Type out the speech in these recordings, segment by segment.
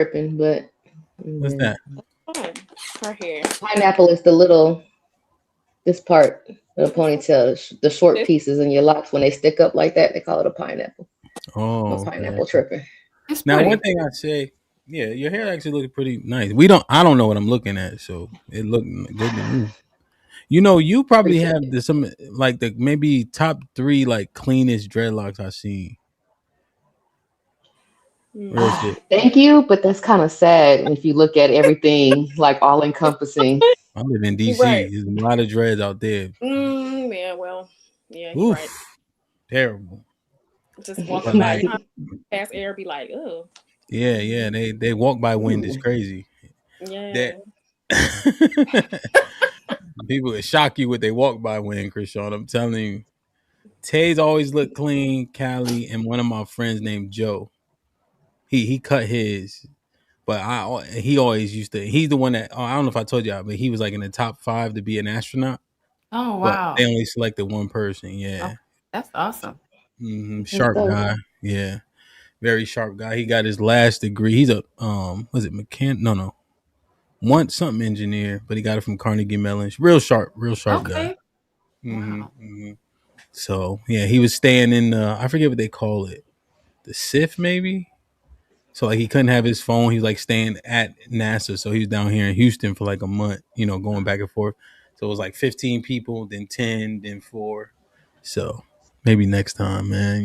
tripping, but What's yeah. that? Oh, her hair. Pineapple is the little this part of the This ponytail, the short this pieces in your locks when they stick up like that. They call it a pineapple. I'm a Oh, okay. pineapple tripping. It's Now, one pretty. thing I'd say, yeah, your hair actually looks pretty nice. We don't. I don't know what I'm looking at, so it looked good to me. You know, you probably Appreciate have it. some like the maybe top three like cleanest dreadlocks I've seen. Real mm. Ah, shit. thank you, but that's kind of sad if you look at everything like all encompassing. I live in You DC. right. There's a lot of dreads out there. Yeah, well, yeah, you're right. Oof, terrible. Just walking But by like, past air, be like, oh, yeah, yeah, they walk by wind is Ooh. crazy. That yeah. people would shock you with they walk by wind, Krishan. I'm telling you. Tay's always look clean, Callie, and one of my friends named Joe. He cut his, but he always used to. He's the one that I don't know if I told you, but he was like in the top 5 to be an astronaut. Oh But they wow. only selected one person. Okay, Yeah, that's awesome. That's sharp dope. guy. Yeah, very sharp guy. He got his last degree. He's a was it mechan? No, want something engineer, but he got it from Carnegie Mellon. Real sharp guy. Okay. hmm Wow. hmm So yeah, he was staying in. I forget what they call it, the SIF maybe. So like he couldn't have his phone. He was like staying at NASA. So he was down here in Houston for like a month, going back and forth. So it was like 15 people, then 10, then 4. So maybe next time, man.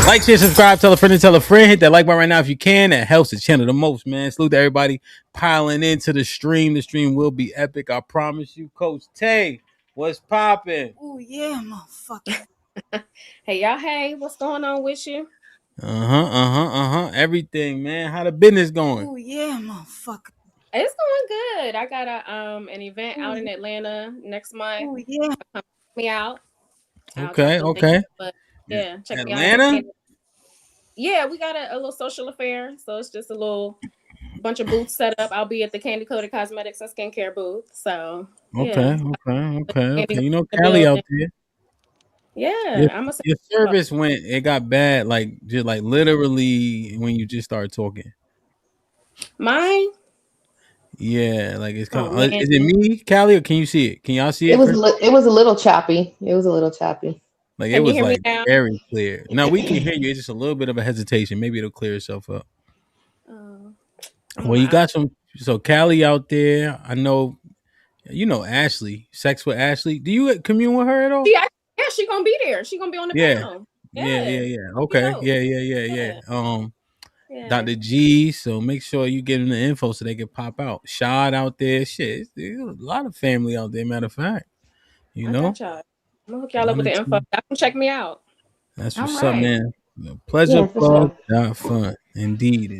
Like, share, subscribe, tell a friend and tell a friend. Hit that like button right now if you can. That helps the channel the most, man. Salute to everybody piling into the stream. The stream will be epic. I promise you. Coach Tay, what's popping? Oh yeah, motherfucker. Hey, y'all. Hey, what's going on with you? Everything, man. How the business going? Oh yeah, motherfucker. It's going good. I got a an event Oh out in yeah. Atlanta next month. Oh yeah. Check me out. I'll drop Okay, the link. okay. But Yeah. yeah, check me out at the Atlanta? Yeah, we got a little social affair. So it's just a little bunch of booths set up. I'll be at the Candy Coated Cosmetics and Skincare booth. So yeah. Okay. Candy You know the Cali out building. there. Your, Yeah, I'm gonna say your service it got bad, like just like literally when you just start talking. mine. Yeah, like it's kind Oh of, man. is it me, Cali, or can you see it? Can y'all see It it, was Chris? it was a little choppy. It was a little choppy. Like it Can you was hear me like now? very clear. Now we can hear you. It's just a little bit of a hesitation. Maybe it'll clear itself up. Oh, I'm on Well, you my got some. So Cali out there. I know. You know Ashley. Sex with Ashley. Do you commune with her at all? yeah, she gonna be there. She gonna be on the Yeah. panel. Yeah. Yeah. Be Okay. dope. Yeah. Yeah. Yeah. Dr. G. So make sure you get them the info so they can pop out. Shad out there. Shit. There's a lot of family out there, matter of fact. You I know? got y'all. I'm gonna hook y'all up One with or the info. two. Y'all can check me out. That's All what's up, right. man. Pleasure Yeah, for plug. sure. Not fun. Indeed.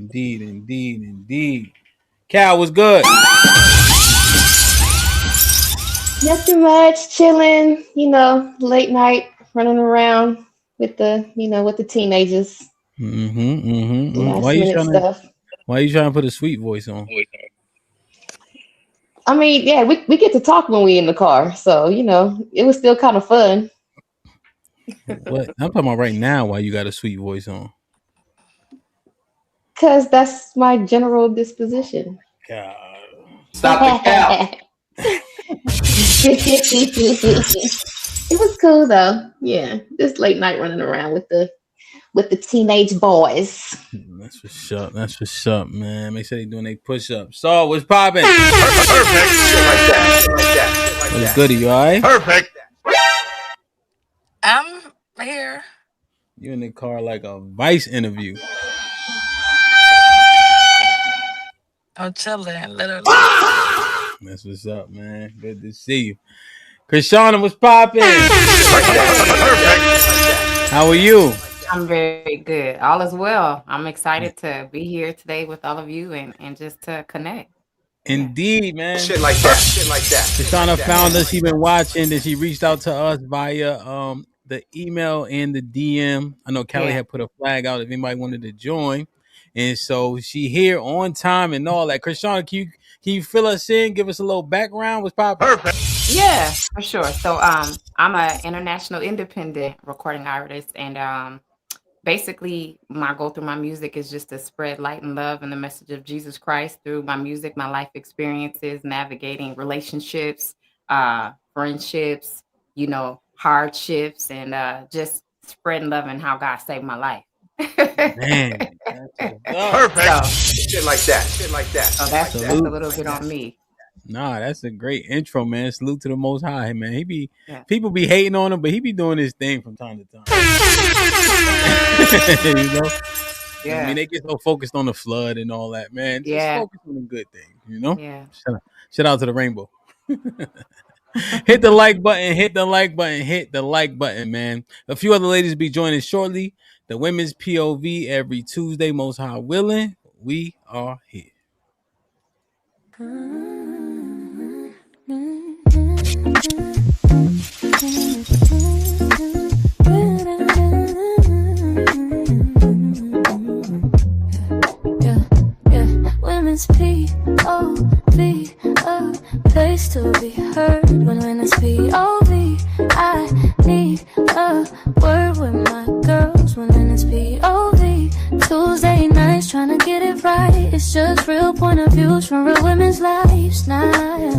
Cal was good. Nothing much, chilling. Late night running around with the teenagers. Last minute stuff. Why you trying to put a sweet voice on? I mean, yeah, we get to talk when we in the car, so it was still kind of fun. What I'm talking about right now, why you got a sweet voice on? Cause that's my general disposition. God. Stop the cap. It was cool though. Yeah, just late night running around with the teenage boys. That's what's up, man. Make sure they doing their push ups. So what's popping? Perfect. Shit like that. Shit like that. Shit like What's that. goody, you alright? Perfect. I'm here. You in the car like a Vice interview. I'm chilling, literally. That's what's up, man. Good to see you. Krishana was popping. Perfect. How are you? I'm very good. All is well. I'm excited to be here today with all of you and just to connect. Yeah. Indeed, man. Shit like that. Shit like that. Krishana found us. She been watching. Then she reached out to us via the email and the DM. I know Callie Yeah. had put a flag out if anybody wanted to join, and so she here on time and all that. Krishana, can you fill us in? Give us a little background. What's popping? Perfect. Yeah, for sure. So I'm an international independent recording artist, and basically my goal through my music is just to spread light and love and the message of Jesus Christ through my music, my life experiences, navigating relationships, friendships, hardships, and just spreading love and how God saved my life. Man, Perfect. Shit like that. Shit like that. So that's a little bit on me. Nah, that's a great intro, man. Salute to the Most High, man. People be hating on him, but he be doing his thing from time to time. Yeah. I mean, they get so focused on the flood and all that, man. Just focus on the good things, Yeah. Shout out to the rainbow. Hit the like button, hit the like button, hit the like button, man. A few other ladies be joining shortly. The women's POV every Tuesday, Most High willing. We are here. Women's POV, a place to be heard. When it's POV, I need a word with my girls. When it's POV, Tuesday nights trying to get it right. It's just real point of views from real women's lives now.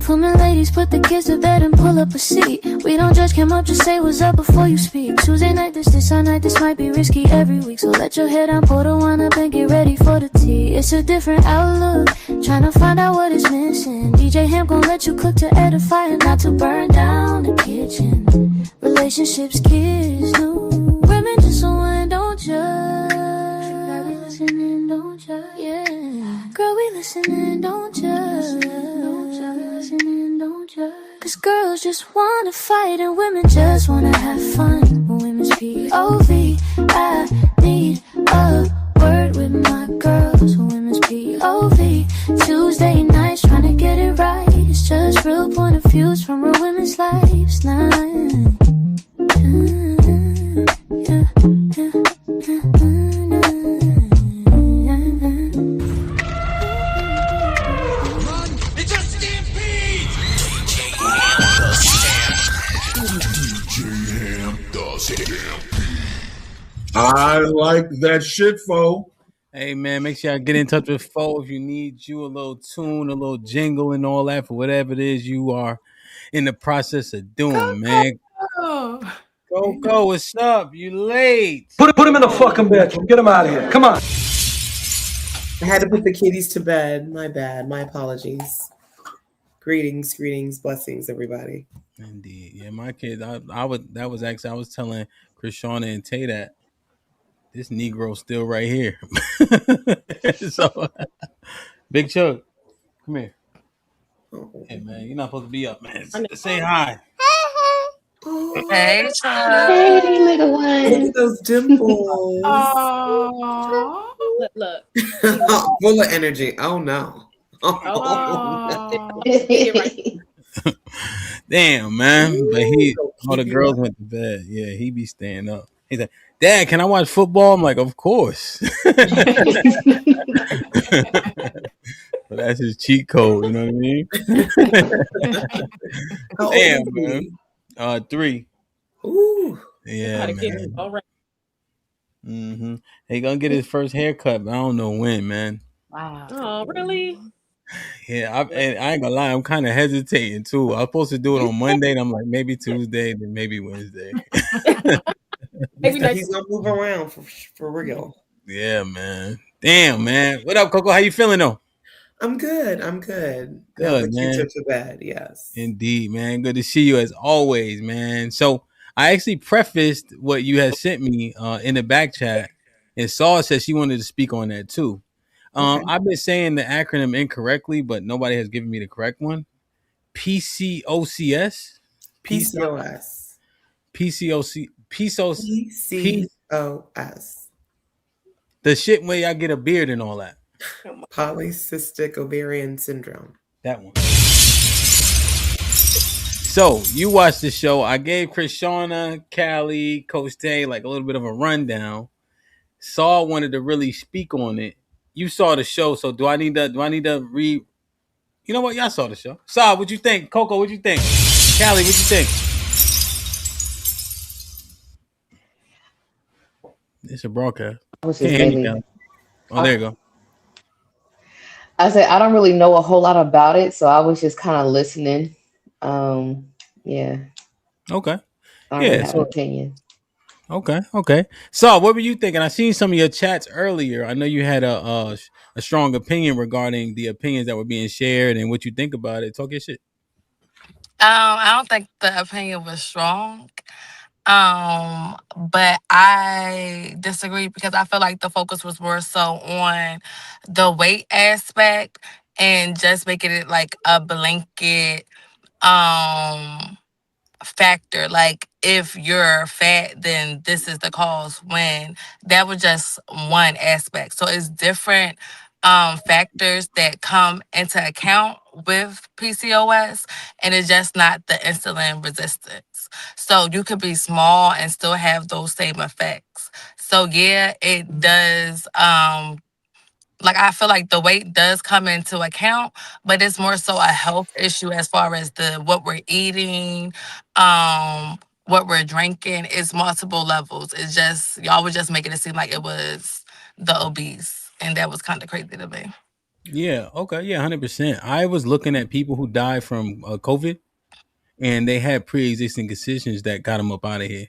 Women, ladies, put the kids to bed and pull up a seat. We don't judge, come up, just say what's up before you speak. Tuesday night, this night, this might be risky every week. So let your head down, pour the wine up and get ready for the tea. It's a different outlook, trying to find out what is missing. DJ HAMP gon' let you cook to edify and not to burn down the kitchen. Relationships, kids, new women, just so one, don't judge. Girl, we listening, don't judge. Yeah, girl, we listening, don't judge. Don't judge. Cause girls just wanna fight and women just wanna have fun. Women's POV, I need a word with my girls. Women's POV, Tuesday nights trying to get it right. It's just real point of views from real women's lives now. I like that shit, fo. Hey, man, make sure y'all get in touch with Fo if you need you a little tune, a little jingle and all that for whatever it is you are in the process of doing, man. Go, what's up? You late. Put him in the fucking bedroom. Get him out of here. Come on. I had to put the kitties to bed. My bad. My apologies. Greetings, blessings, everybody. Indeed. Yeah, my kids, I was telling Krishana and Tay that this Negro's still right here. So, Big Chuck, come here. Hey, man, you're not supposed to be up, man. Say hi. Hey, Hey, little one. Look at those dimples. Look. Full of energy. Oh, no. Damn, man. But all the girls went to bed. Yeah, he be staying up. He's like, Dad, can I watch football? I'm like, of course. But that's his cheat code, you know what I mean? Damn, man. 3. Ooh. Yeah, man. All right. Mm-hmm. He gonna get his first haircut, but I don't know when, man. Wow. Oh, really? Yeah, and I ain't gonna lie, I'm kind of hesitating too. I was supposed to do it on Monday, and I'm like, maybe Tuesday, then maybe Wednesday. He's gonna move around for real. Yeah, man. Damn, man. What up, Coco? How you feeling though? I'm good. Good, man. You to bed, yes. Indeed, man. Good to see you as always, man. So I actually prefaced what you had sent me in the back chat, and Saul said she wanted to speak on that too. Okay. I've been saying the acronym incorrectly, but nobody has given me the correct one. PCOCS. PCOS. The shit where y'all get a beard and all that. Polycystic ovarian syndrome. That one. So you watched the show. I gave Krishana, Callie, Coach Tay like a little bit of a rundown. Saul wanted to really speak on it. You saw the show, so do I need to read? You know what? Y'all saw the show. Saul, what you think? Coco, what you think? Callie, what you think? It's a broadcast. I was Can't just hear me, maybe. Cal. Oh, there you go. I said I don't really know a whole lot about it, so I was just kind of listening. Um, yeah, Okay. I don't really Yeah. have an So opinion. okay. So what were you thinking? I seen some of your chats earlier. I know you had a strong opinion regarding the opinions that were being shared and what you think about it. Talk your shit. I don't think the opinion was strong. But I disagree because I feel like the focus was more so on the weight aspect and just making it like a blanket um factor. Like if you're fat, then this is the cause, when that was just one aspect. So it's different factors that come into account with PCOS, and it's just not the insulin resistance. So you could be small and still have those same effects. So yeah, it does like I feel like the weight does come into account, but it's more so a health issue as far as the what we're eating, what we're drinking. It's multiple levels. It's just y'all were just making it seem like it was the obese, and that was kind of crazy to me. Yeah. Okay. Yeah. 100%. I was looking at people who died from COVID, and they had pre-existing conditions that got them up out of here.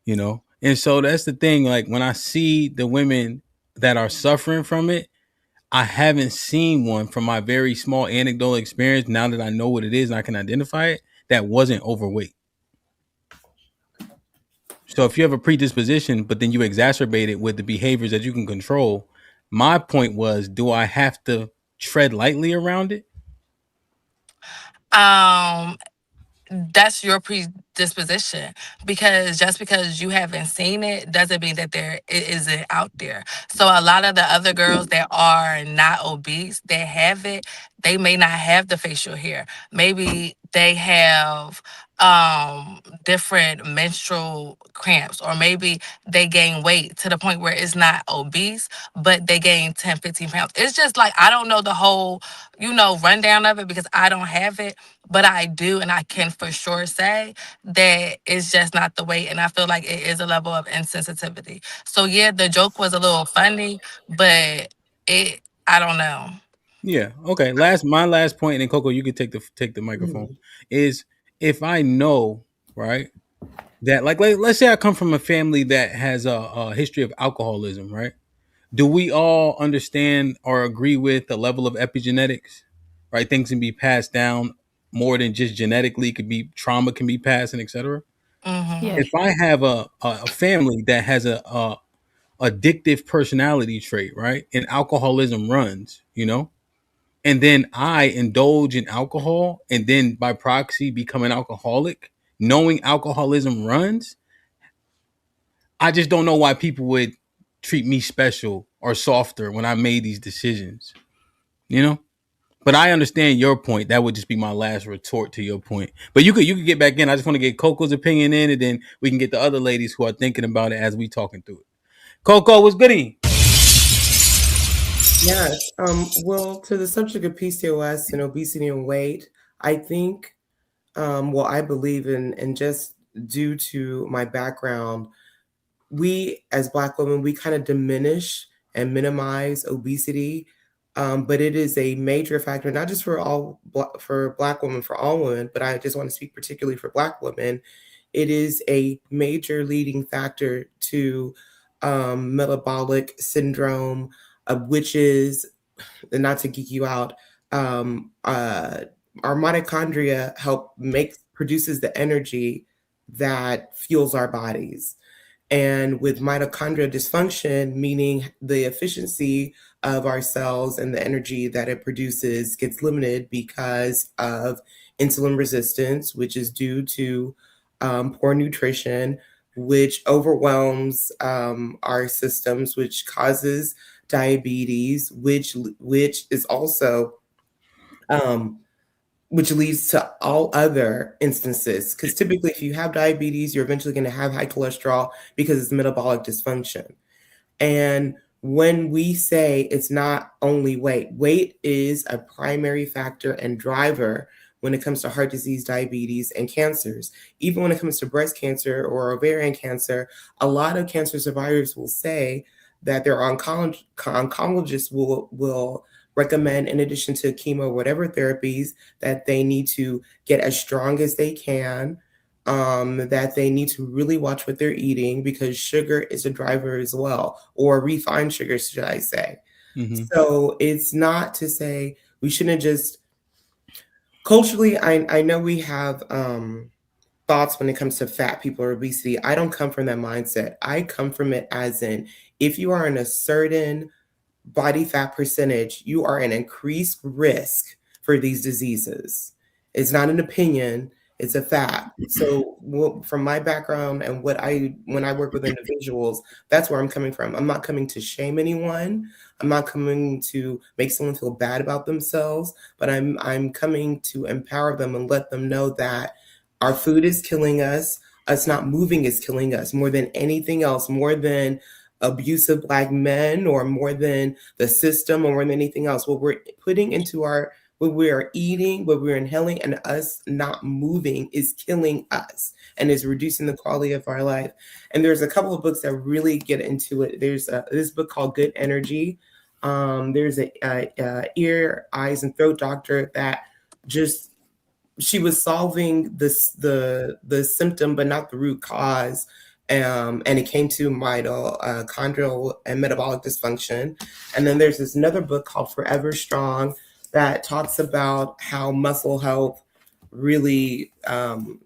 You know, and so that's the thing. Like when I see the women that are suffering from it, I haven't seen one from my very small anecdotal experience. Now that I know what it is and I can identify it, that wasn't overweight. So if you have a predisposition, but then you exacerbate it with the behaviors that you can control, my point was, do I have to tread lightly around it? Um, that's your predisposition, because just because you haven't seen it doesn't mean that it isn't out there. So a lot of the other girls that are not obese that have it, they may not have the facial hair. Maybe they have different menstrual cramps, or maybe they gain weight to the point where it's not obese, but they gain 10, 15 pounds. It's just like, I don't know the whole rundown of it because I don't have it, but I do, and I can for sure say that it's just not the weight. And I feel like it is a level of insensitivity. So yeah, the joke was a little funny, but I don't know. Yeah. Okay. My last point, and then Coco, you can take the microphone. Mhm. Is if I know, right, that like let's say I come from a family that has a history of alcoholism, right? Do we all understand or agree with the level of epigenetics? Right, things can be passed down more than just genetically. It could be trauma, can be passed, and etc. Hmm. Yeah. If I have a family that has a addictive personality trait, right, and alcoholism runs, and then I indulge in alcohol, and then by proxy become an alcoholic, knowing alcoholism runs, I just don't know why people would treat me special or softer when I made these decisions, you know? But I understand your point. That would just be my last retort to your point. But you could get back in. I just want to get Coco's opinion in, and then we can get the other ladies who are thinking about it as we talking through it. Coco, what's goody? Yes. Well, to the subject of PCOS and obesity and weight, I think, well, I believe in, and just due to my background, we as Black women, we kind of diminish and minimize obesity, but it is a major factor, not just for for Black women, for all women, but I just want to speak particularly for Black women. It is a major leading factor to metabolic syndrome, which is, and not to geek you out, um, uh, our mitochondria produces the energy that fuels our bodies. And with mitochondrial dysfunction, meaning the efficiency of our cells and the energy that it produces gets limited because of insulin resistance, which is due to poor nutrition, which overwhelms our systems, which causes diabetes, which is also um, which leads to all other instances. Because typically, if you have diabetes, you're eventually going to have high cholesterol because it's metabolic dysfunction. And when we say it's not only weight, weight is a primary factor and driver when it comes to heart disease, diabetes, and cancers. Even when it comes to breast cancer or ovarian cancer, a lot of cancer survivors will say that their oncologists will recommend, in addition to chemo, whatever therapies, that they need to get as strong as they can, that they need to really watch what they're eating because sugar is a driver as well, or refined sugar, should I say. Mm-hmm. So it's not to say we shouldn't just culturally, I know we have thoughts when it comes to fat people or obesity. I don't come from that mindset. I come from it as in, if you are in a certain body fat percentage, you are an increased risk for these diseases. It's not an opinion, it's a fact. So from my background and when I work with individuals, that's where I'm coming from. I'm not coming to shame anyone. I'm not coming to make someone feel bad about themselves, but I'm coming to empower them and let them know that our food is killing us. Us not moving is killing us more than anything else, more than abusive Black men, or more than the system, or more than anything else. What we're putting into what we are eating, what we're inhaling, and us not moving is killing us and is reducing the quality of our life. And there's a couple of books that really get into it. There's this book called Good Energy. There's a ear, eyes, and throat doctor that just, she was solving the symptom, but not the root cause. And it came to mitochondrial and metabolic dysfunction. And then there's this another book called Forever Strong that talks about how muscle health really, Americans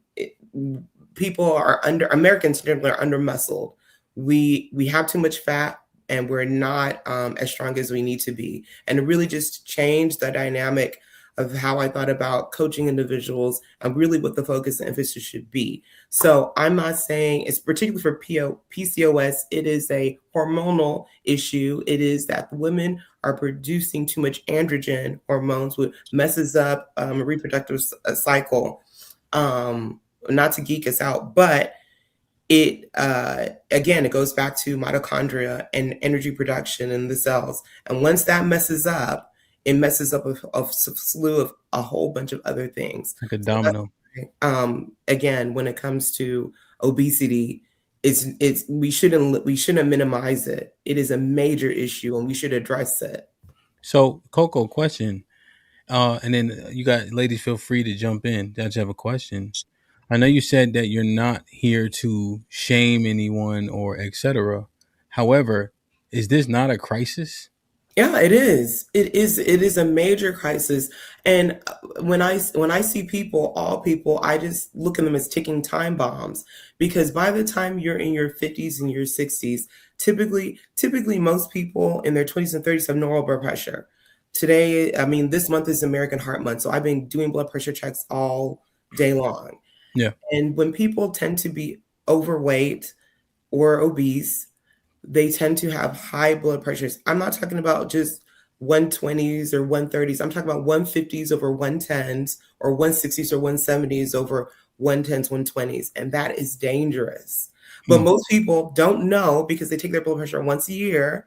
generally are under muscled. We have too much fat and we're not as strong as we need to be. And it really just changed the dynamic of how I thought about coaching individuals and really what the focus and emphasis should be. So I'm not saying it's particularly for PCOS, it is a hormonal issue. It is that women are producing too much androgen hormones, which messes up a reproductive cycle. Not to geek us out, but it again, it goes back to mitochondria and energy production in the cells. And once that messes up, it messes up a slew of a whole bunch of other things. Like a domino. Again, when it comes to obesity, we shouldn't minimize it. It is a major issue, and we should address it. So, Coco, question, and then you got ladies, feel free to jump in. Don't you have a question? I know you said that you're not here to shame anyone or etc. However, is this not a crisis? Yeah, it is. It is a major crisis. And when I see people, all people, I just look at them as ticking time bombs, because by the time you're in your 50s and your 60s, typically most people in their 20s and 30s have normal blood pressure. Today, I mean, this month is American Heart Month, so I've been doing blood pressure checks all day long. Yeah. And when people tend to be overweight or obese, they tend to have high blood pressures. I'm not talking about just 120s or 130s. I'm talking about 150s over 110s, or 160s or 170s over 110s, 120s. And that is dangerous. But most people don't know, because they take their blood pressure once a year,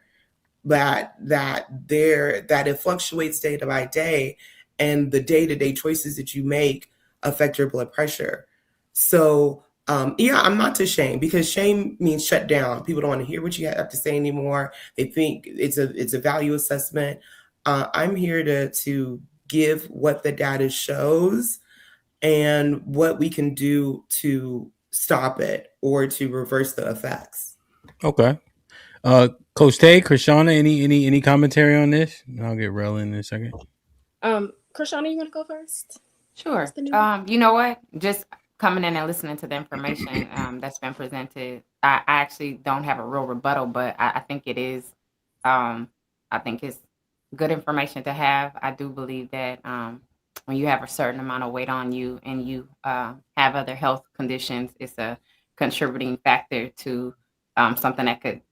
that it fluctuates day by day, and the day-to-day choices that you make affect your blood pressure. So I'm not to shame, because shame means shut down. People don't want to hear what you have to say anymore. They think it's a value assessment. I'm here to give what the data shows and what we can do to stop it or to reverse the effects. Okay. Coach Tay, Krishana, any commentary on this? I'll get Rel in a second. Krishana, you want to go first? Sure. You know what? Just coming in and listening to the information that's been presented, I actually don't have a real rebuttal, but I think it is. I think it's good information to have. I do believe that when you have a certain amount of weight on you and you have other health conditions, it's a contributing factor to something that could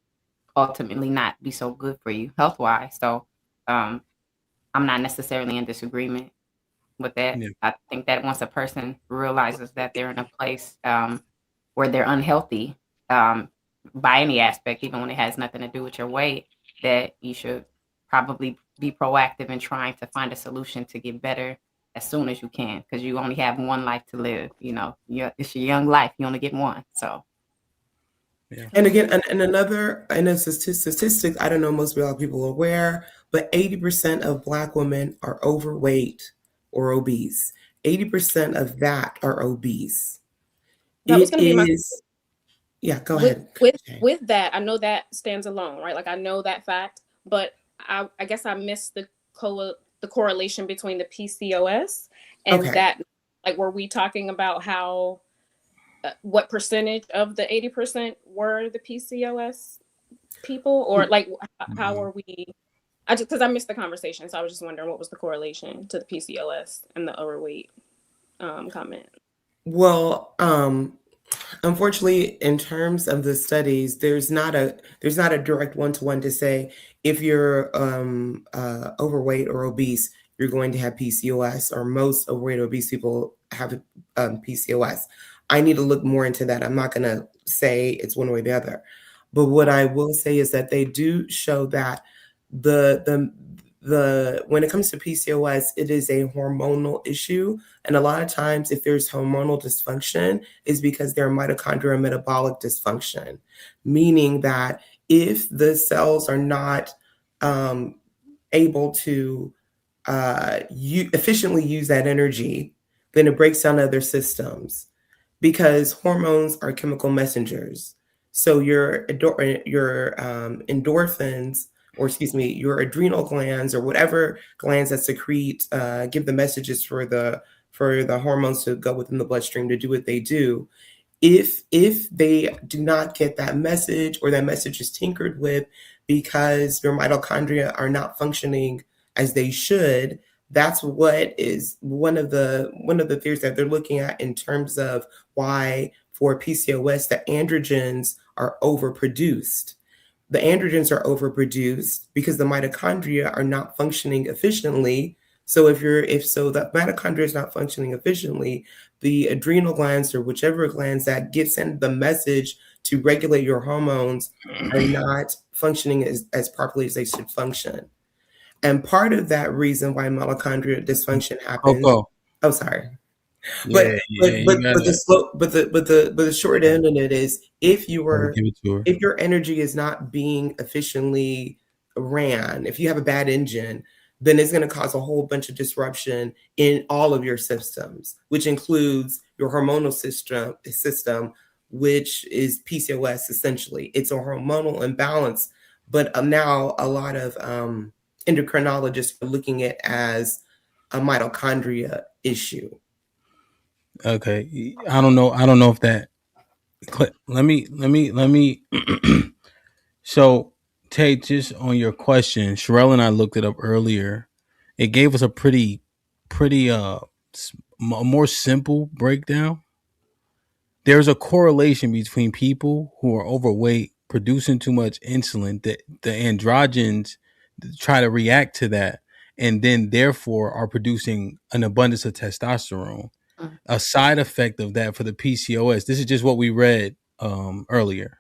ultimately not be so good for you health-wise. So I'm not necessarily in disagreement with that. Yeah. I think that once a person realizes that they're in a place where they're unhealthy by any aspect, even when it has nothing to do with your weight, that you should probably be proactive in trying to find a solution to get better as soon as you can, because you only have one life to live. It's your young life. You only get one. So. Yeah. And again, and another, I know statistics, I don't know most people are aware, but 80% of Black women are overweight or obese. 80% of that are obese. That was going to be my. Yeah, go ahead. With that, I know that stands alone, right? Like I know that fact, but I guess I missed the correlation between the PCOS and that. Like, were we talking about how what percentage of the 80% were the PCOS people, or like how are we? I just because I missed the conversation, so I was just wondering what was the correlation to the PCOS and the overweight comment. Well, unfortunately, in terms of the studies, there's not a direct one-to-one to say if you're overweight or obese, you're going to have PCOS, or most overweight or obese people have PCOS. I need to look more into that. I'm not going to say it's one way or the other, but what I will say is that they do show that the when it comes to PCOS, it is a hormonal issue. And a lot of times if there's hormonal dysfunction, is because there are mitochondrial metabolic dysfunction, meaning that if the cells are not able to efficiently use that energy, then it breaks down other systems, because hormones are chemical messengers. So your endorphins, or excuse me, your adrenal glands or whatever glands that secrete, give the messages for the hormones to go within the bloodstream to do what they do. If they do not get that message, or that message is tinkered with because your mitochondria are not functioning as they should, that's what is one of the theories that they're looking at in terms of why for PCOS the androgens are overproduced. The androgens are overproduced because the mitochondria are not functioning efficiently. So if the mitochondria is not functioning efficiently, the adrenal glands, or whichever glands that get sent the message to regulate your hormones, are not functioning as properly as they should function. And part of that reason why mitochondrial dysfunction happens. Oh, sorry. But the short end of it is, if your energy is not being efficiently ran, if you have a bad engine, then it's going to cause a whole bunch of disruption in all of your systems, which includes your hormonal system, which is PCOS essentially. It's a hormonal imbalance, but now a lot of endocrinologists are looking at it as a mitochondria issue. Okay, I don't know if that. Let me. So, Tate, just on your question, Sherelle and I looked it up earlier. It gave us a pretty a more simple breakdown. There's a correlation between people who are overweight producing too much insulin, that the androgens try to react to that, and then therefore are producing an abundance of testosterone. A side effect of that for the PCOS, this is just what we read earlier.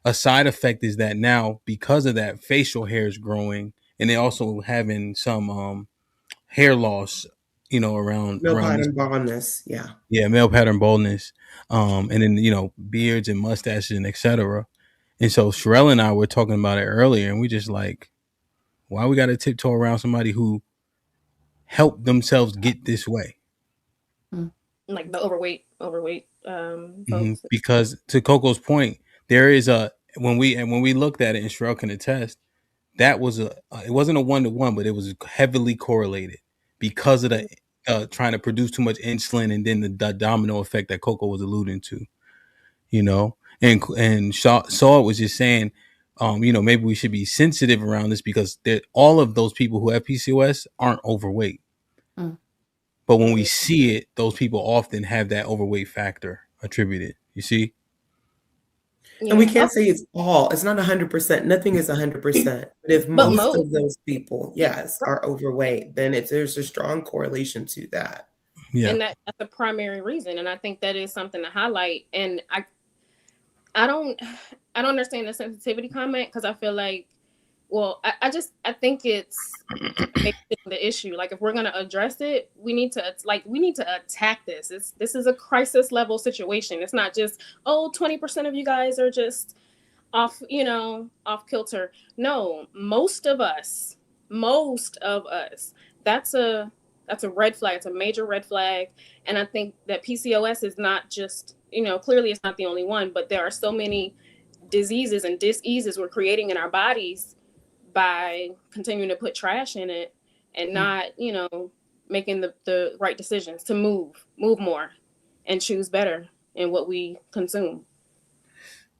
A side effect is that now, because of that, facial hair is growing, and they also having some hair loss, around male pattern baldness. Yeah, male pattern baldness, and then beards and mustaches and etc. And so Sherelle and I were talking about it earlier, and we just like, why we got to tiptoe around somebody who helped themselves get this way? Like the overweight folks. Because to Coco's point, there is when we looked at it, and Sherelle can attest, that was it wasn't a 1-to-1, but it was heavily correlated because of the trying to produce too much insulin, and then the domino effect that Coco was alluding to, and Saul was just saying, maybe we should be sensitive around this, because all of those people who have PCOS aren't overweight. But when we see it, those people often have that overweight factor attributed. You see? And we can't say it's all. It's not 100%. Nothing is 100%. But if most of those people, yes, are overweight, then there's a strong correlation to that. Yeah. And that's the primary reason. And I think that is something to highlight. And I don't understand the sensitivity comment, because I feel like Well, I think it's the issue. Like, if we're gonna address it, we need to attack this. This is a crisis level situation. It's not just, oh, 20% of you guys are just off, off kilter. No, most of us. That's a red flag. It's a major red flag. And I think that PCOS is not just, clearly it's not the only one, but there are so many diseases and diseases we're creating in our bodies by continuing to put trash in it and not, making the right decisions to move more and choose better in what we consume.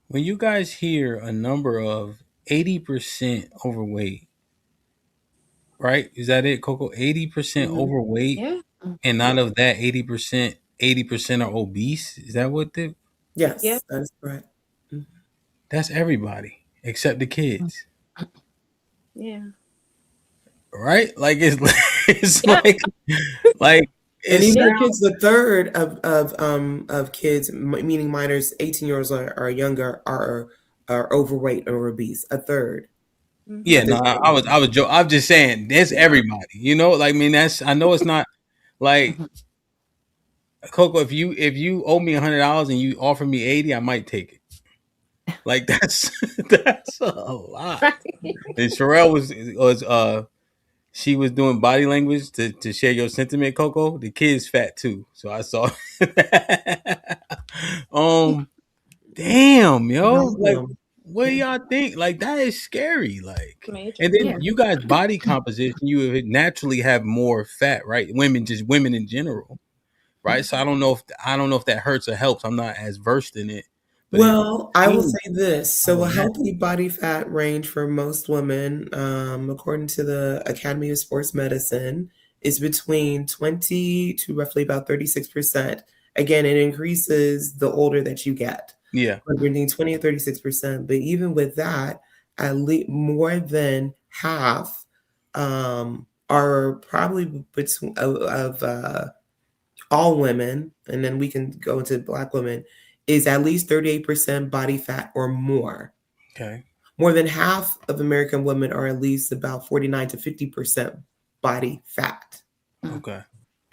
When you guys hear a number of 80% overweight, right? Is that it, Coco? 80% overweight, Yeah. and out of that 80% are obese. Is that what the? Yeah. Yes, that is correct. That's everybody except the kids, Yeah. right? Like it's it's Yeah. like And it's even the kids, the third of kids, meaning minors, 18 years or younger, are overweight or obese. A third. yeah. At No, this point. I'm just saying. There's everybody. Like I mean, that's I know it's not like Coco. If you owe me $100 and you offer me 80, I might take it. Like that's that's a lot. And Sherelle was she was doing body language to share your sentiment, Coco. The kid's fat too, so I saw. um, damn, yo, like, what do y'all think? Like, that is scary. Like, Major. and then Yeah. you guys' body composition, you would naturally have more fat, right? Just women in general, right? So I don't know if that hurts or helps. I'm not as versed in it, but it Well, I will seems say this. I So, a don't know. healthy body fat range for most women, according to the Academy of Sports Medicine, is between 20 to roughly about 36%. Again, it increases the older that you get, Yeah. but between 20 and 36%. But even with that, at least more than half are probably between of all women, and then we can go into Black women, is at least 38% body fat or more. Okay. More than half of American women are at least about 49 to 50% body fat. Okay.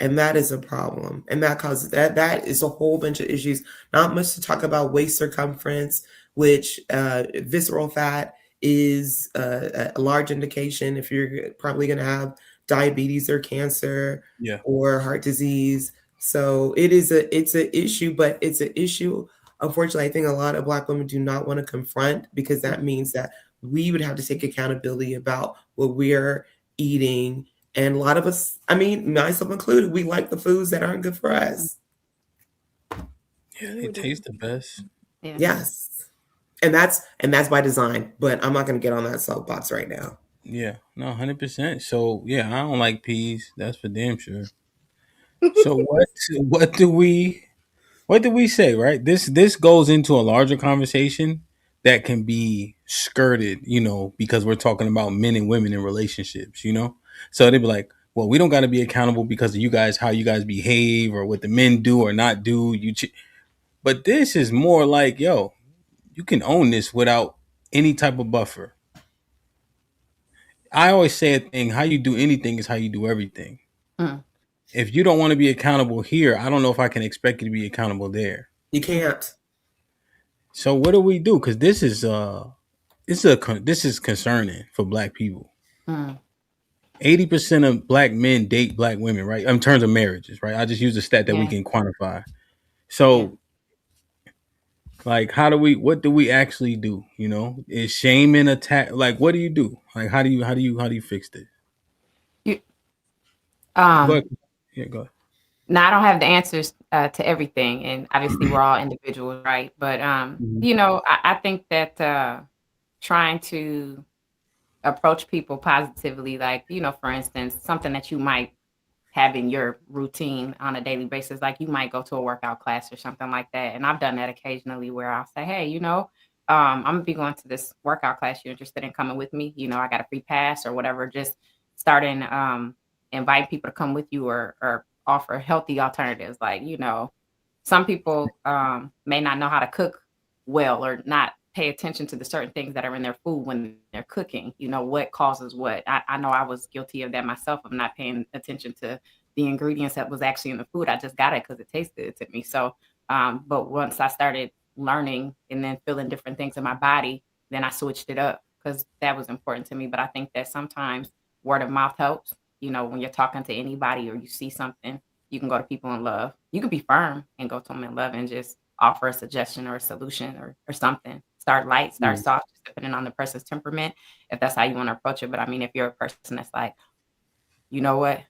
And that is a problem. And that causes that is a whole bunch of issues. Not much to talk about waist circumference, which visceral fat is a large indication if you're probably going to have diabetes or cancer Yeah. or heart disease. So it's an issue, but it's an issue. Unfortunately, I think a lot of Black women do not want to confront, because that means that we would have to take accountability about what we're eating. And a lot of us, I mean, myself included, we like the foods that aren't good for us. Yeah, they taste the best. Yeah. Yes. And that's by design, but I'm not going to get on that soapbox right now. Yeah, no, 100%. So yeah, I don't like peas. That's for damn sure. So what do we say? Right, this goes into a larger conversation that can be skirted, because we're talking about men and women in relationships. So they'd be like, well, we don't got to be accountable because of you guys, how you guys behave or what the men do or not do. But this is more like, yo, you can own this without any type of buffer. I always say a thing: how you do anything is how you do everything. Mm. If you don't want to be accountable here, I don't know if I can expect you to be accountable there. You can't. So what do we do? Because this is concerning for Black people. Mm. 80% of Black men date Black women, right? In terms of marriages, right? I just use a stat that we Yeah. can quantify. So, like, what do we actually do? Is shame and attack? Like, what do you do? Like, how do you fix this? You, Go um, ahead. Yeah, go ahead. Now I don't have the answers to everything, and obviously we're all individuals, right? But Mhm. I think that trying to approach people positively, like, for instance, something that you might have in your routine on a daily basis, like you might go to a workout class or something like that. And I've done that occasionally, where I'll say, hey, I'm gonna be going to this workout class. You interested in coming with me? I got a free pass or whatever. Just starting invite people to come with you, or offer healthy alternatives. Like, some people may not know how to cook well, or not pay attention to the certain things that are in their food when they're cooking. You know, what causes what. I know I was guilty of that myself, of not paying attention to the ingredients that was actually in the food. I just got it because it tasted good to me. So, but once I started learning and then feeling different things in my body, then I switched it up because that was important to me. But I think that sometimes word of mouth helps. You know, when you're talking to anybody or you see something, you can go to people in love. You can be firm and go to them in love and just offer a suggestion or a solution or something. Start light, start soft, just depending on the person's temperament, if that's how you want to approach it. But I mean, if you're a person that's like, you know what,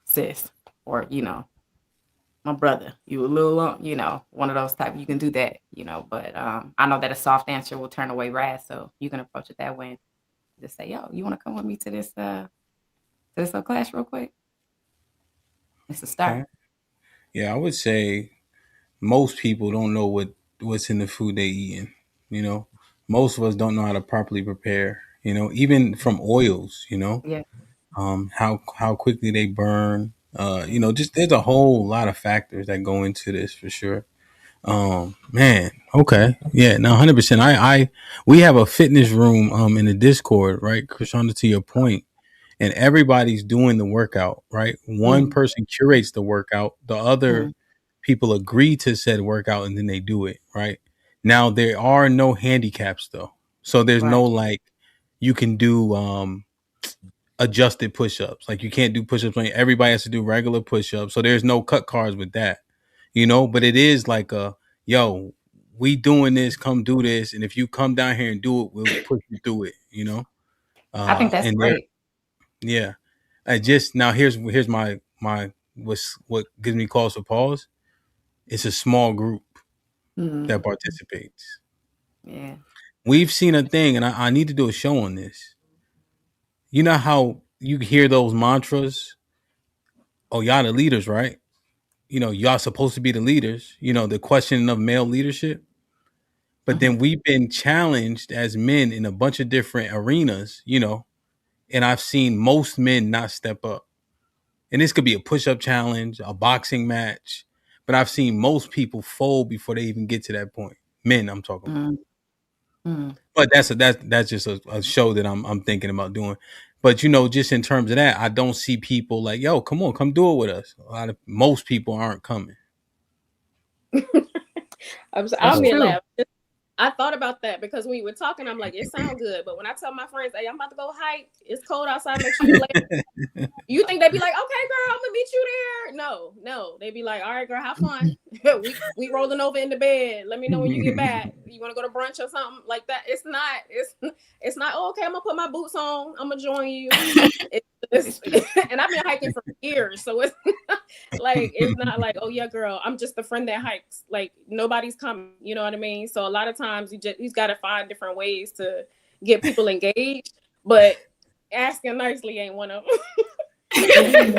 sis, or, you know, my brother, you a little, you know, one of those type, you can do that, you know. But I know that a soft answer will turn away wrath. So you can approach it that way and just say, yo, you want to come with me to this class real quick? It's a start. Okay. Yeah, I would say most people don't know what's in the food they eating. You know, most of us don't know how to properly prepare. You know, even from oils. You know, Yeah. how quickly they burn. You know, just there's a whole lot of factors that go into this for sure. Man, okay, yeah, now 100%. We have a fitness room in the Discord, right, Krishanda, to your point, and everybody's doing the workout, right? One Mm, person curates the workout, the other mm, people agree to said workout, and then they do it, right? Now there are no handicaps though, so there's no right. like you can do adjusted push-ups. Like you can't do push-ups when everybody has to do regular push-ups. So there's no cut cards with that. You know, but it is like a yo, we doing this, come do this. And if you come down here and do it, we'll push you through it, you know? I think that's And there great. yeah. I just now here's my what gives me cause for pause. It's a small group Mm, that participates. yeah. We've seen a thing, and I need to do a show on this. You know how you hear those mantras? Oh, y'all the leaders, right? You know, y'all supposed to be the leaders, you know, the questioning of male leadership. But Hmm. then we've been challenged as men in a bunch of different arenas, you know, and I've seen most men not step up. And this could be a push up challenge, a boxing match, but I've seen most people fold before they even get to that point. Men, I'm talking about. Mm, mm. But that's just a show that I'm thinking about doing. But you know, just in terms of that, I don't see people like, yo, come on, come do it with us. Most people aren't coming. I'm That's So being true. laugh. I thought about that because when you were talking, I'm like, it sounds good. But when I tell my friends, hey, I'm about to go hike, it's cold outside, make sure you lay. You think they'd be like, okay, girl, I'm gonna meet you there? No, no. They'd be like, all right, girl, have fun. we rolling over in the bed. Let me know when you get back. You want to go to brunch or something like that? It's not. Oh, okay, I'm gonna put my boots on. I'm gonna join you. And I've been hiking for years, so it's like it's not like, oh yeah, girl, I'm just the friend that hikes. Like nobody's coming. You know what I mean? So a lot of times he's got to find different ways to get people engaged, but asking nicely ain't one of them. I think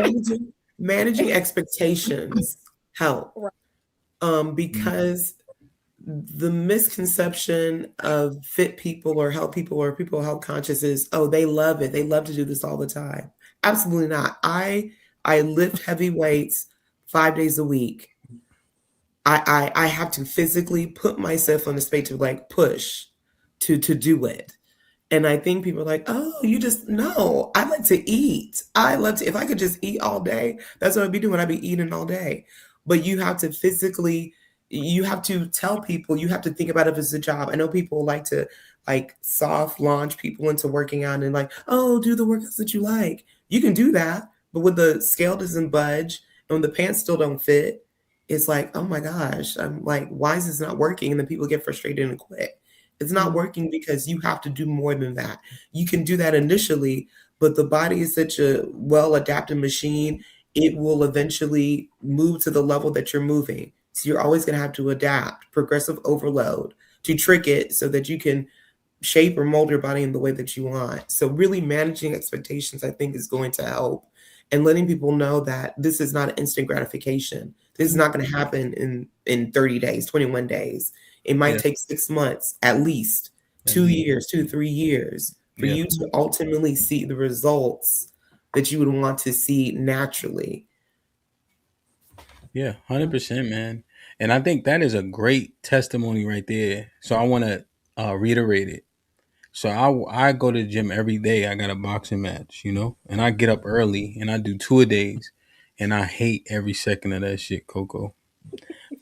managing expectations help. Right. Because the misconception of fit people or people health conscious is, oh, they love it. They love to do this all the time. Absolutely not. I lift heavy weights 5 days a week. I have to physically put myself on the space to like push to do it. And I think people are like, oh, you just no. I like to eat. I love to, if I could just eat all day, that's what I'd be doing. I'd be eating all day. But you have to physically, you have to tell people, you have to think about it as a job. I know people like to like soft launch people into working out and like, oh, do the workouts that you like. You can do that. But when the scale doesn't budge and when the pants still don't fit, it's like, oh my gosh, I'm like, why is this not working? And then people get frustrated and quit. It's not Mm, working because you have to do more than that. You can do that initially, but the body is such a well adapted machine, it will eventually move to the level that you're moving. So you're always going to have to adapt, progressive overload to trick it so that you can shape or mold your body in the way that you want. So really managing expectations, I think, is going to help and letting people know that this is not instant gratification. This is not going to happen in 30 days, 21 days. It might yeah, take 6 months, at least at 2 years, least 2 to 3 years for yeah, you to ultimately see the results that you would want to see naturally. yeah, 100%, man. And I think that is a great testimony right there. So I want to reiterate it. So I go to the gym every day. I got a boxing match, and I get up early and I do 2 a days, and I hate every second of that shit, Coco.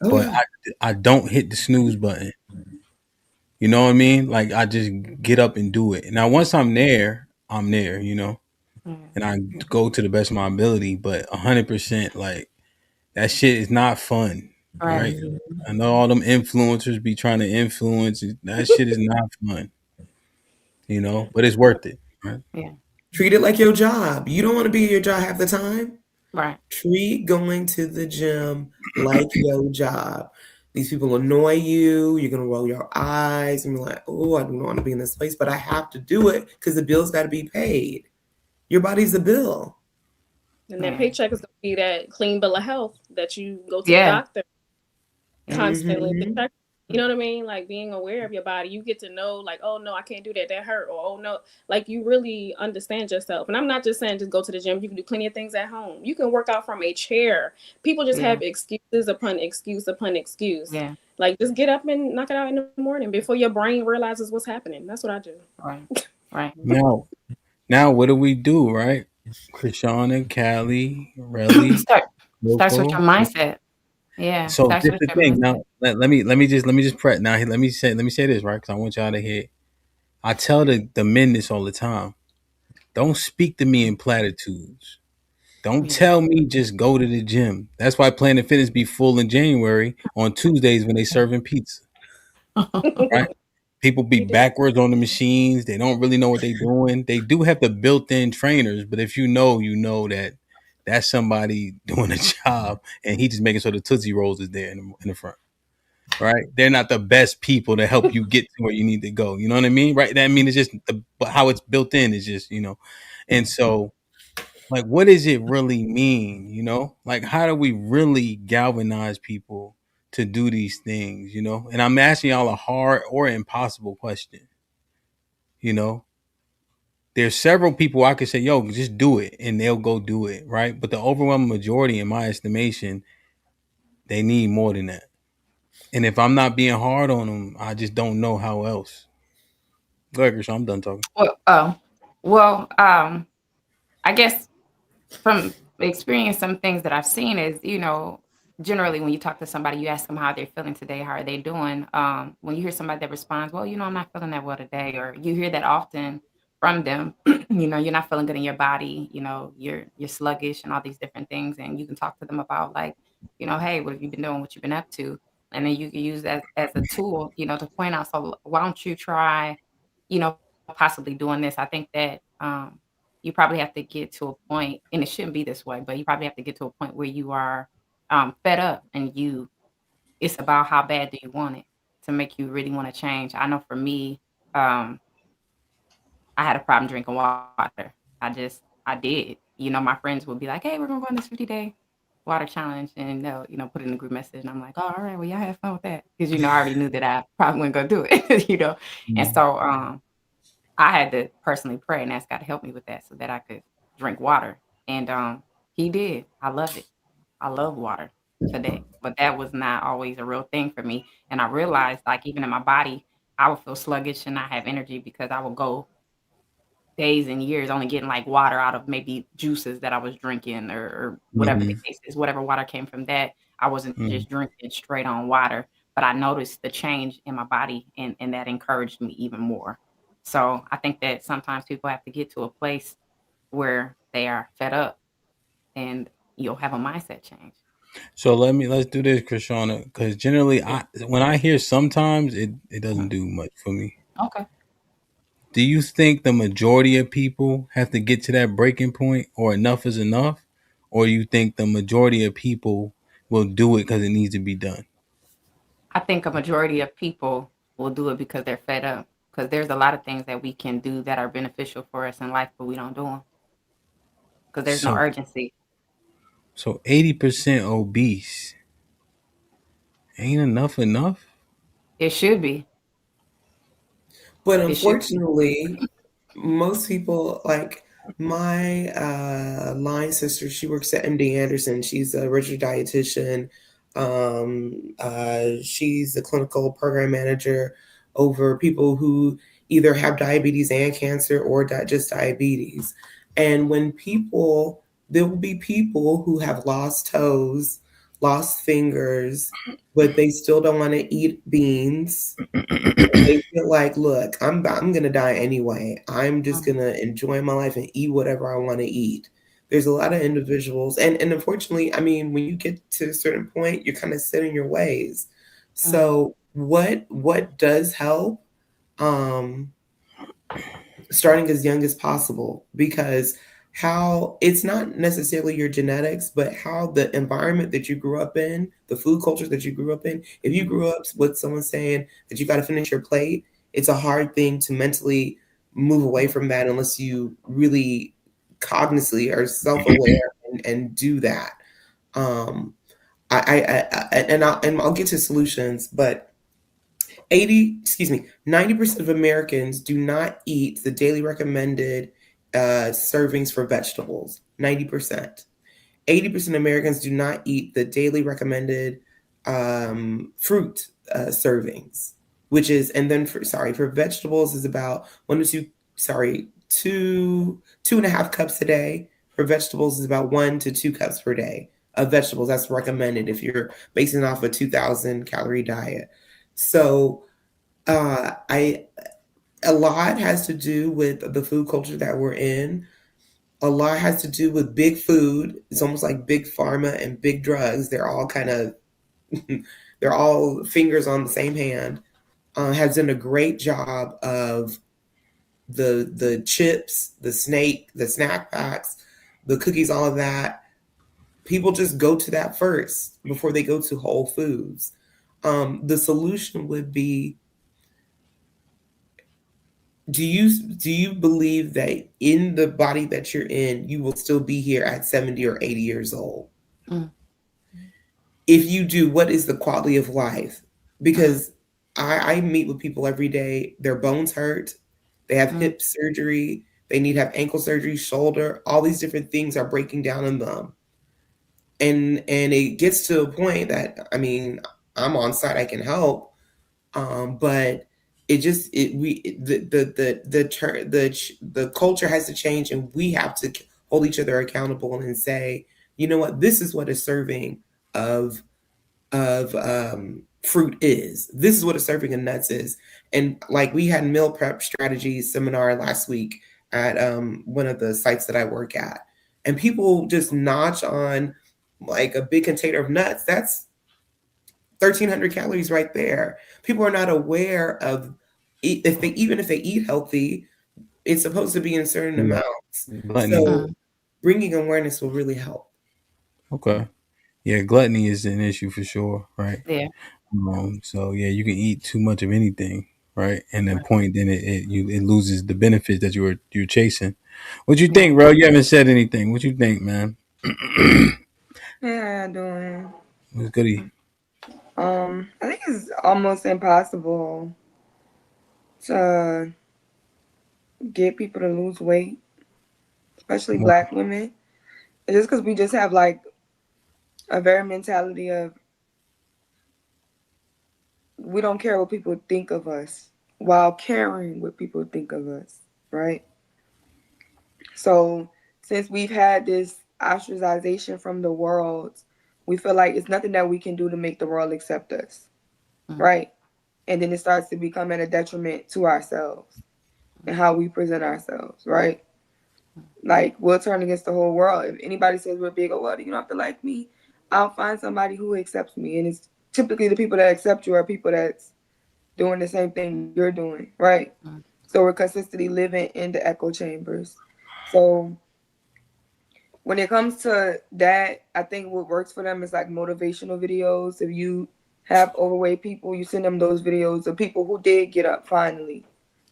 Oh But yeah. I don't hit the snooze button. You know what I mean? Like I just get up and do it. Now once I'm there, I'm there. And I go to the best of my ability. But 100%, like that shit is not fun, right? I know all them influencers be trying to influence. That shit is not fun, but it's worth it, right? Yeah. Treat it like your job. You don't want to be at your job half the time. Right. Treat going to the gym like your job. These people annoy you. You're gonna roll your eyes and be like, "Oh, I don't want to be in this place, but I have to do it because the bill's got to be paid." Your body's a bill. And that paycheck is going to be that clean bill of health that you go to the Yeah. doctor constantly to Mhm. check. You know what I mean? Like being aware of your body, you get to know, like, oh no, I can't do that. That hurt. Or oh no, like you really understand yourself. And I'm not just saying just go to the gym. You can do plenty of things at home. You can work out from a chair. People just Yeah. have excuses upon excuse upon excuse. Yeah. Like just get up and knock it out in the morning before your brain realizes what's happening. That's what I do. Right. Right. Now what do we do, right? Krishana, Callie, Relly, Starts with Loco. your mindset. Yeah. So Starts this with the your thing. mindset. Now let me just prep. Now let me say this, right? Because I want y'all to hear. I tell the men this all the time. Don't speak to me in platitudes. Don't Yeah. tell me just go to the gym. That's why Planet Fitness be full in January on Tuesdays when they serving pizza, right? People be You do. backwards on the machines. They don't really know what they're doing. They do have the built-in trainers, but if you know that that's somebody doing a job, and he just making sure the Tootsie Rolls is there in the front, right? They're not the best people to help you get to where you need to go. You know what I mean, right? I mean, it's just but how it's built in is just and so like, what does it really mean? Like, how do we really galvanize people to do these things? And I'm asking y'all a hard or impossible question. You know, there's several people I could say, yo, just do it, and they'll go do it, right? But the overwhelming majority, in my estimation, they need more than that. And if I'm not being hard on them, I just don't know how else. Go ahead, Krishan, I'm done talking. Well, I guess from experience, some things that I've seen is, generally when you talk to somebody, you ask them how they're feeling today, how are they doing? When you hear somebody that responds, well, I'm not feeling that well today, or you hear that often from them, you're not feeling good in your body, you're sluggish and all these different things. And you can talk to them about like, hey, what have you been doing? What you've been up to? And then you can use that as a tool, to point out, so why don't you try, you know, possibly doing this? I think that, you probably have to get to a point, and it shouldn't be this way, but you probably have to get to a point where you are fed up, and it's about how bad do you want it to make you really want to change. I know for me, um, I had a problem drinking water. I did. My friends would be like, "Hey, we're gonna go on this 50-day water challenge," and they'll, put in a group message, and I'm like, "Oh, all right, well, y'all have fun with that," because I already knew that I probably wasn't gonna do it. And so I had to personally pray and ask God to help me with that so that I could drink water. And he did. I love it. I love water today. But that was not always a real thing for me. And I realized, like, even in my body, I would feel sluggish and not have energy because I would go days and years only getting like water out of maybe juices that I was drinking, or whatever the Mm-hmm. case is, whatever water came from that. I wasn't Mm-hmm. just drinking straight on water, but I noticed the change in my body, and that encouraged me even more. So I think that sometimes people have to get to a place where they are fed up, and you'll have a mindset change. So let's do this, Krishana, because generally, when I hear sometimes, it doesn't do much for me. Okay. Do you think the majority of people have to get to that breaking point, or enough is enough, or you think the majority of people will do it because it needs to be done? I think a majority of people will do it because they're fed up. Because there's a lot of things that we can do that are beneficial for us in life, but we don't do them because there's no So urgency. 80% obese ain't enough. It should be. But It should be. unfortunately, most people, like my line sister, she works at MD Anderson. She's a registered dietitian. She's the clinical program manager over people who either have diabetes and cancer or just diabetes. And there will be people who have lost toes, lost fingers, but they still don't want to eat beans. They feel like, look, I'm gonna die anyway. I'm just gonna enjoy my life and eat whatever I want to eat. There's a lot of individuals, and unfortunately, I mean, when you get to a certain point, you're kind of set in your ways. So what does help? Um, Starting as young as possible, because how it's not necessarily your genetics, but how the environment that you grew up in, the food culture that you grew up in. If you grew up with someone saying that you got to finish your plate, it's a hard thing to mentally move away from that unless you really cognitively are self-aware and do that. Um, and I'll get to solutions, but 90% of Americans do not eat the daily recommended servings for vegetables. 90%. 80% of Americans do not eat the daily recommended fruit servings, which is, and then for vegetables is about 2.5 cups a day. For vegetables is about 1 to 2 cups per day of vegetables. That's recommended if you're basing off a 2,000 calorie diet. So I a lot has to do with the food culture that we're in. A lot has to do with big food. It's almost like big pharma and big drugs. They're all kind of they're all fingers on the same hand. Has done a great job of the chips, the snack packs, the cookies, all of that. People just go to that first before they go to Whole Foods. The solution would be, do you believe that in the body that you're in, you will still be here at 70 or 80 years old? If you do, what is the quality of life? Because I meet with people every day, their bones hurt, they have hip surgery, they need to have ankle surgery, shoulder, all these different things are breaking down in them. And it gets to a point that, I mean, I'm on site, I can help, but the culture has to change, and we have to hold each other accountable and say, you know what, this is what a serving of fruit is. This is what a serving of nuts is. And like, we had meal prep strategies seminar last week at one of the sites that I work at, and people just notch on like a big container of nuts. That's 1,300 calories right there. People are not aware of, if they eat healthy, it's supposed to be in certain amounts. Gluttony. So bringing awareness will really help. Okay. Yeah, gluttony is an issue for sure, right? Yeah. So yeah, you can eat too much of anything, right? And then it loses the benefits that you're chasing. What you think, bro? You haven't said anything. What you think, man? Hey, how you doing? What's goody? I think it's almost impossible to get people to lose weight, especially Black women. It's just because we just have like a very mentality of, we don't care what people think of us while caring what people think of us, right? So since we've had this ostracization from the world, we feel like it's nothing that we can do to make the world accept us, right? And then it starts to become at a detriment to ourselves and how we present ourselves, right? Like, we'll turn against the whole world. If anybody says we're big or what, you don't have to like me. I'll find somebody who accepts me. And it's typically the people that accept you are people that's doing the same thing you're doing, right? So we're consistently living in the echo chambers. So when it comes to that, I think what works for them is like motivational videos. If you have overweight people, you send them those videos of people who did get up finally,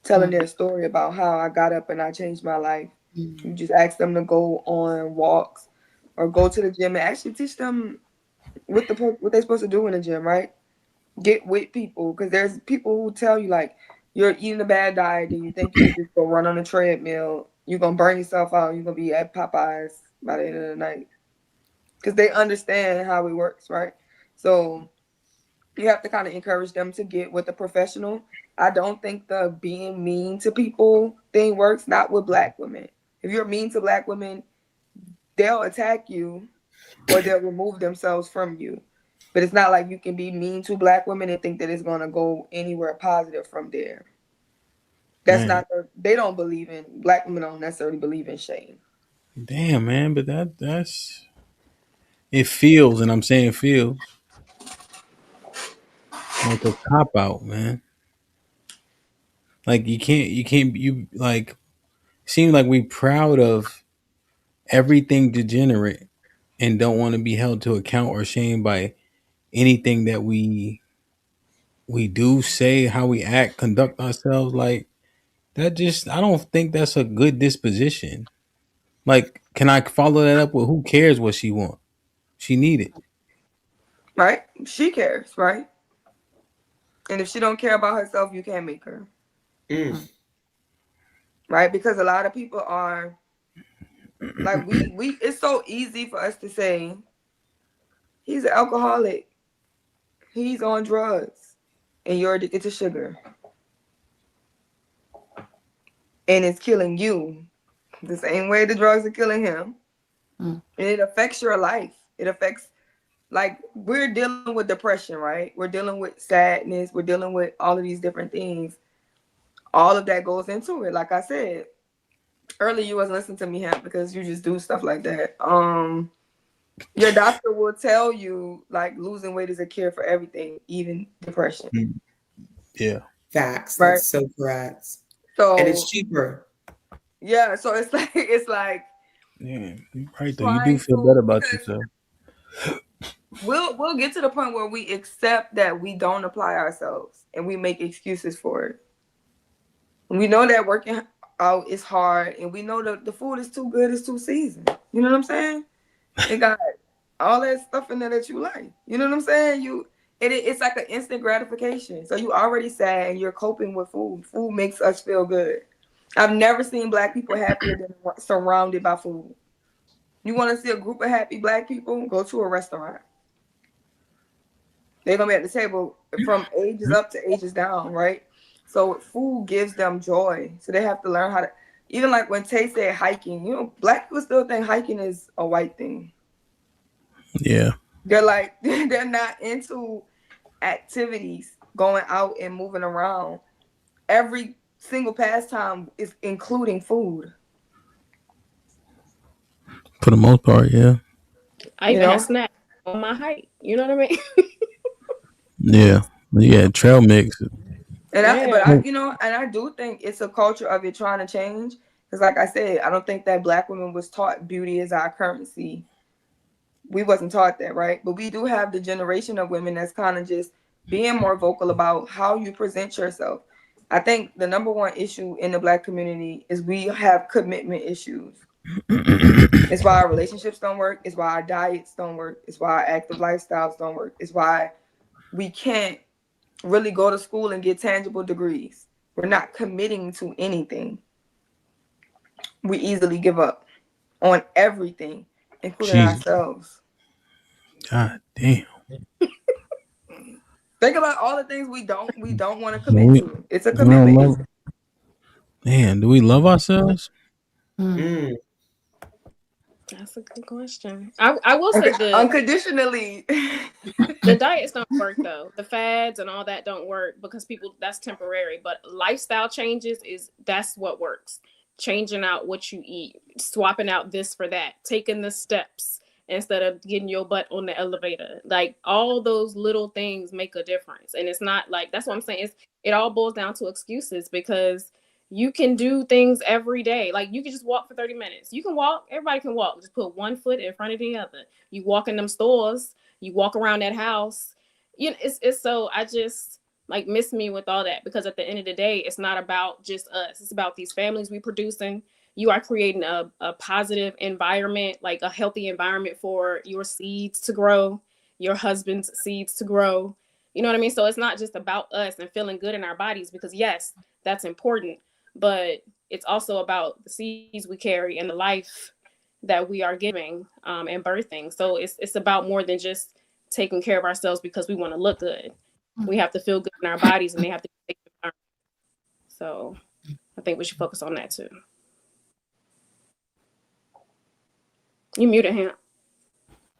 telling their story about how I got up and I changed my life. You just ask them to go on walks or go to the gym and actually teach them what they're supposed to do in the gym, right? Get with people, because there's people who tell you like, you're eating a bad diet and you think you can just go run on a treadmill, you're gonna burn yourself out, you're gonna be at Popeyes by the end of the night, because they understand how it works, right? So you have to kind of encourage them to get with a professional. I don't think the being mean to people thing works. Not with Black women. If you're mean to Black women, they'll attack you or they'll remove themselves from you. But it's not like you can be mean to Black women and think that it's gonna go anywhere positive from there. That's Man. not they don't believe in Black women don't necessarily believe in shame. Damn, man, but that's it feels, and I'm saying feels like a cop out, man. Like you like seem like we proud of everything degenerate and don't want to be held to account or shamed by anything that we do, say, how we act, conduct ourselves. Like that just I don't think that's a good disposition. Like, can I follow that up with who cares what she want? She need it. Right? She cares, right? And if she don't care about herself, you can't make her. Right? Because a lot of people are like we it's so easy for us to say he's an alcoholic. He's on drugs and you're addicted to sugar. And it's killing you the same way the drugs are killing him. And it affects your life. It affects, like, we're dealing with depression, right? We're dealing with sadness. We're dealing with all of these different things. All of that goes into it. Like I said, earlier you wasn't listening to me, HAMP, because you just do stuff like that. Your doctor will tell you, like, losing weight is a cure for everything, even depression. Yeah. Facts. Right? That's so correct. So, and it's cheaper. Yeah, so it's like yeah, right though. You do feel better about yourself. We'll get to the point where we accept that we don't apply ourselves and we make excuses for it. We know that working out is hard, and we know that the food is too good, it's too seasoned. You know what I'm saying? It got all that stuff in there that you like. You know what I'm saying? It's like an instant gratification. So you already sad and you're coping with food. Food makes us feel good. I've never seen Black people happier than surrounded by food. You want to see a group of happy Black people? Go to a restaurant. They're going to be at the table from ages up to ages down, right? So food gives them joy. So they have to learn how to, even like when Tay said hiking, Black people still think hiking is a white thing. Yeah. They're like, they're not into activities, going out and moving around. Every single pastime is including food. For the most part, yeah. I even had snacks on my hike. You know what I mean? Yeah. Trail mix. And I do think it's a culture of it trying to change. Because like I said, I don't think that Black women was taught beauty is our currency. We wasn't taught that, right? But we do have the generation of women that's kind of just being more vocal about how you present yourself. I think the number one issue in the Black community is we have commitment issues. It's why our relationships don't work. It's why our diets don't work. It's why our active lifestyles don't work. It's why we can't really go to school and get tangible degrees. We're not committing to anything. We easily give up on everything, including ourselves. God damn. Think about all the things we don't want to commit to. It's a commitment. Man, do we love ourselves? That's a good question. I will say unconditionally. The diets don't work though. The fads and all that don't work because that's temporary. But lifestyle changes that's what works. Changing out what you eat, swapping out this for that, taking the steps instead of getting your butt on the elevator. Like all those little things make a difference. And it's not like, that's what I'm saying. It all boils down to excuses because you can do things every day. Like you can just walk for 30 minutes. You can walk. Everybody can walk. Just put one foot in front of the other. You walk in them stores. You walk around that house. It's so I just like miss me with all that because at the end of the day, it's not about just us. It's about these families we producing. You are creating a positive environment, like a healthy environment for your seeds to grow, your husband's seeds to grow. You know what I mean? So it's not just about us and feeling good in our bodies because yes, that's important. But it's also about the seeds we carry and the life that we are giving and birthing. So it's about more than just taking care of ourselves because we want to look good. We have to feel good in our bodies and they have to be taken care of. So I think we should focus on that too. You muted him.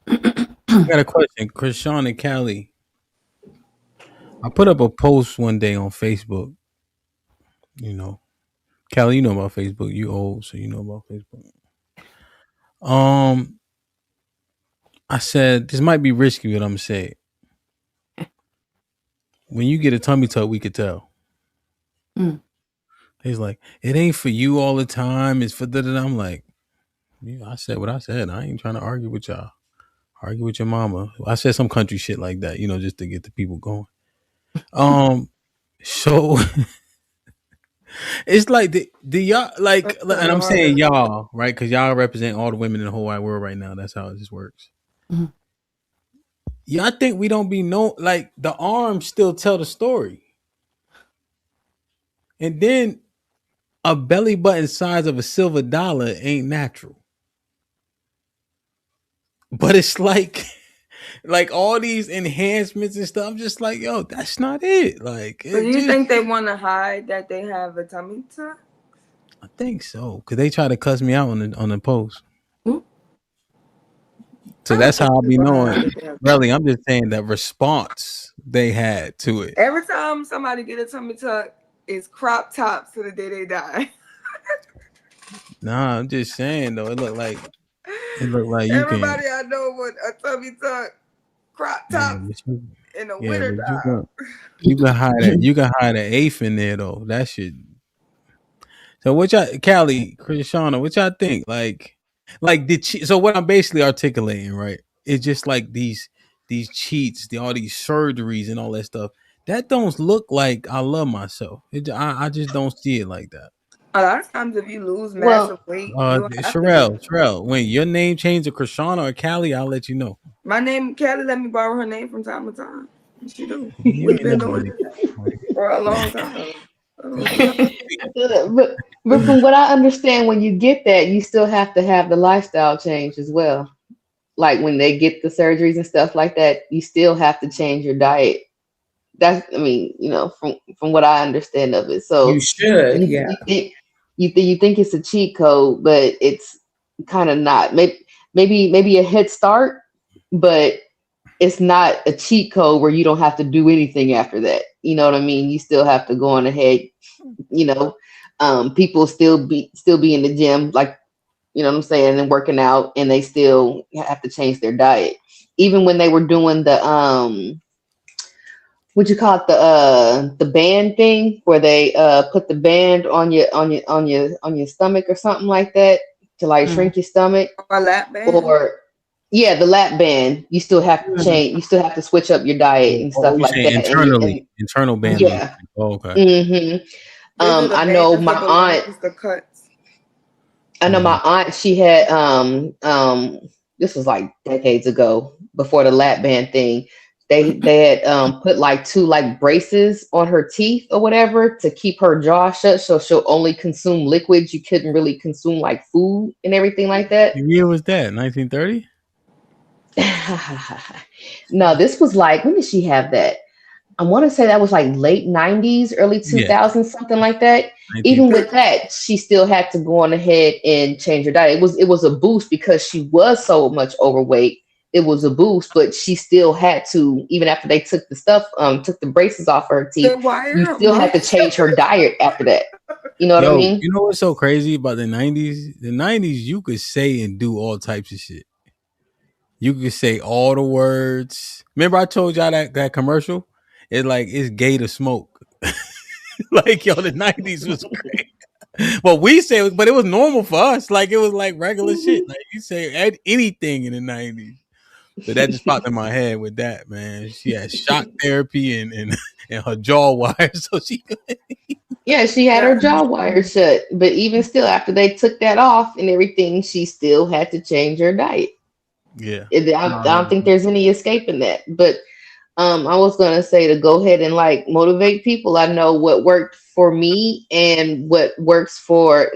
I got a question, Krishan and Callie. I put up a post one day on Facebook. You know, Callie, you know about Facebook. You old, so you know about Facebook. I said this might be risky, what I'm saying. When you get a tummy tuck, we could tell. He's like, it ain't for you all the time. It's for the. I'm like, yeah, I said what I said. I ain't trying to argue with y'all. Argue with your mama. I said some country shit like that, just to get the people going. So it's like the y'all like, and I'm saying y'all, right? Because y'all represent all the women in the whole wide world right now. That's how it just works. Yeah, I think we don't be known. Like the arms still tell the story, and then a belly button size of a silver dollar ain't natural. But it's like all these enhancements and stuff. I'm just like, yo, that's not it. Like, So you think they want to hide that they have a tummy tuck? I think so, because they try to cuss me out on the post. So that's how I'll be knowing. Really, I'm just saying that response they had to it. Every time somebody get a tummy tuck, it's crop tops to the day they die. Nah, I'm just saying though. It looked like you everybody I know with a tummy tuck, crop tops in the winter time. You can hide it. You can hide an eighth in there though. That shit. So what y'all, Callie, Krishana, what y'all think? Like so what I'm basically articulating, right? It's just like these cheats, all these surgeries and all that stuff. That don't look like I love myself. I just don't see it like that. A lot of times, if you lose massive weight, Sherelle, when your name changes to Krishana or Callie, I'll let you know. My name, Callie, let me borrow her name from time to time. She do. We've been doing it for a long time. But from what I understand, when you get that, you still have to have the lifestyle change as well. Like when they get the surgeries and stuff like that, you still have to change your diet. That's, I mean, from what I understand of it. So you should, you think it's a cheat code, but it's kind of not. Maybe a head start, but it's not a cheat code where you don't have to do anything after that. You know what I mean? You still have to go on ahead. People still be in the gym, like, you know what I'm saying, and working out, and they still have to change their diet. Even when they were doing the what you call it, the band thing, where they put the band on your stomach or something like that to like shrink your stomach. Or a lap band. Or the lap band. You still have to change. You still have to switch up your diet and stuff like that. Internal band. Yeah. Oh, okay. Mm-hmm. I know my aunt. The cuts. I know my aunt. She had this was like decades ago, before the lap band thing. They had put like 2 like braces on her teeth or whatever to keep her jaw shut, so she'll only consume liquids. You couldn't really consume like food and everything like that. What year was that? 1930? No, this was like, when did she have that? I want to say that was like late 90s, early 2000s, something like that. Even with that, she still had to go on ahead and change her diet. It was a boost because she was so much overweight. It was a boost, but she still had to, even after they took the braces off her teeth, you still had to change her diet after that. You know what I mean? You know what's so crazy about the 90s? The 90s, you could say and do all types of shit. You could say all the words. Remember I told y'all that commercial? It's gay to smoke. Like, yo, the 90s was great. Well, we say, but it was normal for us. Like, it was like regular shit. Like, you say anything in the 90s. So that just popped in my head with that, man. She had shock therapy and her jaw wires, so she could. Yeah, she had her jaw wires shut. But even still, after they took that off and everything, she still had to change her diet. Yeah. I don't think there's any escaping that. But I was gonna say to go ahead and like motivate people. I know what worked for me and what worked for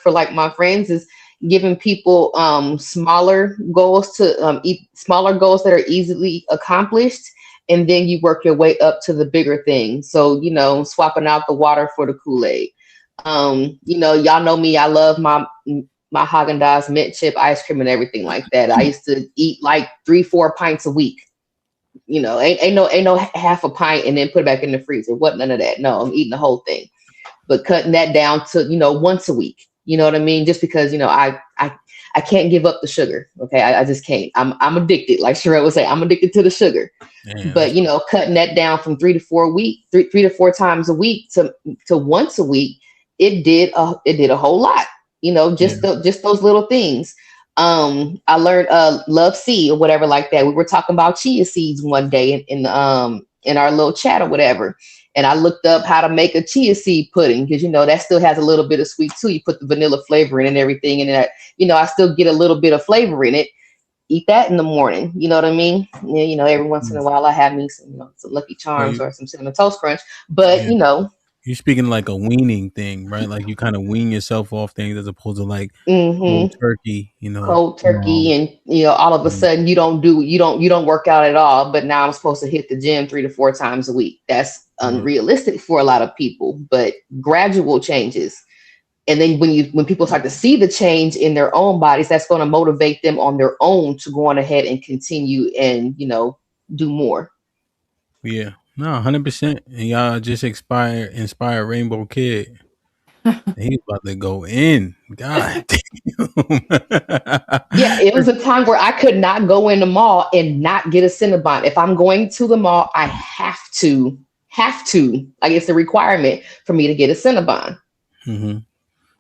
like my friends is giving people smaller goals that are easily accomplished, and then you work your way up to the bigger things. So, swapping out the water for the Kool-Aid. Y'all know me. I love my Haagen-Dazs mint chip ice cream and everything like that. I used to eat like 3-4 pints a week. Ain't no half a pint and then put it back in the freezer. What, none of that. No, I'm eating the whole thing. But cutting that down to, once a week. You know what I mean? Just because, I can't give up the sugar. Okay. I just can't. I'm addicted. Like Sherelle would say, I'm addicted to the sugar. Yeah. But cutting that down from 3 to 4 times a week to once a week, it did a whole lot. Just those little things. I learned Love C or whatever like that. We were talking about chia seeds one day in our little chat or whatever. And I looked up how to make a chia seed pudding because, that still has a little bit of sweet too. You put the vanilla flavor in and everything. And that, I still get a little bit of flavor in it. Eat that in the morning. You know what I mean? Yeah, every once in a while I have me some Lucky Charms or some Cinnamon Toast Crunch. But, you're speaking like a weaning thing, right? Like you kind of wean yourself off things as opposed to like cold turkey, cold turkey, and all of a sudden you don't work out at all. But now I'm supposed to hit the gym 3 to 4 times a week. That's unrealistic for a lot of people, but gradual changes. And then when people start to see the change in their own bodies, that's going to motivate them on their own to go on ahead and continue and do more. Yeah. No, 100%. And y'all just inspire Rainbow Kid. He's about to go in. God damn. Yeah, it was a time where I could not go in the mall and not get a Cinnabon. If I'm going to the mall, I have to. Like it's a requirement for me to get a Cinnabon. Mm-hmm.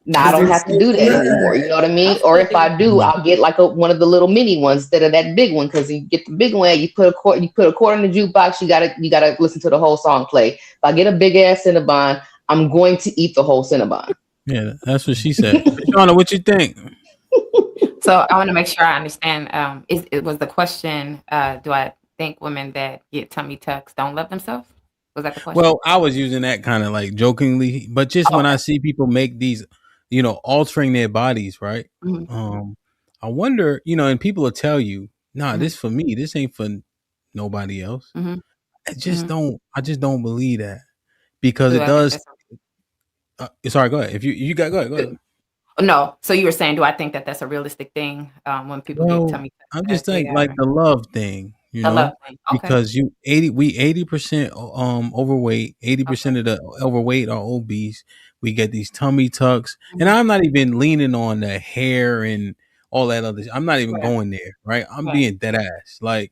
Now I don't have to do that anymore. You know what I mean? Or if I do, I'll get like one of the little mini ones instead of that big one. Because you get the big one, you put a quarter in the jukebox. You gotta listen to the whole song play. If I get a big ass Cinnabon, I'm going to eat the whole Cinnabon. Yeah, that's what she said. Shauna, what you think? So I want to make sure I understand. It was the question, do I think women that get tummy tucks don't love themselves? Was that the question? Well, I was using that kind of like jokingly, but just when I see people make these, altering their bodies, right? Mm-hmm. I wonder, and people will tell you, nah, this for me, this ain't for nobody else. Mm-hmm. I just don't believe that because it does. Sorry, go ahead. If you got, go ahead. No, so you were saying, do I think that that's a realistic thing when people get tummy tucks? I'm just saying, like the love thing, love thing. Okay. Because we 80% overweight, 80% of the overweight are obese. We get these tummy tucks, and I'm not even leaning on the hair and all that other. I'm not even going there, right? I'm being dead ass. Like,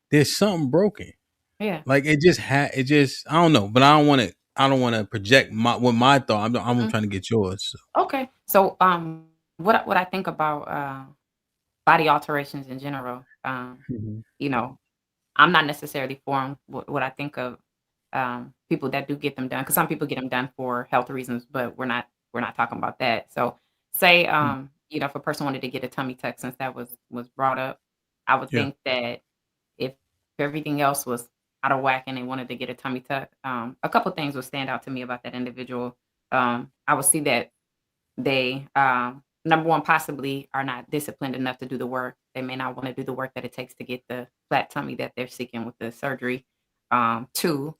there's something broken. Yeah, like it just I don't know, but I don't want to project my thought. I'm trying to get yours. So. Okay. So what I think about body alterations in general, I'm not necessarily for what I think of people that do get them done, because some people get them done for health reasons, but we're not talking about that. So say if a person wanted to get a tummy tuck, since that was brought up, I would think that if everything else was out of whack and they wanted to get a tummy tuck, a couple things would stand out to me about that individual. I would see that they number one, possibly are not disciplined enough to do the work. They may not want to do the work that it takes to get the flat tummy that they're seeking with the surgery. Two,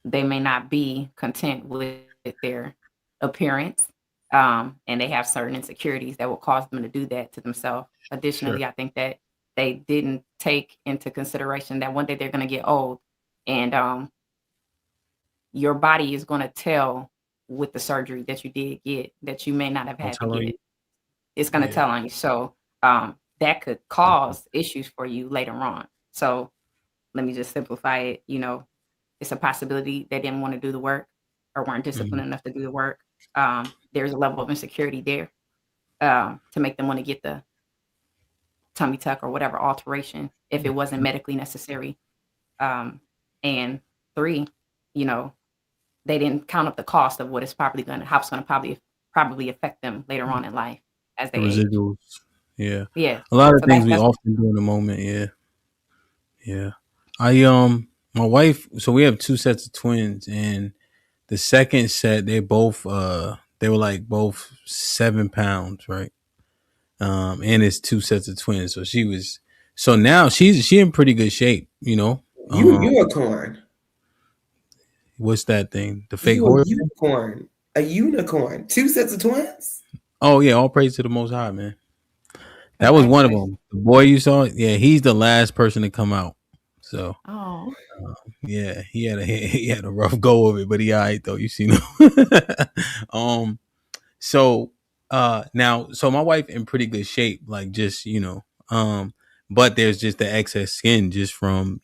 they may not be content with their appearance, and they have certain insecurities that will cause them to do that to themselves. Additionally, I think that they didn't take into consideration that one day they're going to get old, and your body is going to tell with the surgery that you did get that you may not have had to get. It's going to tell on you. So that could cause issues for you later on. So let me just simplify it. It's a possibility they didn't want to do the work or weren't disciplined enough to do the work. There's a level of insecurity there to make them want to get the tummy tuck or whatever alteration if it wasn't medically necessary. And three, they didn't count up the cost of what it's probably going to probably affect them later on in life as they residuals. Age. Yeah. A lot of things we often do in the moment. Yeah. My wife. So we have 2 sets of twins, and the second set, they both they were like both 7 pounds, right? And it's 2 sets of twins. So now she's in pretty good shape, Unicorn. What's that thing? The fake horse? Unicorn. A unicorn. 2 sets of twins? Oh yeah, all praise to the Most High, man. That was one of them. The boy you saw, yeah, he's the last person to come out. So, yeah, he had a rough go of it, but he alright though. You seen him. So now, so my wife in pretty good shape, like just but there's just the excess skin just from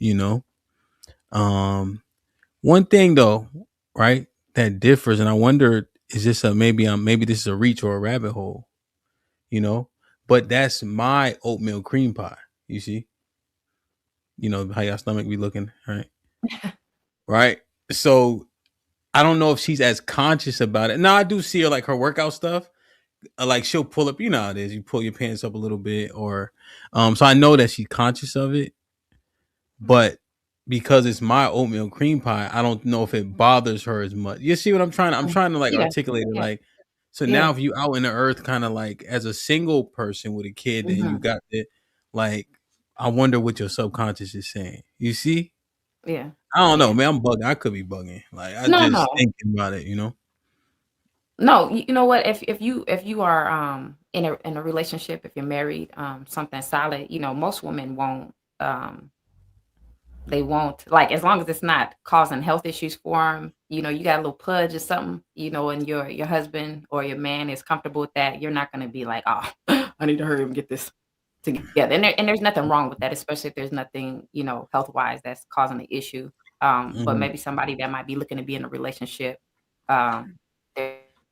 one thing though, right? That differs, and I wonder, is this maybe this is a reach or a rabbit hole, But that's my oatmeal cream pie. You see, how your stomach be looking, right? Right. So I don't know if she's as conscious about it. Now I do see her like her workout stuff. Like she'll pull up, how it is. You pull your pants up a little bit, or so I know that she's conscious of it. But because it's my oatmeal cream pie, I don't know if it bothers her as much. You see what I'm trying to like articulate it, like. So now if you out in the earth, kind of like as a single person with a kid, and you got it, like, I wonder what your subconscious is saying. You see? Yeah. I don't know, man. I'm bugging. I could be bugging. Like I just thinking about it, No, you know what? If you are in a relationship, if you're married, something solid, most women won't they won't, like, as long as it's not causing health issues for them, you got a little pudge or something, and your husband or your man is comfortable with that, you're not going to be like, oh, I need to hurry up and get this together. And there's nothing wrong with that, especially if there's nothing, health wise that's causing the issue. But maybe somebody that might be looking to be in a relationship, there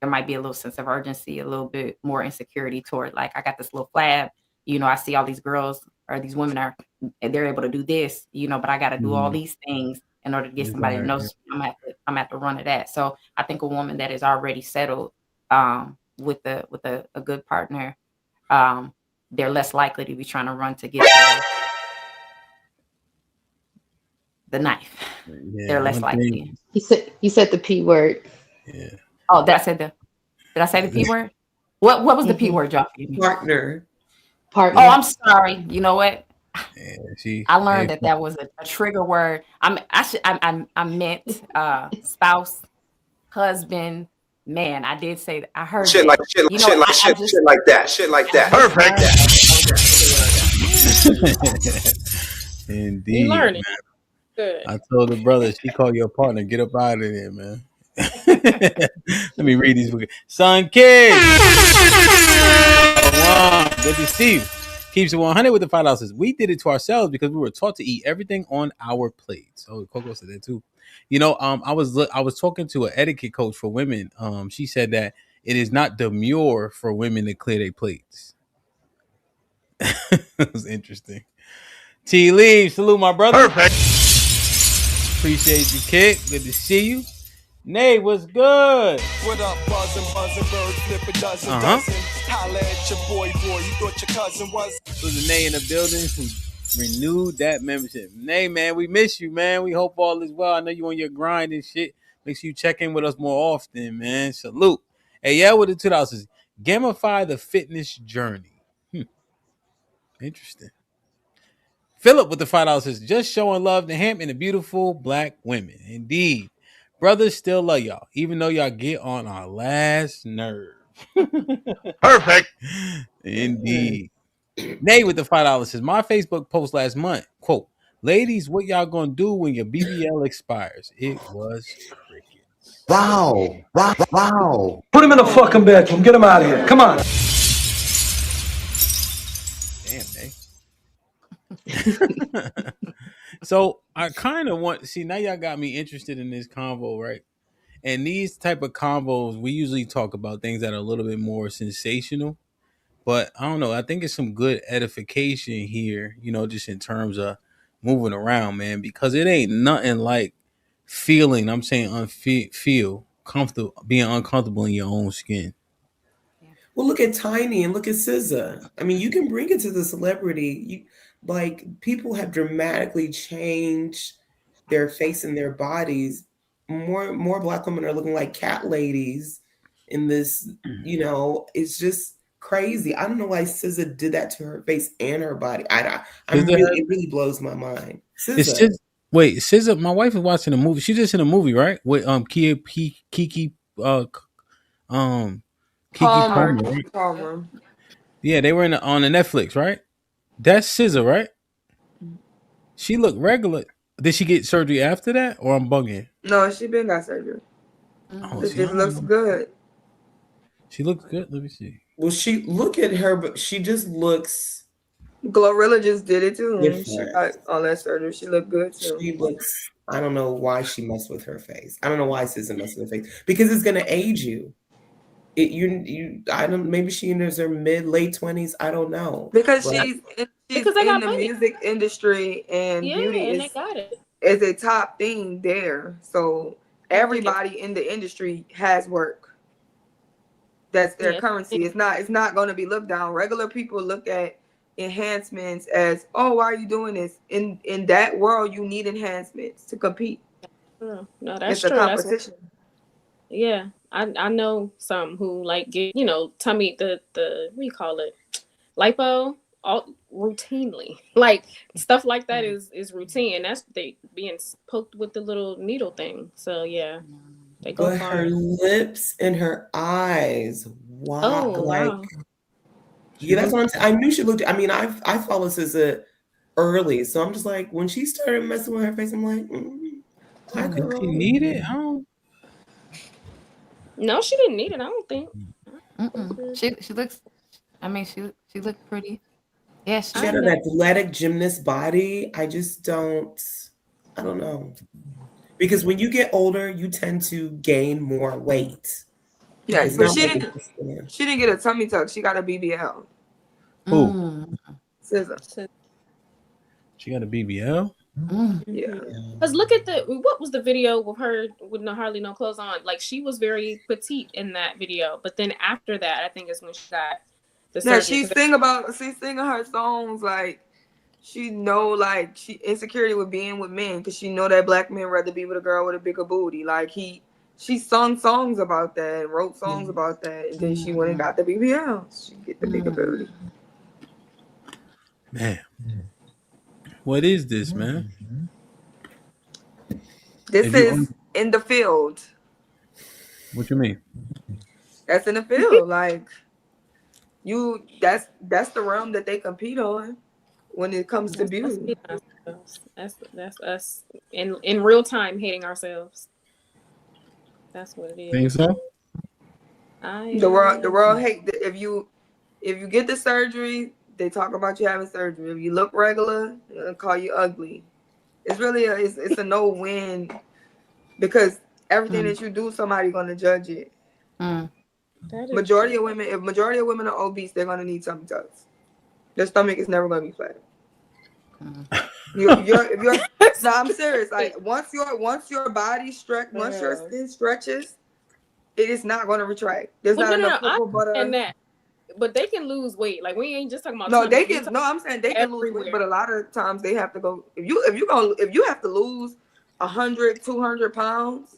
might be a little sense of urgency, a little bit more insecurity toward, like, I got this little flab, I see all these girls or these women they're able to do this, but I got to do all these things in order to get somebody to notice me. I'm at the run of that. So I think a woman that is already settled with a good partner, they're less likely to be trying to run to get the knife. Yeah, they're less likely. You said the P word. Yeah. Oh, did I say the P word? What was the P word, y'all? Partner. Oh, I'm sorry. You know what? Yeah, I learned that was a trigger word. I meant spouse, husband, man. I did say that. I heard shit like that. Perfect. Indeed. You learn it. Good. I told the brother, she called your partner, get up out of there, man. Let me read these. Son Kid. Good to see you. Keeps it 100 with the $5. We did it to ourselves because we were taught to eat everything on our plates. Oh, Coco said that too. I was talking to an etiquette coach for women. She said that it is not demure for women to clear their plates. It was interesting. T. Lee, salute my brother. Perfect. Appreciate you, kid. Good to see you. Nay, what's good? What up, buzzin', bird, flip a dozen. Holla at your boy, you thought your cousin was. There's a Nay in the building who renewed that membership. Nay, man, we miss you, man. We hope all is well. I know you on your grind and shit. Make sure you check in with us more often, man. Salute. Hey, yeah, with the $2. Gamify the fitness journey. Interesting. Philip with the $5 says, just showing love to HAMP and the beautiful black women. Indeed. Brothers still love y'all, even though y'all get on our last nerve. Perfect. Indeed. Nay with the $5 says, my Facebook post last month, quote, ladies, what y'all gonna do when your BBL expires? It was crickets. Wow. Put him in the fucking bedroom. Get him out of here. Come on. Damn, Nay. So I kind of want, see, now y'all got me interested in this convo, right? And these type of combos, we usually talk about things that are a little bit more sensational. But I don't know. I think it's some good edification here, just in terms of moving around, man, because it ain't nothing like feeling, I'm saying feel comfortable, being uncomfortable in your own skin. Well, look at Tiny and look at SZA. I mean, you can bring it to the celebrity. People have dramatically changed their face and their bodies. More Black women are looking like cat ladies in this, it's just crazy. I don't know why SZA did that to her face and her body. It really blows my mind. SZA. Wait, SZA, my wife is watching a movie. She's just in a movie, right? With Kiki Kiki Palmer. Palmer, right? Palmer. Yeah, they were on the Netflix, right? That's SZA, right? She looked regular. Did she get surgery after that, or I'm bugging? No, she been got surgery. Oh, It see, I just don't looks know. good. She looks good. Let me see. Well, she look at her, but she just looks Glorilla just did it too. She different. got all that surgery. She looked good too. She looks. I don't know why she messed with her face. I don't know why SZA messed with her face because it's gonna age you. I don't. Maybe she enters her late 20s. I don't know Because but, she's Because they in got the money. music industry and Yeah, beauty and they got it. is a top thing there. So everybody in the industry has work. That's their currency. It's not going to be looked down. Regular people look at enhancements as, oh, why are you doing this? In that world, you need enhancements to compete. No, that's it's true. a competition. Yeah, I know some who like get tummy the what do you call it, lipo all routinely, like stuff like that is routine, and that's they being poked with the little needle thing. So yeah, they go but far. her lips and her eyes. Wow. Oh wow. Yeah, that's what I'm saying. I knew she looked. I mean, I followed SZA early, so I'm just like, when she started messing with her face, I'm like, hi Did girl. she need it? I don't. No, she didn't need it. I don't think. She looks. I mean, she looked pretty. Yeah, She had an athletic gymnast body. I just don't. I don't know. Because when you get older, you tend to gain more weight. Yeah, it's but not she like didn't get a tummy tuck. She got a BBL. Who? SZA. She got a BBL. Yeah. Because look at what was the video with her with hardly no clothes on? Like she was very petite in that video, but then after that, I think is when she got the surgery. Yeah, she's singing her songs like she know like she insecurity with being with men because she know that black men rather be with a girl with a bigger booty. Like she sung songs about that, wrote songs about that, and then she went and got the BBL. She get the bigger booty. Man, what is this, man? This is in the field. What you mean? That's in the field. Like that's the realm that they compete on when it comes to beauty. That's us in real time hating ourselves. That's what it is. Think so? The world hate if you get the surgery, they talk about you having surgery. If you look regular, they'll call you ugly. It's really it's a no win because everything that you do, somebody's gonna judge it. Majority of women, if majority of women are obese, they're gonna need tummy tucks. Their stomach is never gonna be flat. No, I'm serious. Like once your body once your skin stretches, it is not gonna retract. There's not enough cocoa butter. And that, but they can lose weight. Like we ain't just talking about. No, they can. No, I'm saying they can lose weight, but a lot of times they have to go. If you have to lose 100, 200 pounds,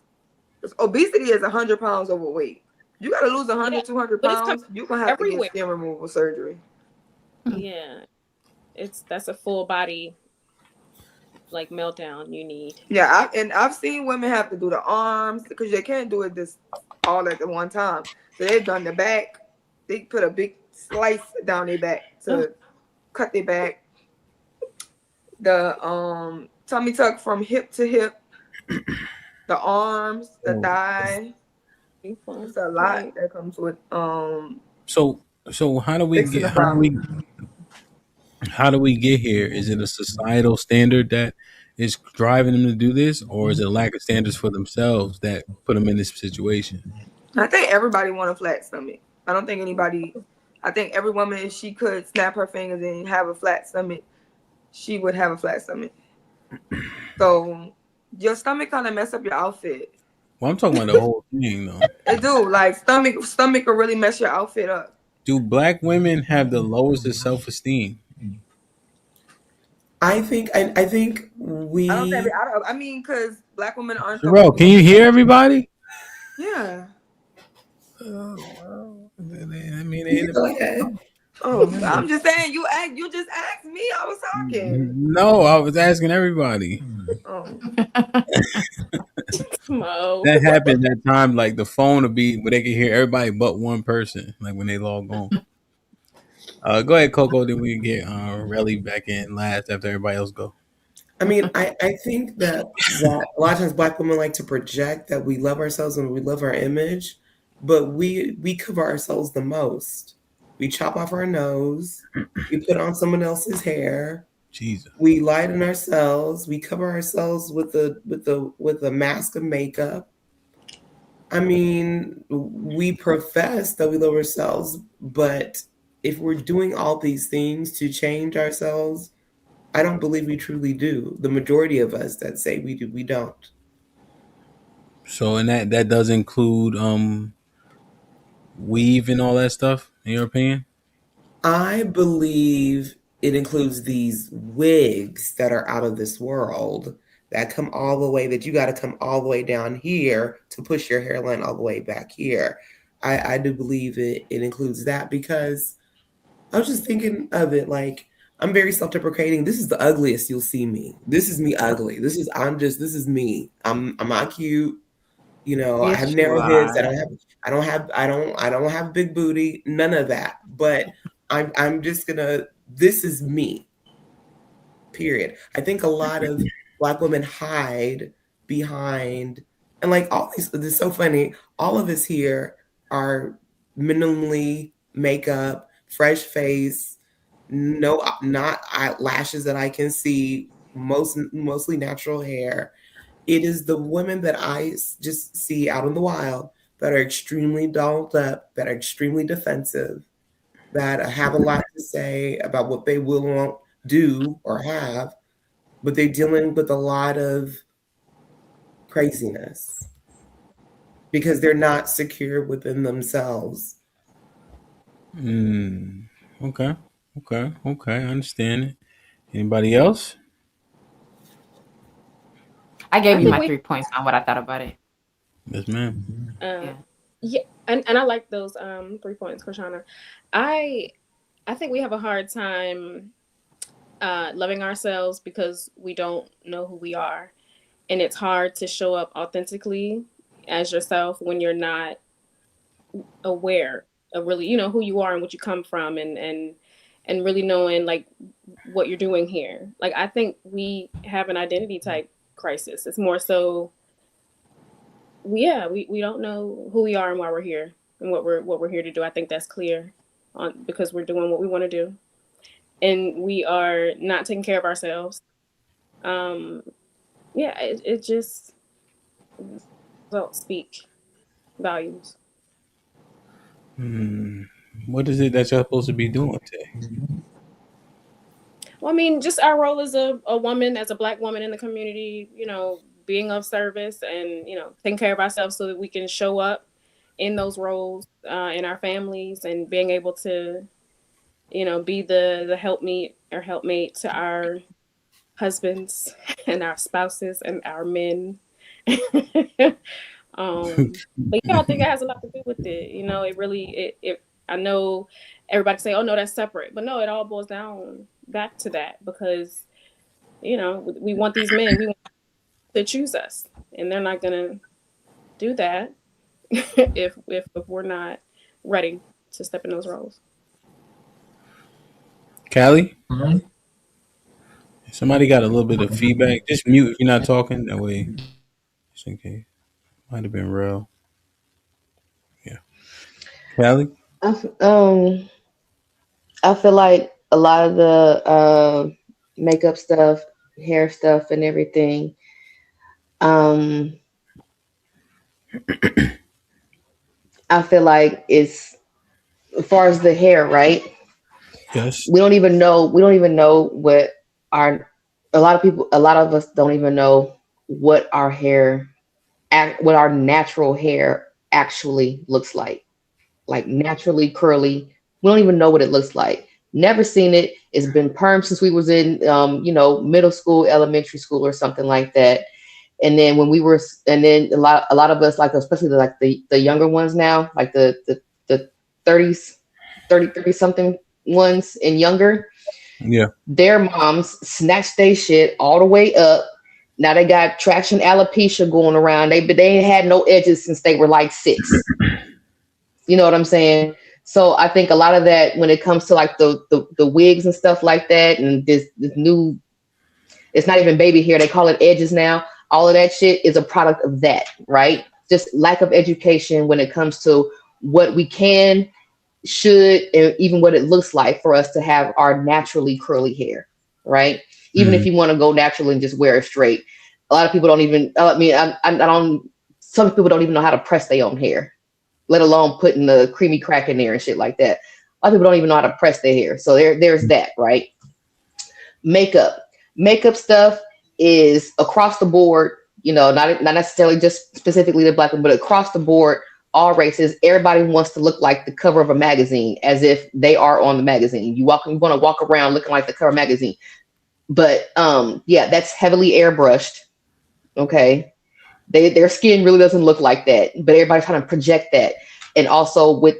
obesity is 100 pounds overweight. You got to lose 100, 200 pounds. You're gonna have to get skin removal surgery. Yeah, that's a full body like meltdown you need. Yeah, I've seen women have to do the arms because they can't do it all at the one time. So they've done the back. They put a big slice down their back to cut their back. The tummy tuck from hip to hip. The arms, the thigh. It's a lot that comes with So how do we get here? Is it a societal standard that is driving them to do this, or is it a lack of standards for themselves that put them in this situation? I think everybody want a flat stomach. I don't think anybody. I think every woman, if she could snap her fingers and have a flat stomach, she would have a flat stomach. So your stomach kind of mess up your outfit. Well, I'm talking about the whole thing, though. It do. Like stomach will really mess your outfit up. Do black women have the lowest of self-esteem? I think we. I mean, because black women aren't. Bro, can you hear everybody? Yeah. I mean, I'm just saying. You just asked me. I was talking. No, I was asking everybody. That happened that time. Like the phone would be where they could hear everybody but one person. Like when they log on. Go ahead, Coco. Then we can get Relly back in last after everybody else go. I mean, I think that a lot of times Black women like to project that we love ourselves and we love our image, but we cover ourselves the most. We chop off our nose, we put on someone else's hair, Jesus. We lighten ourselves, we cover ourselves with a mask of makeup. I mean, we profess that we love ourselves, but if we're doing all these things to change ourselves, I don't believe we truly do. The majority of us that say we do, we don't. So, and that does include weave and all that stuff, in your opinion? I believe it includes these wigs that are out of this world that come all the way, that you got to come all the way down here to push your hairline all the way back here. I do believe it includes that, because I was just thinking of it like, I'm very self-deprecating. This is the ugliest you'll see me. This is me ugly. This is me. I'm not cute. You know, I have narrow hips. I don't have big booty. None of that. But I'm just gonna, this is me. Period. I think a lot of Black women hide behind, and like all these, this is so funny. All of us here are minimally makeup, fresh face, not eyelashes that I can see, mostly natural hair. It is the women that I just see out in the wild that are extremely dolled up, that are extremely defensive, that have a lot to say about what they will and won't do or have, but they're dealing with a lot of craziness because they're not secure within themselves. Okay. I understand it. Anybody else? I gave you my 3 points on what I thought about it. Yes, ma'am. Yeah, and I like those 3 points, Krishana. I think we have a hard time loving ourselves because we don't know who we are, and it's hard to show up authentically as yourself when you're not aware of really, you know, who you are and what you come from, and really knowing like what you're doing here. Like I think we have an identity type crisis. It's more so, we don't know who we are and why we're here and what we're here to do. I think that's clear because we're doing what we want to do, and we are not taking care of ourselves. It just don't speak volumes. What is it that you're supposed to be doing today? Well, I mean, just our role as a woman, as a Black woman in the community, you know, being of service and, you know, taking care of ourselves so that we can show up in those roles in our families, and being able to, you know, be the helpmeet or helpmate to our husbands and our spouses and our men. But yeah, I think it has a lot to do with it. You know, it really, I know everybody say, oh no, that's separate, but no, it all boils down back to that, because, you know, we want these men, we want to choose us, and they're not gonna do that if we're not ready to step in those roles. Callie? Somebody got a little bit of feedback. Just mute if you're not talking. That way, just in case. Might have been real. Yeah. Callie? I feel like a lot of the makeup stuff, hair stuff, and everything. I feel like it's, as far as the hair, right? Yes. We don't even know what a lot of us don't even know what our hair, what our natural hair actually looks like naturally curly. We don't even know what it looks like. Never seen it. It's been perm since we was in, middle school, elementary school, or something like that. And then when we were, and then a lot of us, like especially the younger ones now, like the 30s, 30 something ones and younger. Yeah. Their moms snatched their shit all the way up Now they got traction alopecia going around. But they ain't had no edges since they were like 6. You know what I'm saying? So I think a lot of that when it comes to like the wigs and stuff like that, and this new, it's not even baby hair, they call it edges now. All of that shit is a product of that, right? Just lack of education when it comes to what we can, should, and even what it looks like for us to have our naturally curly hair, right? Even if you want to go natural and just wear it straight. A lot of people don't even, I don't, some people don't even know how to press their own hair, let alone putting the creamy crack in there and shit like that. A lot of people don't even know how to press their hair. So there's that, right? Makeup stuff is across the board, not necessarily just specifically the black one, but across the board, all races. Everybody wants to look like the cover of a magazine, as if they are on the magazine. You want to walk around looking like the cover magazine. But yeah, that's heavily airbrushed. Okay. Their skin really doesn't look like that, but everybody's trying to project that. And also with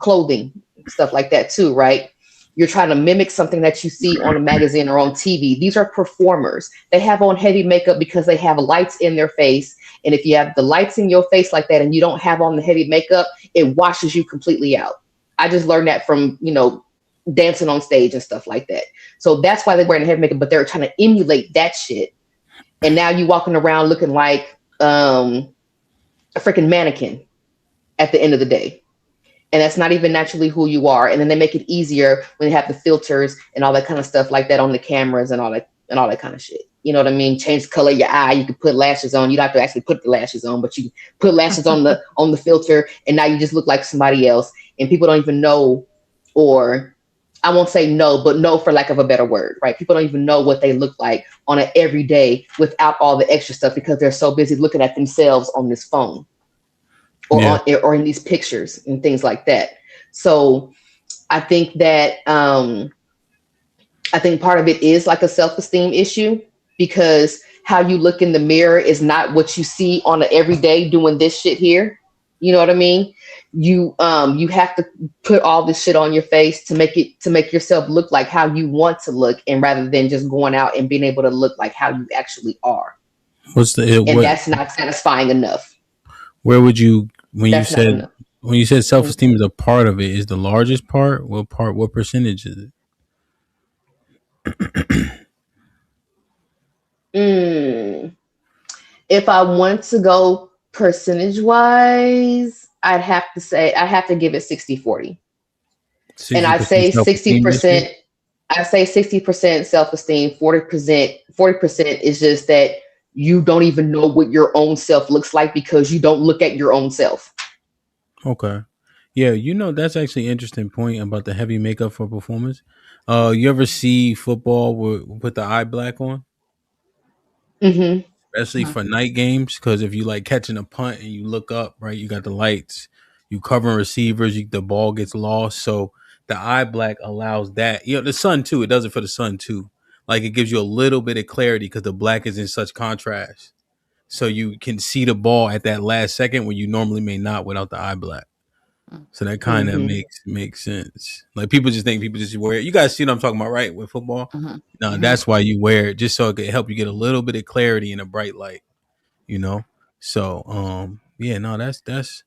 clothing, stuff like that too, right? You're trying to mimic something that you see on a magazine or on TV. These are performers. They have on heavy makeup because they have lights in their face. And if you have the lights in your face like that and you don't have on the heavy makeup, it washes you completely out. I just learned that from, dancing on stage and stuff like that. So that's why they're wearing heavy makeup, but they're trying to emulate that shit. And now you walking around looking like a freaking mannequin at the end of the day. And that's not even naturally who you are. And then they make it easier when they have the filters and all that kind of stuff like that on the cameras and all that kind of shit. You know what I mean? Change the color of your eye. You can put lashes on. You don't have to actually put the lashes on, but you put lashes on the filter, and now you just look like somebody else. And people don't even know, or I won't say no, but know for lack of a better word, right? People don't even know what they look like on an everyday without all the extra stuff because they're so busy looking at themselves on this phone. Or in these pictures and things like that. So I think that I think part of it is like a self-esteem issue, because how you look in the mirror is not what you see on an everyday doing this shit here. You know what I mean? You have to put all this shit on your face to make yourself look like how you want to look, and rather than just going out and being able to look like how you actually are. That's not satisfying enough. Where would you, when you said self-esteem is a part of it, is the largest part? What percentage is it? If I want to go percentage wise, I have to give it 60-40. And I'd say 60%, I say 60% self-esteem, 40% is just that you don't even know what your own self looks like because you don't look at your own self. Okay. Yeah, that's actually an interesting point about the heavy makeup for performance. You ever see football with the eye black on? Mm-hmm. Especially for night games, because if you like catching a punt and you look up, right, you got the lights, you covering receivers, the ball gets lost. So the eye black allows that. The sun too, it does it for the sun too. Like it gives you a little bit of clarity because the black is in such contrast. So you can see the ball at that last second when you normally may not without the eye black. So that kind of makes sense. Like people just wear it. You guys see what I'm talking about, right? With football. No, that's why you wear it, just so it can help you get a little bit of clarity in a bright light. So yeah, no, that's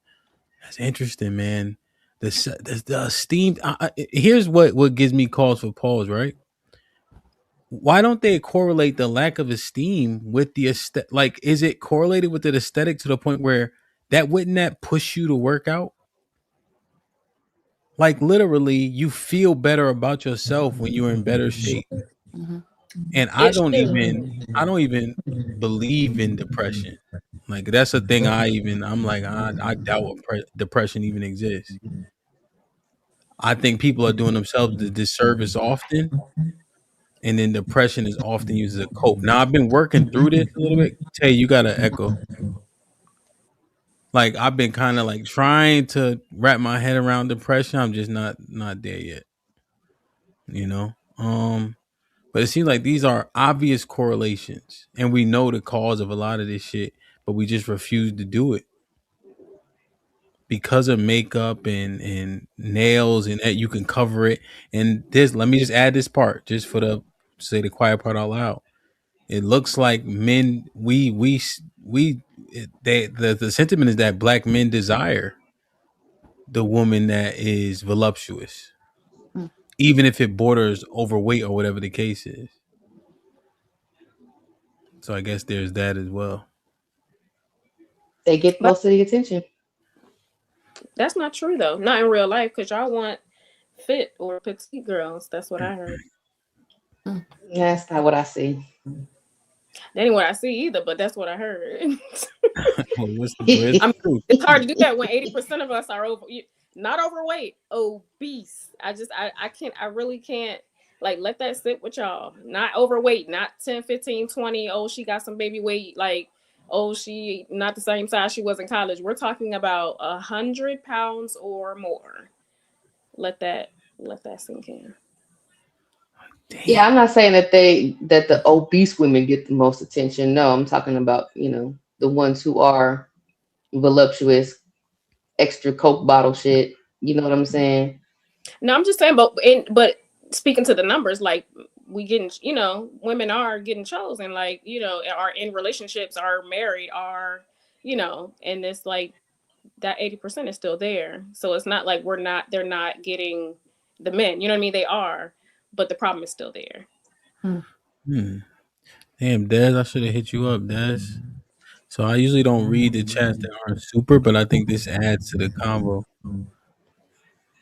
interesting, man. The esteemed. Here's what gives me cause for pause, right? Why don't they correlate the lack of esteem with the aesthetic? Like, is it correlated with the aesthetic to the point where wouldn't that push you to work out? Like literally, you feel better about yourself when you're in better shape. And I don't even believe in depression. Like that's a thing. I'm like I doubt depression even exists. I think people are doing themselves the disservice often, and then depression is often used as a cope. Now I've been working through this a little bit. Tay, you got an echo. Like I've been kind of like trying to wrap my head around depression. I'm just not there yet. But it seems like these are obvious correlations, and we know the cause of a lot of this shit, but we just refuse to do it because of makeup and nails, and that you can cover it. And let me just add this part, just for the say the quiet part out loud. it looks like men the sentiment is that black men desire the woman that is voluptuous, even if it borders overweight or whatever the case is. So I guess there's that as well. They get most of the attention. That's not true though. Not in real life, because y'all want fit or petite girls. That's what I heard. That's not what I see. That ain't what I see either, but that's what I heard. Well, where's the truth? It's hard to do that when 80% of us are not overweight, obese. I can't, I really can't, like, let that sit with y'all. Not overweight, not 10, 15, 20. Oh, she got some baby weight. Like, oh, she not the same size she was in college. We're talking about 100 pounds or more. Let that sink in. Damn. Yeah, I'm not saying that the obese women get the most attention. No, I'm talking about, the ones who are voluptuous, extra Coke bottle shit. You know what I'm saying? No, I'm just saying, but speaking to the numbers, like, we getting, women are getting chosen, like, are in relationships, are married, are, and it's like that 80% is still there. So it's not like they're not getting the men, you know what I mean? They are, but the problem is still there. Damn, Des, I should have hit you up, Des. So I usually don't read the chats that aren't super, but I think this adds to the convo.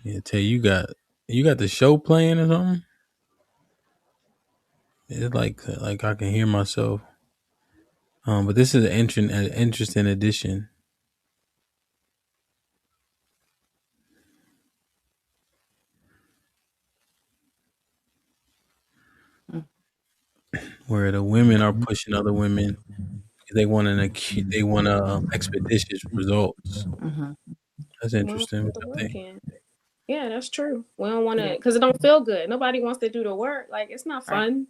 Yeah, tell you got the show playing or something. It's like I can hear myself. But this is an interesting addition. Where the women are pushing other women. They want expeditious results. That's interesting. Yeah, that's true. We don't want to, because it don't feel good. Nobody wants to do the work. Like, it's not fun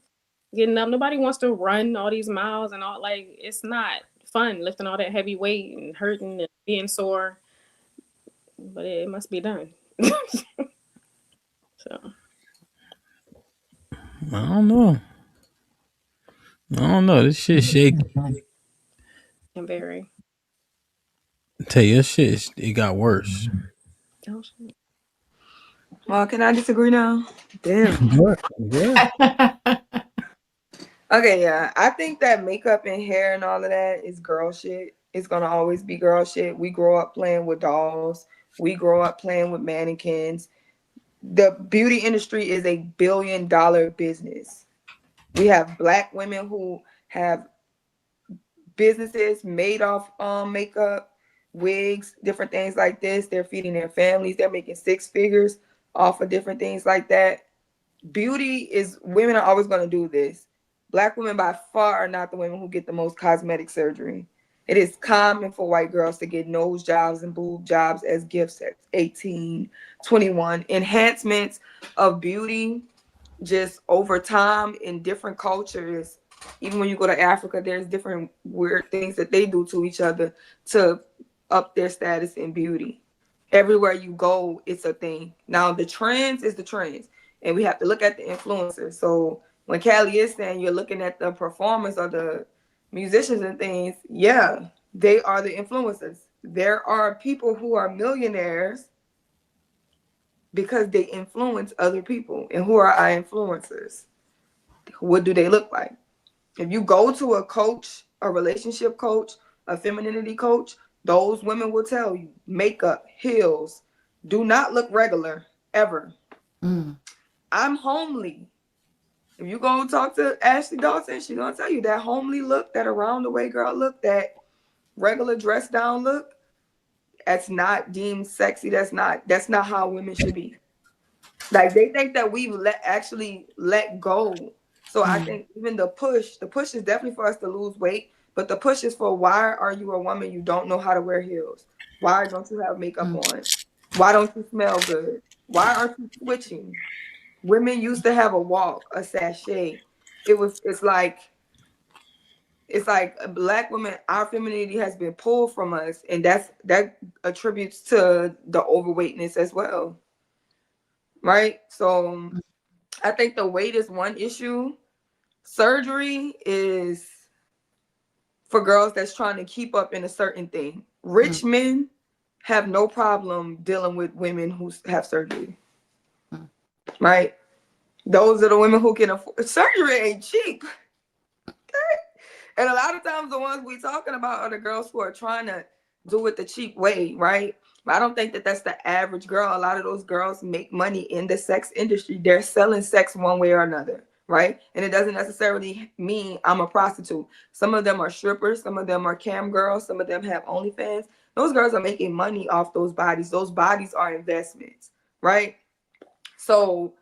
getting up. Nobody wants to run all these miles and all. Like, it's not fun lifting all that heavy weight and hurting and being sore. But it must be done. So I don't know. This shit shaky. I'm very. Tell you, this shit it got worse. Oh, shit. Well, can I disagree now? Damn. Yeah. Okay, yeah. I think that makeup and hair and all of that is girl shit. It's gonna always be girl shit. We grow up playing with dolls. We grow up playing with mannequins. The beauty industry is a billion-dollar business. We have Black women who have businesses made off makeup, wigs, different things like this. They're feeding their families. They're making six figures off of different things like that. Women are always going to do this. Black women by far are not the women who get the most cosmetic surgery. It is common for white girls to get nose jobs and boob jobs as gifts at 18, 21. Enhancements of beauty just over time in different cultures. Even when you go to Africa, there's different weird things that they do to each other to up their status in beauty. Everywhere you go, it's a thing. Now, the trends is the trends. And we have to look at the influencers. So when Callie is saying you're looking at the performers or the musicians and things, yeah, they are the influencers. There are people who are millionaires because they influence other people. And who are our influencers? What do they look like? If you go to a coach, a relationship coach, a femininity coach, those women will tell you makeup, heels, do not look regular ever. I'm homely. If you go and talk to Ashley Dawson, she's gonna tell you that homely look, that around the way girl look, that regular dress down look, that's not deemed sexy. That's not how women should be. Like, they think that we've let go. So I think even the push is definitely for us to lose weight, but the push is for, why are you a woman? You don't know how to wear heels. Why don't you have makeup on? Why don't you smell good? Why aren't you switching? Women used to have a walk, a sachet. It's like Black women, our femininity has been pulled from us, and that attributes to the overweightness as well. Right? So I think the weight is one issue. surgery is for girls that's trying to keep up in a certain thing. Rich men have no problem dealing with women who have surgery. Right? Those are the women who can afford surgery. Ain't cheap. Okay? And a lot of times the ones we talking about are the girls who are trying to do it the cheap way, right? But I don't think that that's the average girl. A lot of those girls make money in the sex industry. They're selling sex one way or another, right? And it doesn't necessarily mean I'm a prostitute. Some of them are strippers. Some of them are cam girls. Some of them have OnlyFans. Those girls are making money off those bodies. Those bodies are investments, right? So,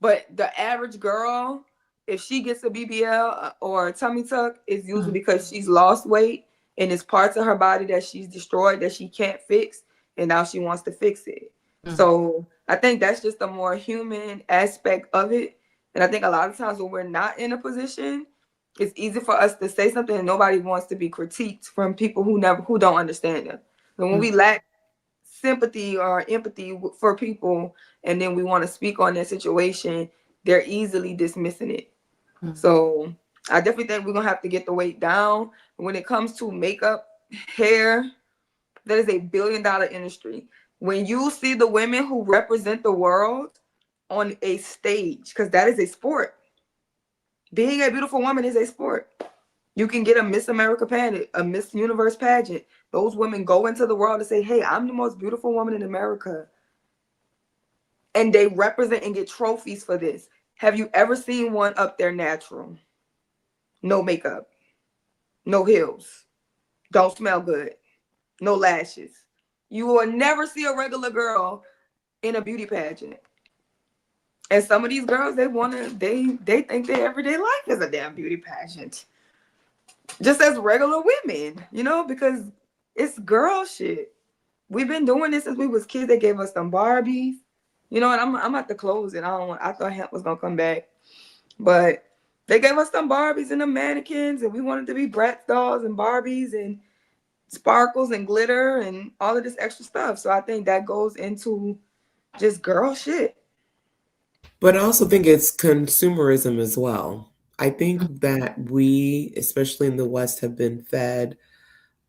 but the average girl, if she gets a BBL or a tummy tuck, it's usually because she's lost weight and it's parts of her body that she's destroyed that she can't fix, and now she wants to fix it. So I think that's just a more human aspect of it. And I think a lot of times when we're not in a position, it's easy for us to say something and nobody wants to be critiqued from people who don't understand them. And when we lack sympathy or empathy for people, and then we want to speak on their situation, they're easily dismissing it. So I definitely think we're gonna have to get the weight down. When it comes to makeup, hair, that is $1 billion industry. When you see the women who represent the world on a stage, because that is a sport. Being a beautiful woman is a sport. You can get a Miss America pageant, a Miss Universe pageant. Those women go into the world and say, hey, I'm the most beautiful woman in America. And they represent and get trophies for this. Have you ever seen one up there natural? No makeup, no heels, don't smell good, no lashes. You will never see a regular girl in a beauty pageant. And some of these girls, they think their everyday life is a damn beauty pageant. Just as regular women, because it's girl shit. We've been doing this since we was kids. They gave us some Barbies. And I'm at the close and I thought HAMP was gonna come back. But they gave us some Barbies and the mannequins, and we wanted to be Bratz dolls and Barbies and sparkles and glitter and all of this extra stuff. So I think that goes into just girl shit. But I also think it's consumerism as well. I think that we, especially in the West, have been fed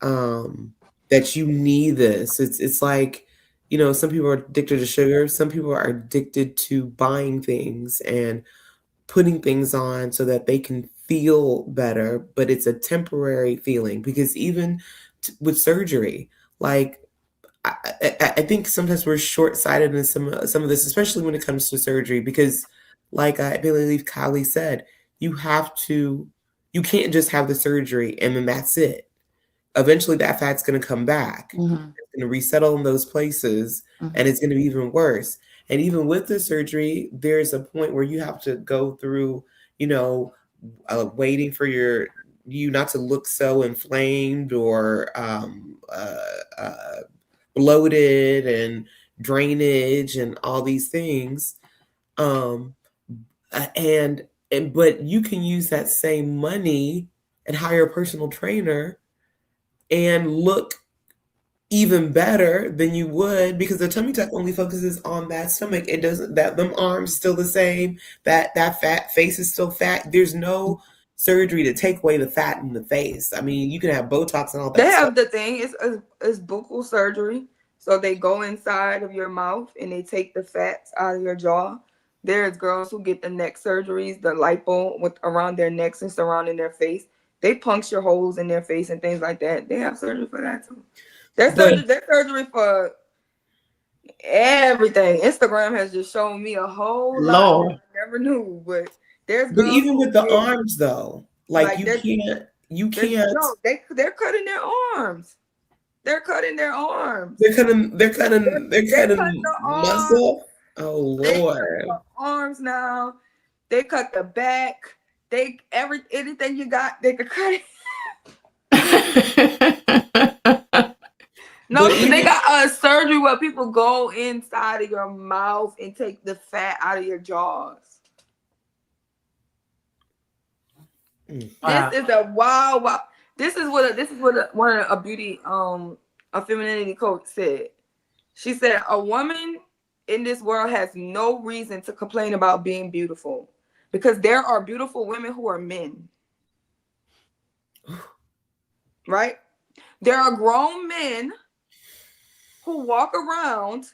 that you need this. It's like, some people are addicted to sugar. Some people are addicted to buying things and putting things on so that they can feel better, but it's a temporary feeling. Because even with surgery, like I think sometimes we're short-sighted in some of this, especially when it comes to surgery, because like I believe Kylie said, you can't just have the surgery and then that's it. Eventually that fat's going to come back. It's going to resettle in those places, and it's going to be even worse. And even with the surgery, there's a point where you have to go through, waiting for you not to look so inflamed or bloated and drainage and all these things. But you can use that same money and hire a personal trainer and look even better than you would, because the tummy tuck only focuses on that stomach. It doesn't, them arms still the same, that fat face is still fat. There's no surgery to take away the fat in the face. I mean, you can have Botox and all that They stuff. have the thing, it's buccal surgery. So they go inside of your mouth and they take the fats out of your jaw. There's girls who get the neck surgeries, the lipo around their necks and surrounding their face. They puncture holes in their face and things like that. They have surgery for that too. There's surgery for everything. Instagram has just shown me a whole lot that I never knew. But there's girls. But even with the arms though, like you can't. No, they're cutting their arms. They're cutting their arms. They're cutting the muscle. Oh Lord. They cut the arms now. They cut the back. Anything you got, they could cut it. No, they got a surgery where people go inside of your mouth and take the fat out of your jaws. Wow. This is a wow. This is what one of a beauty a femininity coach said. She said a woman in this world has no reason to complain about being beautiful. Because there are beautiful women who are men. Right? There are grown men who walk around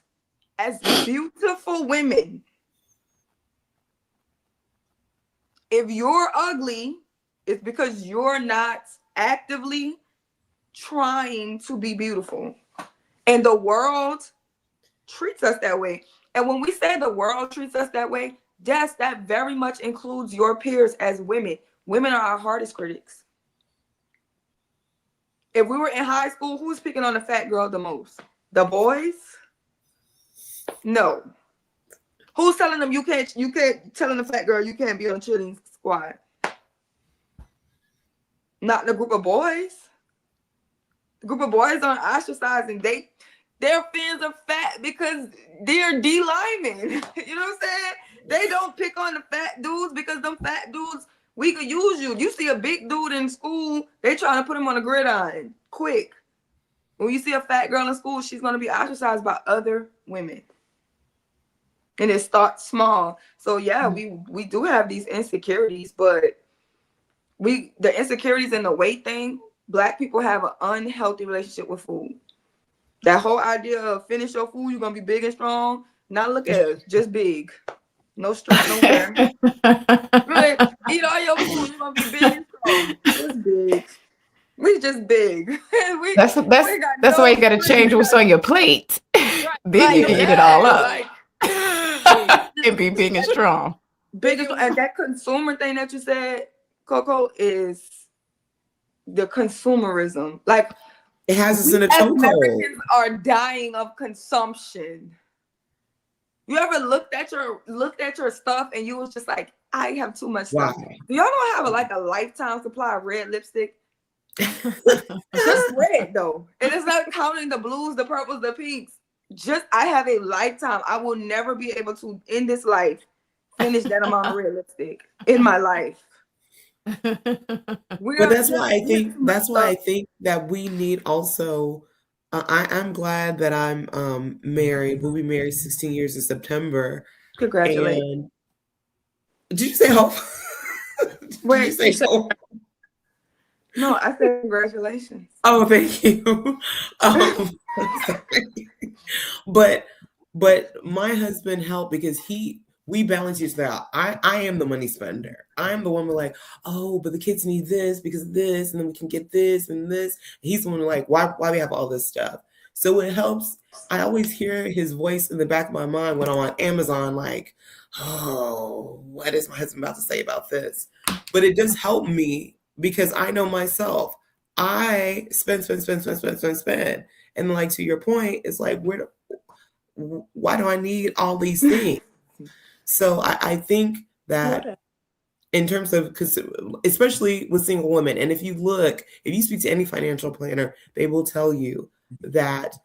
as beautiful women. If you're ugly, it's because you're not actively trying to be beautiful. And the world treats us that way. And when we say the world treats us that way, yes, that very much includes your peers as women. Women are our hardest critics. If we were in high school, who's picking on the fat girl the most? The boys? No. Who's telling them you can't telling the fat girl you can't be on a cheerleading squad? Not the group of boys. The group of boys are ostracized and their fans are fat because they're D linemen. You know what I'm saying? They don't pick on the fat dudes because them fat dudes, we could use you. You see a big dude in school, they trying to put him on a gridiron quick. When you see a fat girl in school, she's going to be ostracized by other women. And it starts small. So yeah, we do have these insecurities, but the insecurities and the weight thing, Black people have an unhealthy relationship with food. That whole idea of finish your food, you're gonna be big and strong. Now look at us, just big. No strength, no hair. Really, eat all your food, you're gonna be big and strong. Just big. We just big. That's the way you gotta change what's on your plate. Then you can eat it all up. And be big and strong. Big and that consumer thing that you said, Coco, is the consumerism. Like, it has us in a chokehold. Americans are dying of consumption. You ever looked at your stuff and you was just like, I have too much stuff. Do y'all don't have a lifetime supply of red lipstick? Just red though. And it's not counting the blues, the purples, the pinks. Just I have a lifetime. I will never be able to in this life finish that amount of red lipstick in my life. But that's why I think that we need also. I'm glad that I'm married. We'll be married 16 years in September. Congratulations. Did you say hope? Wait, you say hope? No, I said congratulations. Oh, thank you. But my husband helped because we balance each other out. I am the money spender. I'm the one who like, oh, but the kids need this because of this, and then we can get this and this. He's the one who like, why we have all this stuff. So it helps. I always hear his voice in the back of my mind when I'm on Amazon, like, oh, what is my husband about to say about this? But it does help me because I know myself. I spend. And like to your point, it's like, why do I need all these things? So I think that in terms of, especially with single women, and if you speak to any financial planner, they will tell you that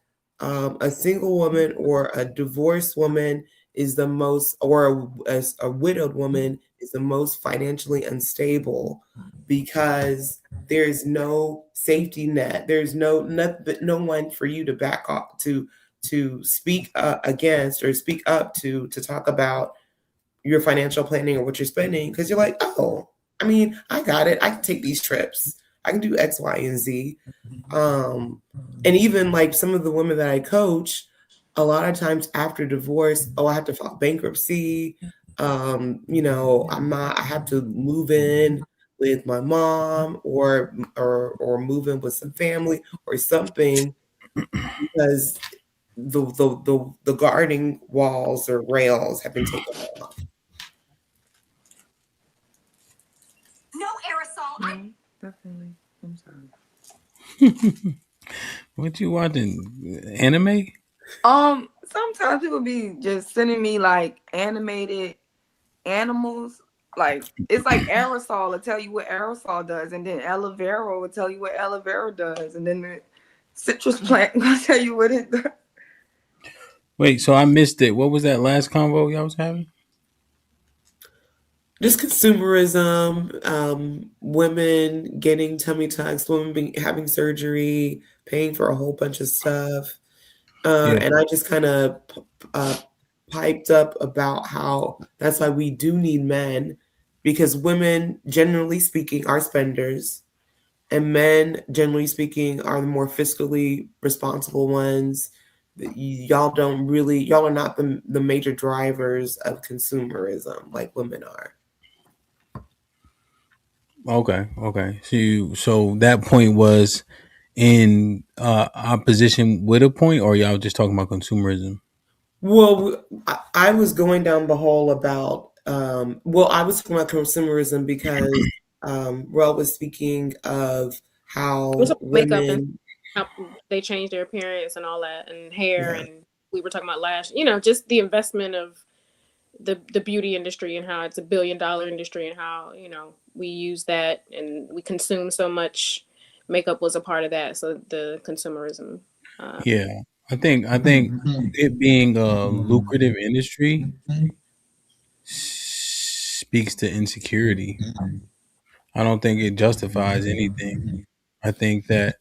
a single woman or a divorced woman is the most, or a widowed woman is the most financially unstable because there's no safety net. There's no one for you to back off to speak against or speak up to talk about your financial planning or what you're spending, because you're like, oh, I mean, I got it. I can take these trips. I can do X, Y, and Z. And even like some of the women that I coach, a lot of times after divorce, I have to file bankruptcy. I have to move in with my mom or move in with some family or something because the guarding walls or rails have been taken off. No aerosol. Definitely. I'm sorry. What you watching? Anime? Sometimes people be just sending me like animated animals. Like it's like aerosol will tell you what aerosol does, and then aloe vera will tell you what aloe vera does, and then the citrus plant will tell you what it does. Wait, so I missed it. What was that last convo y'all was having? Just consumerism, women getting tummy tucks, women having surgery, paying for a whole bunch of stuff. And I just kind of piped up about how that's why we do need men because women, generally speaking, are spenders, and men, generally speaking, are the more fiscally responsible ones. Y'all are not the major drivers of consumerism like women are. Okay. So that point was in opposition with a point, or y'all just talking about consumerism? Well, I was going down the hole about, I was talking about consumerism because Rel was speaking of how makeup and women, how they change their appearance and all that, and hair, yeah, and we were talking about lash. You know, just the investment of the beauty industry and how it's $1 billion industry, and how we use that and we consume so much. Makeup was a part of that, so the consumerism. Yeah, I think it being a lucrative industry speaks to insecurity. I don't think it justifies anything. I think that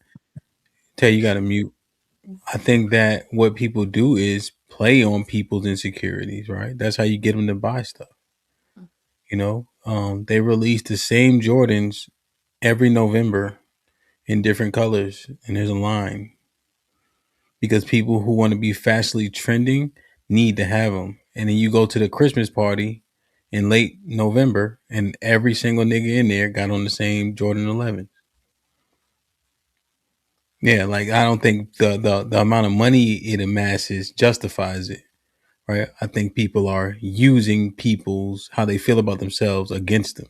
Tay, you got to mute. I think that what people do is play on people's insecurities, right? That's how you get them to buy stuff. They release the same Jordans every November in different colors, and there's a line because people who want to be fastly trending need to have them. And then you go to the Christmas party in late November, and every single nigga in there got on the same Jordan 11. Yeah, like I don't think the amount of money it amasses justifies it, right? I think people are using people's how they feel about themselves against them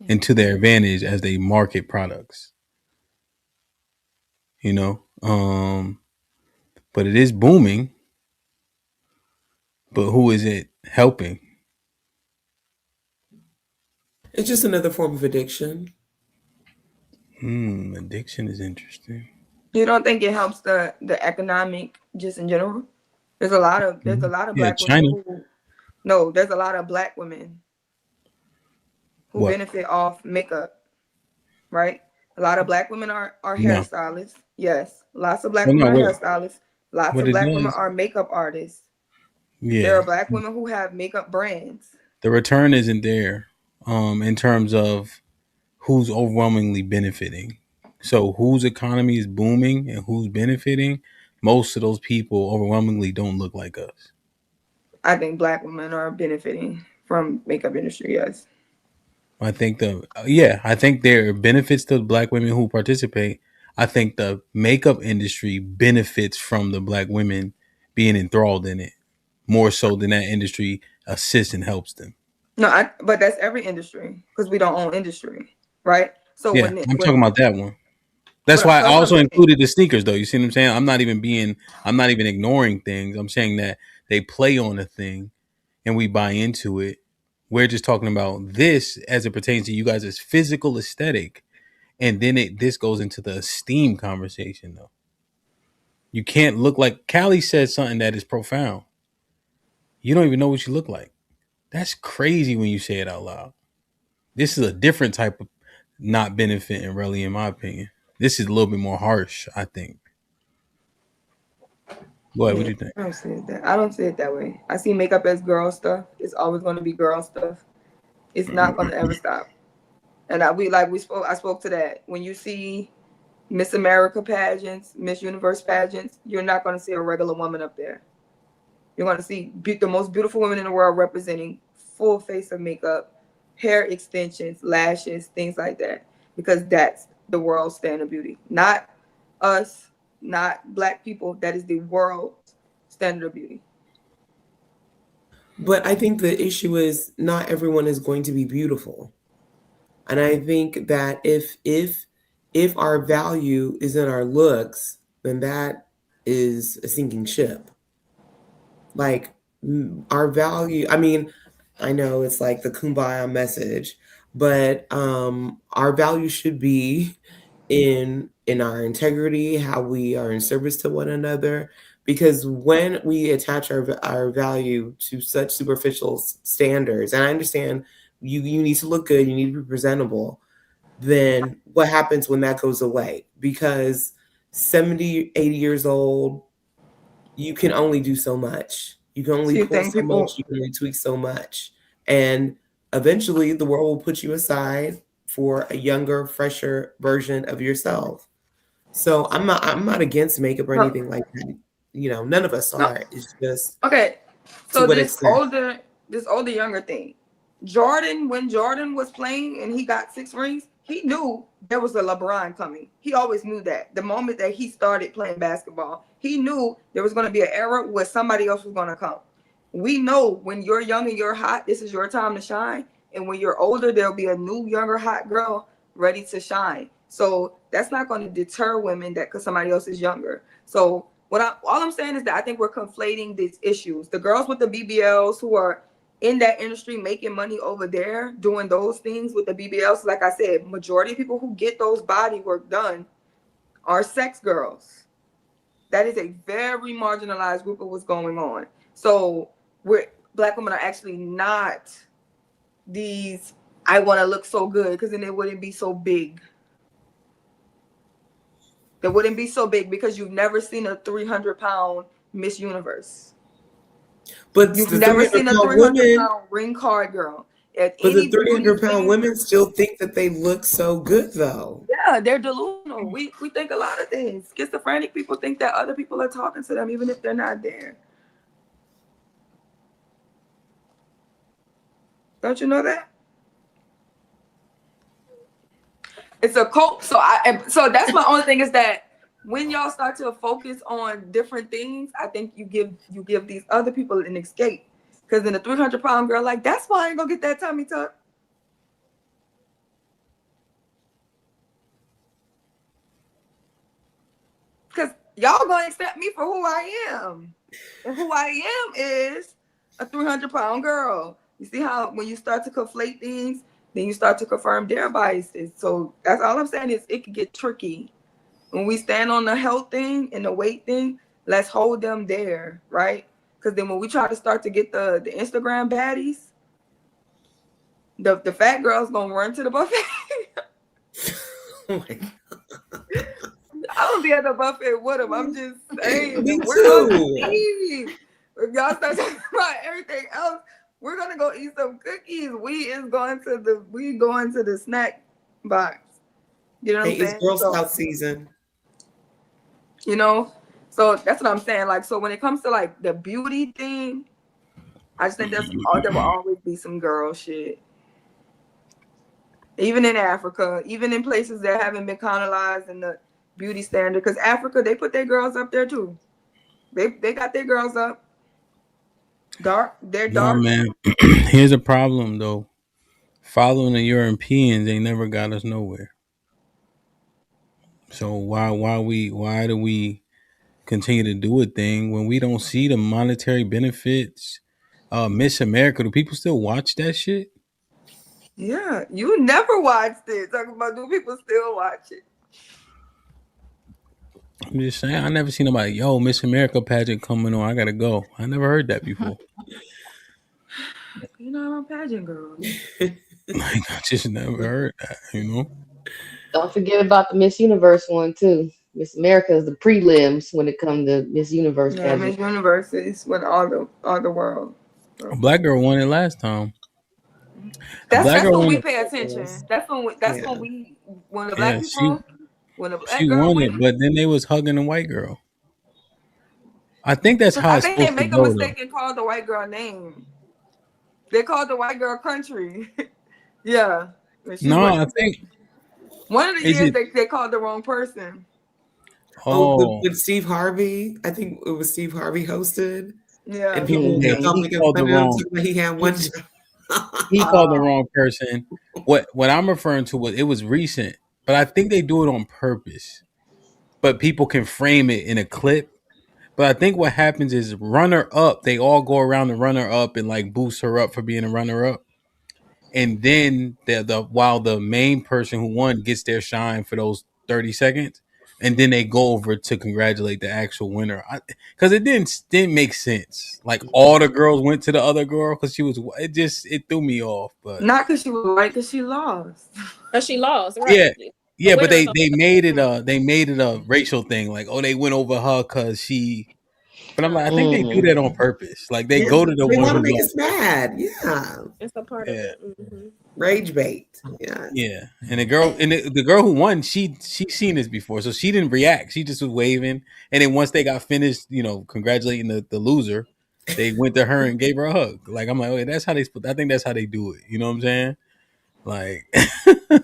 and to their advantage as they market products. You know, but it is booming. But who is it helping? it's just another form of addiction. Addiction is interesting. You don't think it helps the economic just in general? There's a lot of Yeah, black women China. who no, there's a lot of black women who What? benefit off makeup, right? A lot of black women are No. hairstylists. Yes. Lots of black Well, women no. are hairstylists. Lots What of it black women does? are makeup artists. There Yeah, are black women who have makeup brands. the return isn't there. In terms of who's overwhelmingly benefiting. So whose economy is booming and who's benefiting? Most of those people overwhelmingly don't look like us. I think black women are benefiting from makeup industry, yes. I think I think there are benefits to the black women who participate. I think the makeup industry benefits from the black women being enthralled in it more so than that industry assists and helps them. No, but that's every industry because we don't own industry, right? So Yeah, I'm talking about that one. That's but why I that's what I'm also saying. included the sneakers though. You see what I'm saying? I'm not even ignoring things. I'm saying that they play on a thing and we buy into it. We're just talking about this as it pertains to you guys as physical aesthetic. And then this goes into the esteem conversation though. You can't look like Callie said something that is profound. You don't even know what you look like. That's crazy when you say it out loud. This is a different type of not benefiting, really, in my opinion. This is a little bit more harsh, I think. What do Yeah, you think? I don't see it that way. I see makeup as girl stuff. It's always going to be girl stuff. It's not going to ever stop. And I spoke to that. When you see Miss America pageants, Miss Universe pageants, you're not going to see a regular woman up there. You're going to see the most beautiful women in the world representing full face of makeup, hair extensions, lashes, things like that, because that's the world standard of beauty. Not us, not black people. That is the world standard of beauty. But I think the issue is not everyone is going to be beautiful. And I think that if our value is in our looks, then that is a sinking ship. Like our value, I mean, I know it's like the kumbaya message, but our value should be in our integrity, how we are in service to one another. Because when we attach our value to such superficial standards, and I understand you need to look good, you need to be presentable, then what happens when that goes away? Because 70, 80 years old, you can only do so much. You can only So you pull think so much, people you can only tweak so much. And eventually the world will put you aside for a younger, fresher version of yourself. So I'm not against makeup or anything like that. You know, none of us are. It's just okay. So to what this extent. older younger thing. Jordan, when Jordan was playing and he got 6 rings, he knew there was a LeBron coming. He always knew that. The moment that he started playing basketball, he knew there was going to be an era where somebody else was going to come. We know when you're young and you're hot, this is your time to shine. And when you're older, there'll be a new, younger, hot girl ready to shine. So that's not going to deter women that because somebody else is younger. So all I'm saying is that I think we're conflating these issues. The girls with the BBLs who are in that industry making money over there doing those things with the BBLs, like I said, majority of people who get those body work done are sex girls. That is a very marginalized group of what's going on. So Black women are actually not these I want to look so good, because then it wouldn't be so big. It wouldn't be so big because you've never seen a 300-pound Miss Universe. But you've never seen a 300-pound ring card girl. But the 300-pound women still think that they look so good, though. Yeah, they're delusional. We think a lot of things. Schizophrenic people think that other people are talking to them, even if they're not there. Don't you know that? It's a cult. So that's my only thing is that when y'all start to focus on different things, I think you give these other people an escape. Because then a 300-pound girl, like, that's why I ain't gonna get that tummy tuck. Because y'all gonna accept me for who I am. And who I am is a 300-pound girl. You see how when you start to conflate things, then you start to confirm their biases. So that's all I'm saying is it can get tricky. When we stand on the health thing and the weight thing, let's hold them there, right? Because then when we try to start to get the Instagram baddies, the fat girl's gonna run to the buffet. Oh my God. I don't be at the buffet with them. I'm just saying. Me We're too. gonna leave. If y'all start talking about everything else, we're gonna go eat some cookies. We going to the snack box. You know what I'm saying? It's Girl Scout season. You know, so that's what I'm saying. Like, so when it comes to like the beauty thing, I just think there will always be some girl shit. Even in Africa, even in places that haven't been colonized in the beauty standard, because Africa, they put their girls up there too. They got their girls up. They're dark. No, man. Here's a problem though. Following the Europeans, they never got us nowhere. So why do we continue to do a thing when we don't see the monetary benefits? Miss America, do people still watch that shit? Yeah, you never watched it. Talking about, do people still watch it? I'm just saying, I never seen nobody, yo, Miss America pageant coming on, I gotta go. I never heard that before. You know, I'm a pageant girl. Like, I just never heard that, you know? Don't forget about the Miss Universe one, too. Miss America is the prelims when it comes to Miss Universe pageant. Miss Universe is with all the world. So. A black girl won it last time. That's when we pay attention. That's when when the black people, when the black she girl won it, but then they was hugging the white girl. I think that's how it's supposed to go. I think they make a mistake and call the white girl name. They called the white girl country. Yeah. No, I think one of the years they called the wrong person. With Steve Harvey, I think it was Steve Harvey hosted. Yeah, and people he called the wrong. He had one. He called the wrong person. What I'm referring to was it was recent, but I think they do it on purpose. But people can frame it in a clip. But I think what happens is runner up, they all go around the runner up and like boost her up for being a runner up. And then while the main person who won gets their shine for those 30 seconds, and then they go over to congratulate the actual winner. Because it didn't make sense. Like all the girls went to the other girl because she was. It threw me off. But not because she was white, because she lost. Because she lost, right? Yeah, but they made it a racial thing. Like, oh, they went over her because she But I'm like, I think they do that on purpose. Like they go to the They one want to who make us mad. Yeah. It's a part of it. Rage bait. Yeah. Yeah, and the girl who won, she seen this before, so she didn't react. She just was waving, and then once they got finished, congratulating the loser, they went to her and gave her a hug. Like I'm like, okay, that's how they. I think that's how they do it. You know what I'm saying? Like, I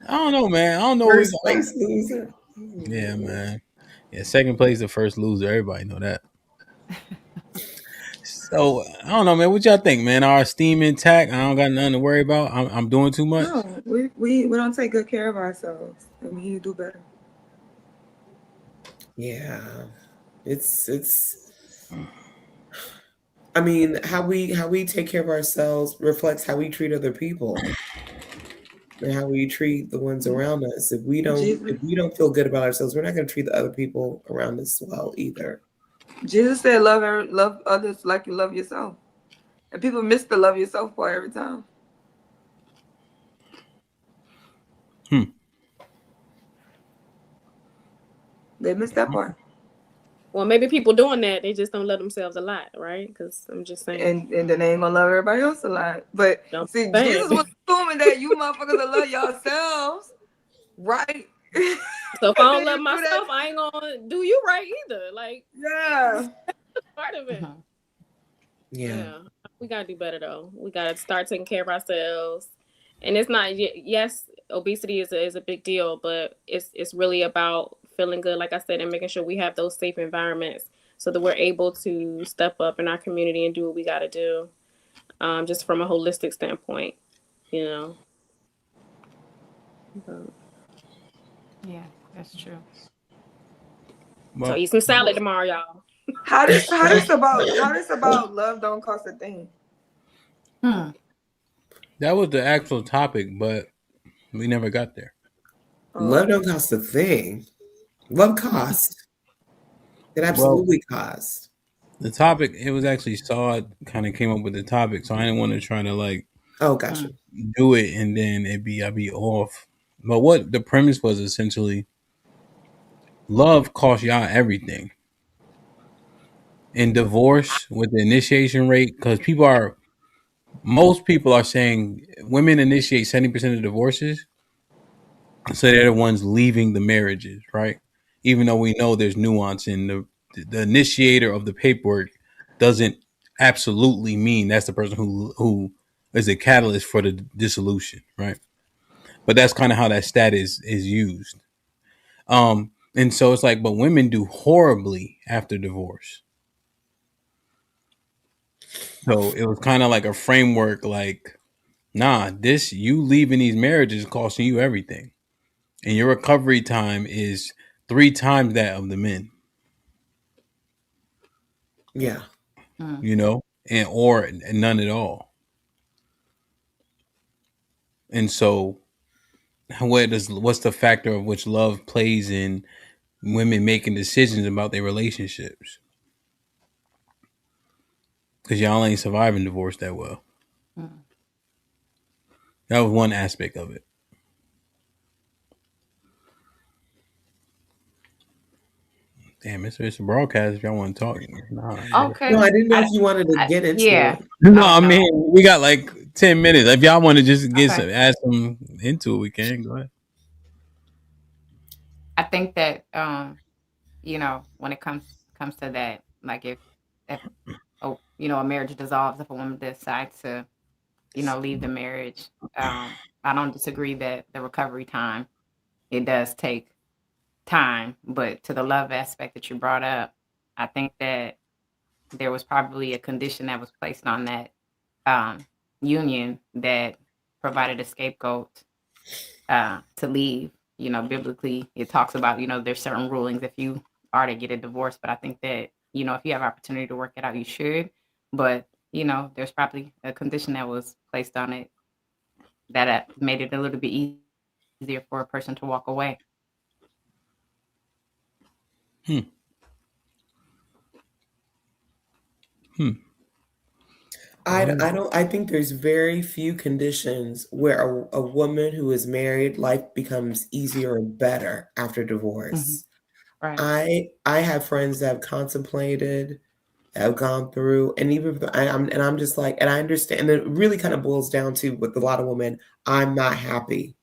don't know, man. I don't know. First place loser. Yeah, man. Yeah, second place, the first loser. Everybody know that. So I don't know, man. What y'all think, man? Our esteem intact. I don't got nothing to worry about. I'm doing too much. No, we don't take good care of ourselves, and we need to do better. Yeah, it's. I mean, how we take care of ourselves reflects how we treat other people, and how we treat the ones around us. If we don't feel good about ourselves, we're not going to treat the other people around us well either. Jesus said, "Love others like you love yourself," and people miss the love yourself part every time. They miss that part. Well, maybe people doing that, they just don't love themselves a lot, right? Because I'm just saying. And then they ain't gonna love everybody else a lot. But see, Jesus was assuming that you motherfuckers will love yourselves, right? So if I don't love myself, I ain't gonna do you right either. Like, yeah, part of it. Yeah. We gotta do better though. We gotta start taking care of ourselves. And it's not. Yes, obesity is a big deal, but it's really about feeling good, like I said, and making sure we have those safe environments so that we're able to step up in our community and do what we got to do, just from a holistic standpoint, Yeah, that's true. So eat some salad tomorrow, y'all. How this about love don't cost a thing? That was the actual topic, but we never got there. Love don't cost a thing. Love costs. It absolutely costs. The topic, it was actually Saw kind of came up with the topic, so I didn't want to try to gotcha, do it and then I'd be off. But what the premise was essentially, love costs y'all everything. In divorce with the initiation rate, because most people are saying women initiate 70% of divorces, so they're the ones leaving the marriages, right? Even though we know there's nuance in the initiator of the paperwork doesn't absolutely mean that's the person who is a catalyst for the dissolution, right? But that's kind of how that stat is used. And so it's like, but women do horribly after divorce. So it was kind of like a framework, like, nah, you leaving these marriages costing you everything. And your recovery time is 3 times that of the men. Yeah. Or none at all. And so what's the factor of which love plays in women making decisions about their relationships? Because y'all ain't surviving divorce that well. That was one aspect of it. Damn, it's a broadcast if y'all want to talk. Okay. No, I didn't know if you wanted to get into it. No, I mean, we got like 10 minutes. If y'all want to just add some into it, we can. Go ahead. I think that when it comes to that, like if a marriage dissolves, if a woman decides to leave the marriage, I don't disagree that the recovery time, it does take time, but to the love aspect that you brought up, I think that there was probably a condition that was placed on that union that provided a scapegoat to leave. Biblically, it talks about, there's certain rulings if you are to get a divorce, but I think that, if you have opportunity to work it out, you should. But, there's probably a condition that was placed on it that made it a little bit easier for a person to walk away. I think there's very few conditions where a woman who is married, life becomes easier or better after divorce. Right. I have friends that have contemplated, that have gone through, and even I'm just like, and I understand, and it really kind of boils down to with a lot of women, I'm not happy.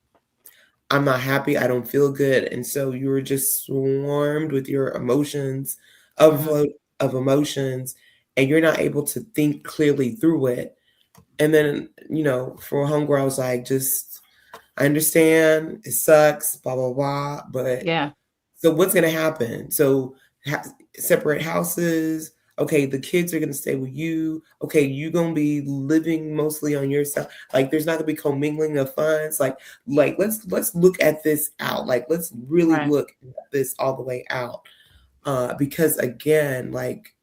I'm not happy. I don't feel good. And so you're just swarmed with your emotions, overflow of emotions, and you're not able to think clearly through it. And then, for a homegirl, I was like, I understand it sucks, blah, blah, blah. But Yeah. so what's going to happen? So separate houses. Okay, the kids are going to stay with you. Okay, you're going to be living mostly on yourself. Like, there's not going to be commingling of funds. Like let's look at this out. Like, let's really look at this all the way out. Because again, like,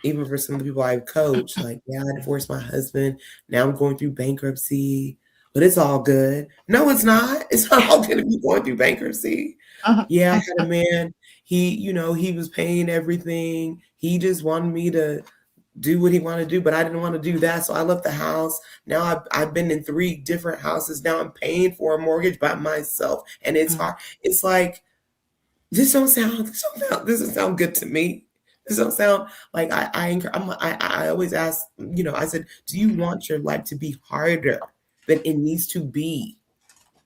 even for some of the people I've coached, like, yeah, I divorced my husband. Now I'm going through bankruptcy, but it's all good. No, it's not. It's not all good if you're going through bankruptcy. Yeah, I had a man. He was paying everything. He just wanted me to do what he wanted to do, but I didn't want to do that. So I left the house. Now I've been in 3 different houses. Now I'm paying for a mortgage by myself. And it's hard. It's like, this doesn't sound good to me. This don't sound like I always ask, I said, do you want your life to be harder than it needs to be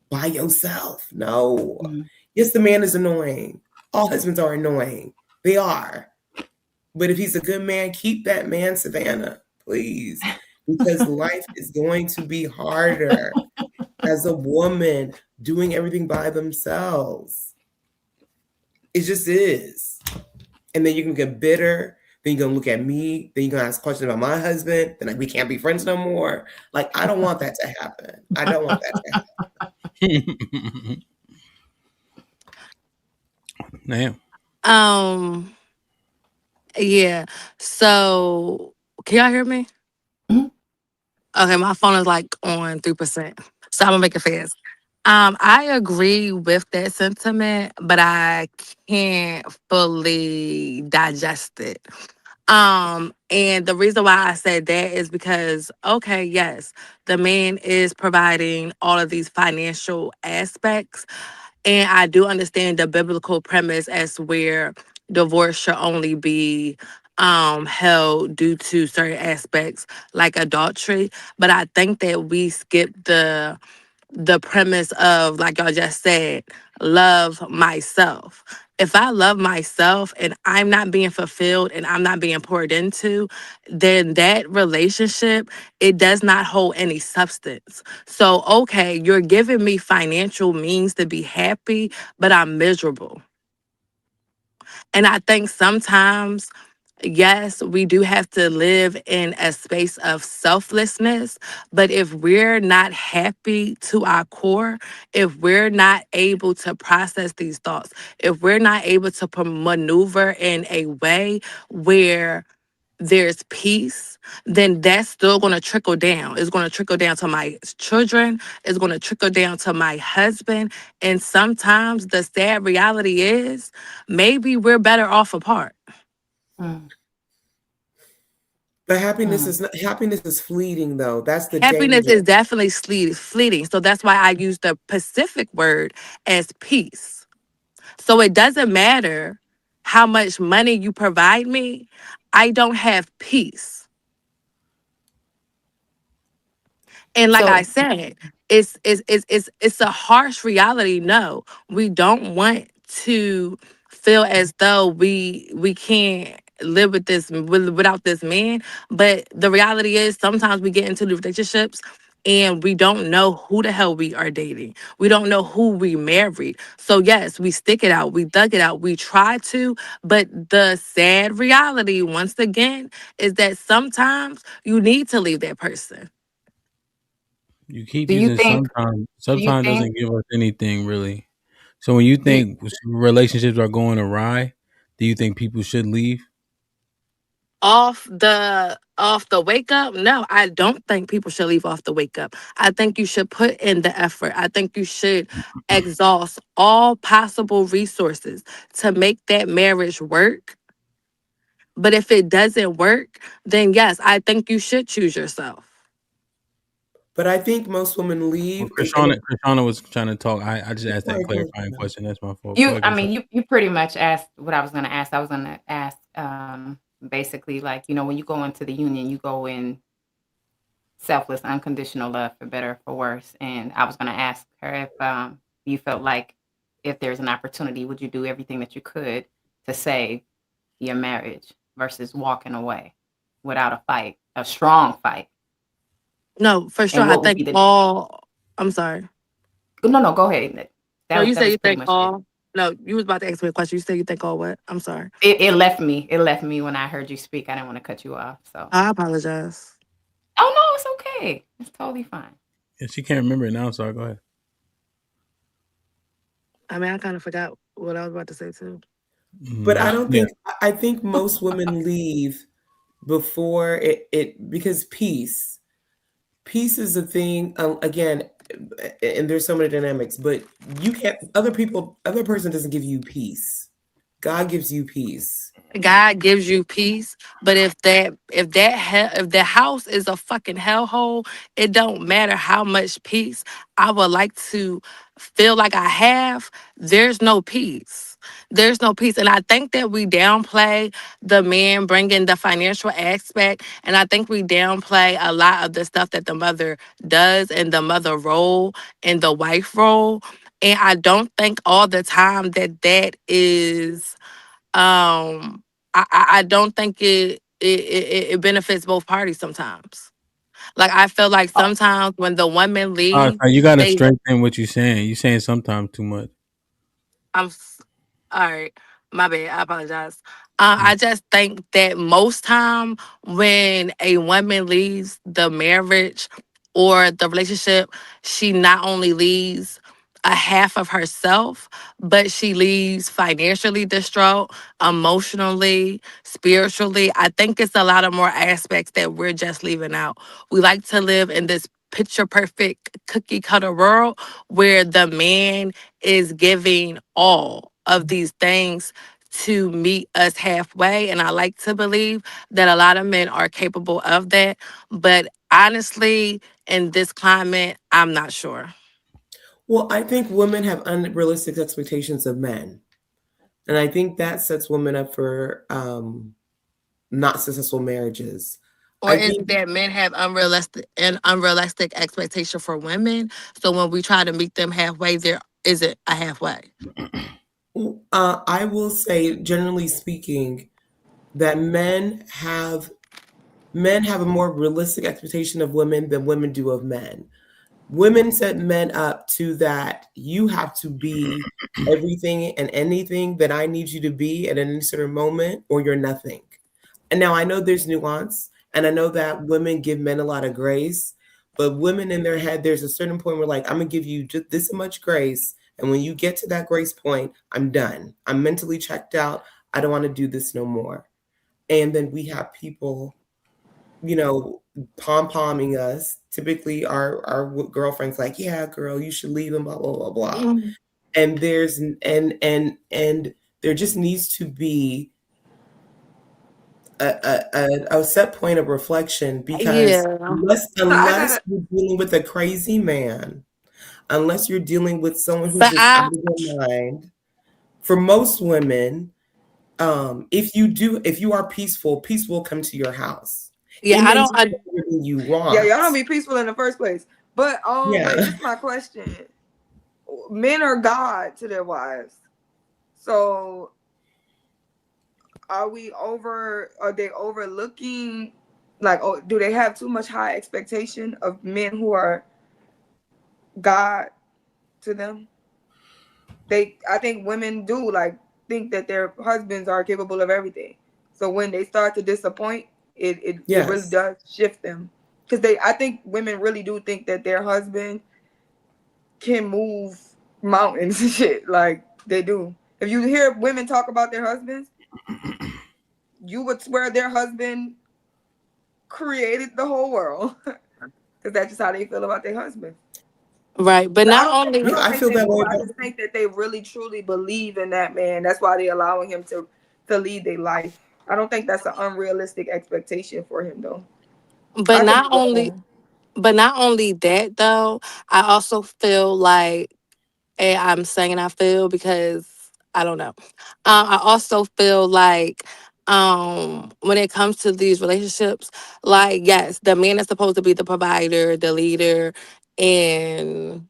by yourself? No. Yes, the man is annoying. All husbands are annoying. They are. But if he's a good man, keep that man, Savannah, please. Because life is going to be harder as a woman doing everything by themselves. It just is. And then you're going to get bitter. Then you're going to look at me. Then you're going to ask questions about my husband. Then we can't be friends no more. Like, I don't want that to happen. I don't want that to happen. Damn. Yeah. So, can y'all hear me? Okay, my phone is like on 3%. So I'm gonna make it fast. I agree with that sentiment, but I can't fully digest it. And the reason why I said that is because, okay, yes, the man is providing all of these financial aspects. And I do understand the biblical premise as where divorce should only be held due to certain aspects like adultery. But I think that we skip the premise of, like y'all just said, love myself. If I love myself and I'm not being fulfilled and I'm not being poured into, then that relationship, it does not hold any substance. So, okay, you're giving me financial means to be happy, but I'm miserable. And I think sometimes, yes, we do have to live in a space of selflessness. But if we're not happy to our core, if we're not able to process these thoughts, if we're not able to maneuver in a way where there's peace, then that's still going to trickle down. It's going to trickle down to my children. It's going to trickle down to my husband. And sometimes the sad reality is maybe we're better off apart. But happiness is fleeting, though. That's the Happiness danger. is definitely fleeting. So that's why I use the Pacific word as peace. So it doesn't matter how much money you provide me, I don't have peace. And like I said, it's a harsh reality. No, we don't want to feel as though we can't live with this without this man. But the reality is sometimes we get into the relationships and we don't know who the hell we are dating. We don't know who we married. So yes, we stick it out, we dug it out, we try to, but the sad reality, once again, is that sometimes you need to leave that person. You keep using sometimes doesn't give us anything really. So when you think relationships are going awry, do you think people should leave? Off the wake up, no, I don't think people should leave off the wake up. I think you should put in the effort. I think you should exhaust all possible resources to make that marriage work. But if it doesn't work, then yes, I think you should choose yourself. But I think most women leave. Well, Krishana was trying to talk. I just asked that clarifying question. That's my fault. You pretty much asked what I was going to ask. I was going to ask basically like, when you go into the union, you go in selfless, unconditional love, for better or for worse. And I was going to ask her if you felt like if there's an opportunity, would you do everything that you could to save your marriage versus walking away without a fight, a strong fight? No, for sure. I think all. I'm sorry. No, go ahead. No, you say you think all. No, you was about to ask me a question. You say you think all what? I'm sorry. It left me. It left me when I heard you speak. I didn't want to cut you off. So I apologize. Oh no, it's okay. It's totally fine. Yeah, she can't remember it now. Sorry, go ahead. I mean, I kind of forgot what I was about to say too. But I don't think. I think most women leave before it because peace is a thing. Again, and there's so many dynamics, but you can't. Other person doesn't give you peace. God gives you peace. God gives you peace, but if the house is a fucking hellhole, it don't matter how much peace I would like to feel like I have. There's no peace. There's no peace, and I think that we downplay the man bringing the financial aspect, and I think we downplay a lot of the stuff that the mother does and the mother role and the wife role, and I don't think all the time that is. I don't think it benefits both parties sometimes. Like I feel like sometimes when the women leave, you got to strengthen what you're saying. You're saying sometimes too much. All right. My bad. I apologize. I just think that most time when a woman leaves the marriage or the relationship, she not only leaves a half of herself, but she leaves financially distraught, emotionally, spiritually. I think it's a lot of more aspects that we're just leaving out. We like to live in this picture perfect cookie cutter world where the man is giving all of these things to meet us halfway. And I like to believe that a lot of men are capable of that. But honestly, in this climate, I'm not sure. Well, I think women have unrealistic expectations of men. And I think that sets women up for not successful marriages. Or is it that men have unrealistic expectation for women? So when we try to meet them halfway, there isn't a halfway. I will say, generally speaking, that men have a more realistic expectation of women than women do of men. Women set men up to that you have to be everything and anything that I need you to be at any certain moment, or you're nothing. And now I know there's nuance, and I know that women give men a lot of grace, but women in their head, there's a certain point where like, I'm gonna give you just this much grace. And when you get to that grace point, I'm done. I'm mentally checked out. I don't want to do this no more. And then we have people, pom-pomming us. Typically our girlfriends like, yeah, girl, you should leave him, blah, blah, blah, blah. Mm-hmm. And there's, and there just needs to be a set point of reflection, because unless you're dealing with a crazy man, unless you're dealing with someone who's just out of their mind, for most women, if you are peaceful, peace will come to your house. Yeah, I don't. You want. Yeah, y'all don't be peaceful in the first place. But wait, this is my question. Men are God to their wives, so are they overlooking? Like, do they have too much high expectation of men who are God to them? I think women do think that their husbands are capable of everything. So when they start to disappoint, it really does shift them. Because I think women really do think that their husband can move mountains and shit. Like, they do. If you hear women talk about their husbands, you would swear their husband created the whole world. Because that's just how they feel about their husband. Right, but not only I feel that way. I just think that they really truly believe in that man. That's why they're allowing him to lead their life. I don't think that's an unrealistic expectation for him, though. But not only But not only that though, I also feel like, and I'm saying I feel because I don't know. I also feel like when it comes to these relationships, like yes, the man is supposed to be the provider, the leader, and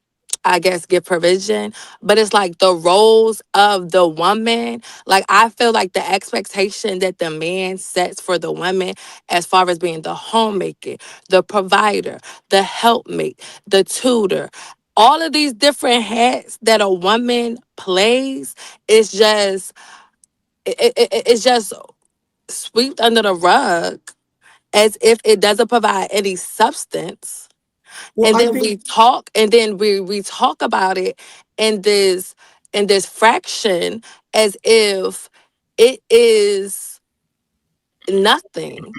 I guess give provision. But it's like the roles of the woman. Like I feel like the expectation that the man sets for the woman as far as being the homemaker, the provider, the helpmate, the tutor, all of these different hats that a woman plays is just it's just swept under the rug as if it doesn't provide any substance. Well, And I then think we talk and then we talk about it in this fraction as if it is nothing.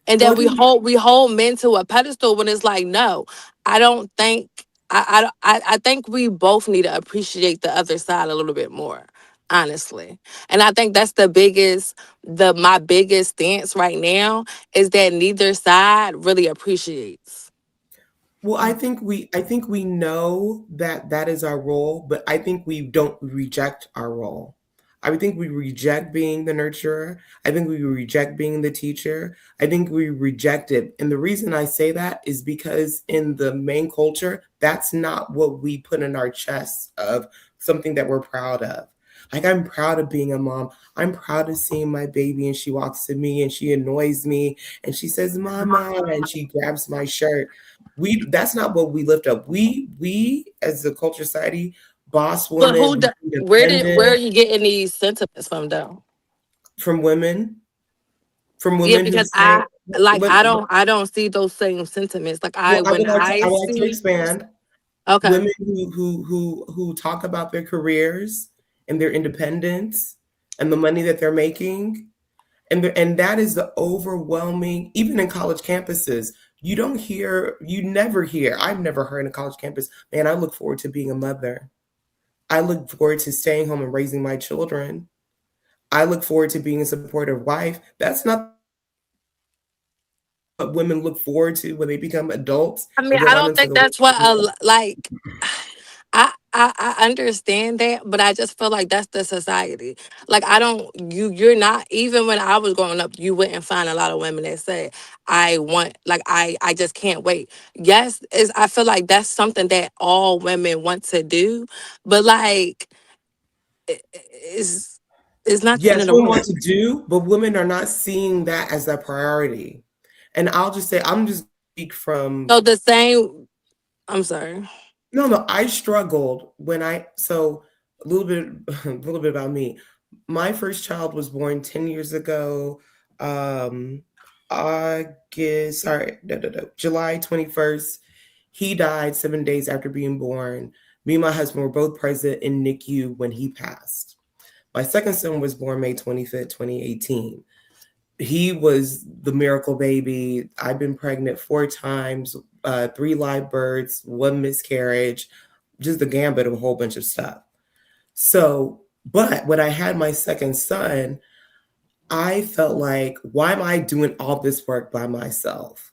And well, then I think we hold men to a pedestal when it's like, no, I don't think I think we both need to appreciate the other side a little bit more, honestly. And I think that's my biggest stance right now is that neither side really appreciates. Well, I think we know that that is our role, but I think we don't reject our role. I would think we reject being the nurturer. I think we reject being the teacher. I think we reject it. And the reason I say that is because in the main culture, that's not what we put in our chests of something that we're proud of. Like, I'm proud of being a mom. I'm proud of seeing my baby and she walks to me and she annoys me and she says, "Mama," and she grabs my shirt. That's not what we lift up. We as a culture society, boss But women, be where are independent you getting these sentiments from though? from women, from Yeah, women who because say, I don't see those same sentiments. Like well, I when would like to I I would like to see. expand. Okay. Women who talk about their careers and their independence and the money that they're making. And that is the overwhelming, even in college campuses, you never hear, I've never heard in a college campus, man, I look forward to being a mother. I look forward to staying home and raising my children. I look forward to being a supportive wife. That's not what women look forward to when they become adults I mean, and I go out don't into think the that's what world. like. I understand that, but I just feel like that's the society. Like I don't you're not even when I was growing up, you wouldn't find a lot of women that say, I want like I just can't wait. Yes, is I feel like that's something that all women want to do, but like it's nothing in Yes, the women room. want to do, but women are not seeing that as a priority. And I'll just say, I'm just speak from So the same I'm sorry. no, I struggled when so a little bit a little bit about me. My first child was born 10 years ago. Um August, sorry, no, July 21st. He died 7 days after being born. Me and my husband were both present in NICU when he passed. My second son was born May 25th, 2018. He was the miracle baby. I've been pregnant 4 times, 3 live births, 1 miscarriage, just the gambit of a whole bunch of stuff. So, but when I had my second son, I felt like, why am I doing all this work by myself?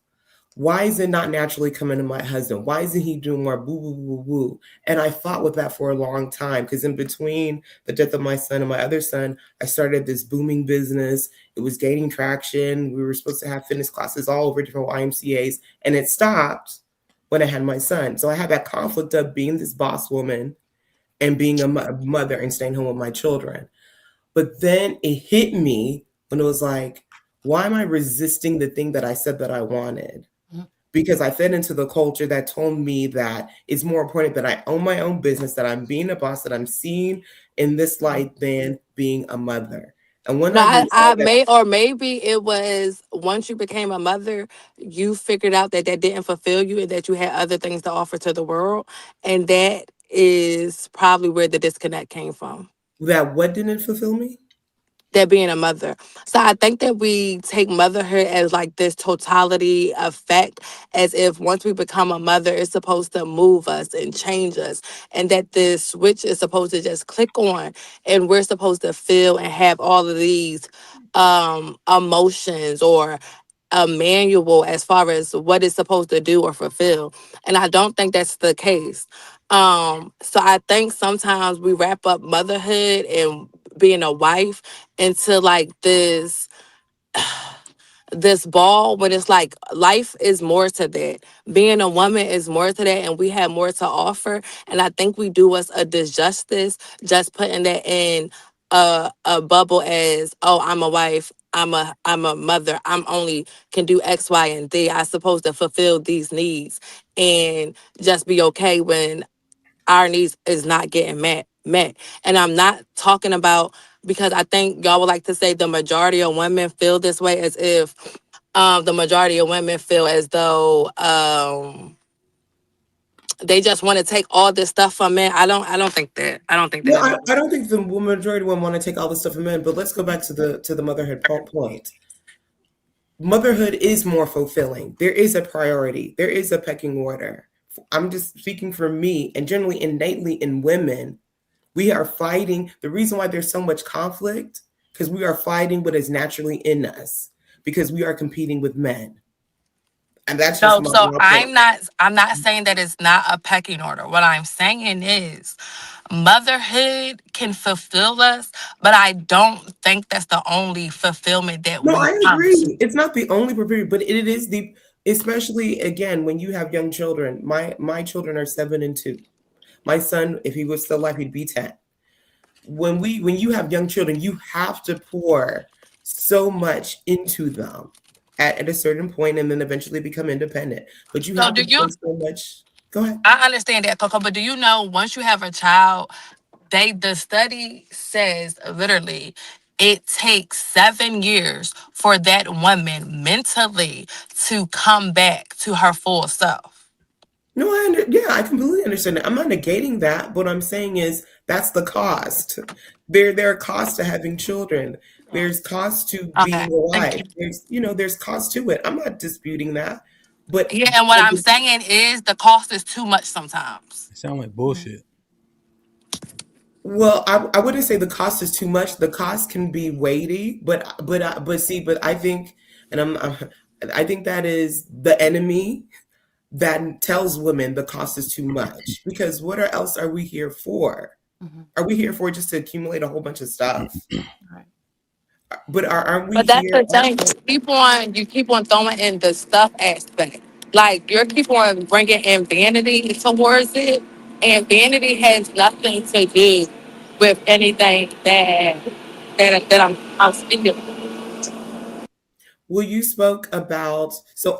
Why is it not naturally coming to my husband? Why isn't he doing more boo, boo, boo, boo? And I fought with that for a long time because in between the death of my son and my other son, I started this booming business. It was gaining traction. We were supposed to have fitness classes all over different YMCAs, and it stopped when I had my son. So I had that conflict of being this boss woman and being a mother and staying home with my children. But then it hit me when it was like, why am I resisting the thing that I said that I wanted? Because I fed into the culture that told me that it's more important that I own my own business, that I'm being a boss, that I'm seen in this light than being a mother. And when No, I I realized that, may or maybe it was once you became a mother, you figured out that didn't fulfill you and that you had other things to offer to the world, and that is probably where the disconnect came from. that what didn't fulfill me? That being a mother. So I think that we take motherhood as like this totality effect, as if once we become a mother, it's supposed to move us and change us, and that this switch is supposed to just click on, and we're supposed to feel and have all of these emotions or a manual as far as what it's supposed to do or fulfill. And I don't think that's the case. So I think sometimes we wrap up motherhood and being a wife into like this ball, when it's like life is more to that. Being a woman is more to that, and we have more to offer. And I think we do us a disjustice just putting that in a bubble as, oh, I'm a wife, I'm a mother, I'm only can do X, Y, and Z. I supposed to fulfill these needs and just be okay when our needs is not getting met. And I'm not talking about, because I think y'all would like to say the majority of women feel this way, as if the majority of women feel as though they just want to take all this stuff from men. I don't think that. I don't think that at all. I don't think the majority of women want to take all this stuff from men, but let's go back to the motherhood point. Motherhood is more fulfilling. There is a priority. There is a pecking order. I'm just speaking for me, and generally innately in women, we are fighting. The reason why there's so much conflict, because we are fighting what is naturally in us, because we are competing with men. And that's just so I'm not saying that it's not a pecking order. What I'm saying is motherhood can fulfill us, but I don't think that's the only fulfillment that No, we I come agree. to. It's not the only fulfillment, but it is the, especially again when you have young children. My children are 7 and 2. My son, if he was still alive, he'd be 10. When you have young children, you have to pour so much into them at a certain point, and then eventually become independent. But you have to pour so much. Go ahead. I understand that, Coco, but do you know once you have a child, the study says literally it takes 7 years for that woman mentally to come back to her full self. No, I completely understand that. I'm not negating that. What I'm saying is that's the cost. There are costs to having children. There's cost to being a wife. There's cost to it. I'm not disputing that. But yeah, and what I'm saying is the cost is too much sometimes. It sounds like bullshit. Well, I wouldn't say the cost is too much. The cost can be weighty, but I think, and I think that is the enemy that tells women the cost is too much, because what else are we here for? Are we here for just to accumulate a whole bunch of stuff? But aren't we? But that's the thing. You keep on throwing in the stuff aspect. Like you keep on bringing in vanity towards it, and vanity has nothing to do with anything that I'm speaking. Well, you spoke about so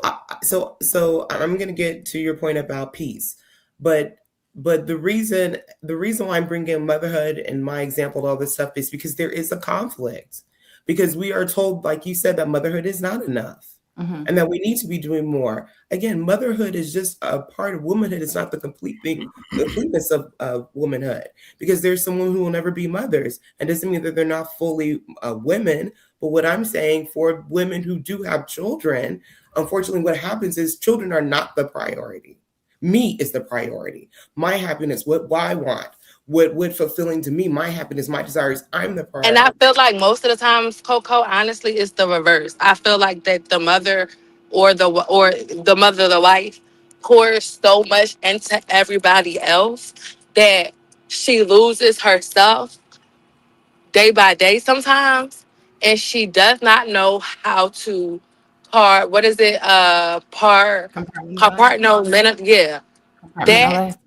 I'm going to get to your point about peace, but the reason why I'm bringing motherhood and my example of all this stuff is because there is a conflict, because we are told, like you said, that motherhood is not enough. And that we need to be doing more. Again, motherhood is just a part of womanhood. It's not the completeness of womanhood, because there's someone who will never be mothers, and doesn't mean that they're not fully women. But what I'm saying, for women who do have children, unfortunately, what happens is children are not the priority. Me is the priority. My happiness, what I want, what fulfilling to me, my happiness, my desires, I'm the priority. And I feel like most of the times, Coco, honestly, it's the reverse. I feel like that the mother or the mother, the wife, pours so much into everybody else that she loses herself day by day sometimes, and she does not know how to compartmentalize. Yeah. That,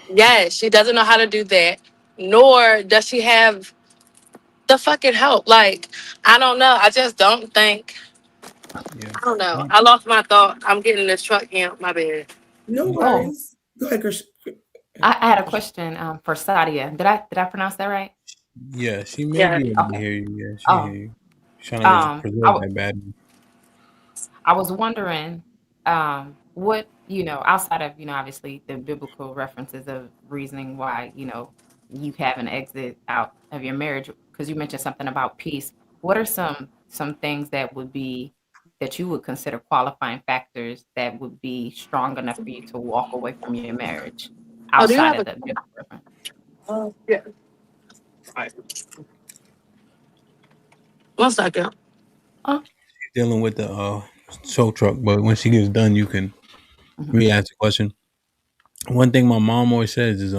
yes, she doesn't know how to do that, nor does she have the fucking help. Like, I don't know. I just don't think. Yeah. I don't know. I lost my thought. I'm getting this truck in my bed. No worries. Go ahead, Chris. I had a question for Sadia. Did I pronounce that right? Yeah, she may be able to hear you. Yeah, she hear you. She's trying to preserve that battery. I was wondering, what, outside of, obviously the biblical references of reasoning why, you have an exit out of your marriage, because you mentioned something about peace. What are some things that you would consider qualifying factors that would be strong enough for you to walk away from your marriage outside of the biblical reference? Yeah. One second. Dealing with show truck. But when she gets done, you can re-ask the question. One thing my mom always says is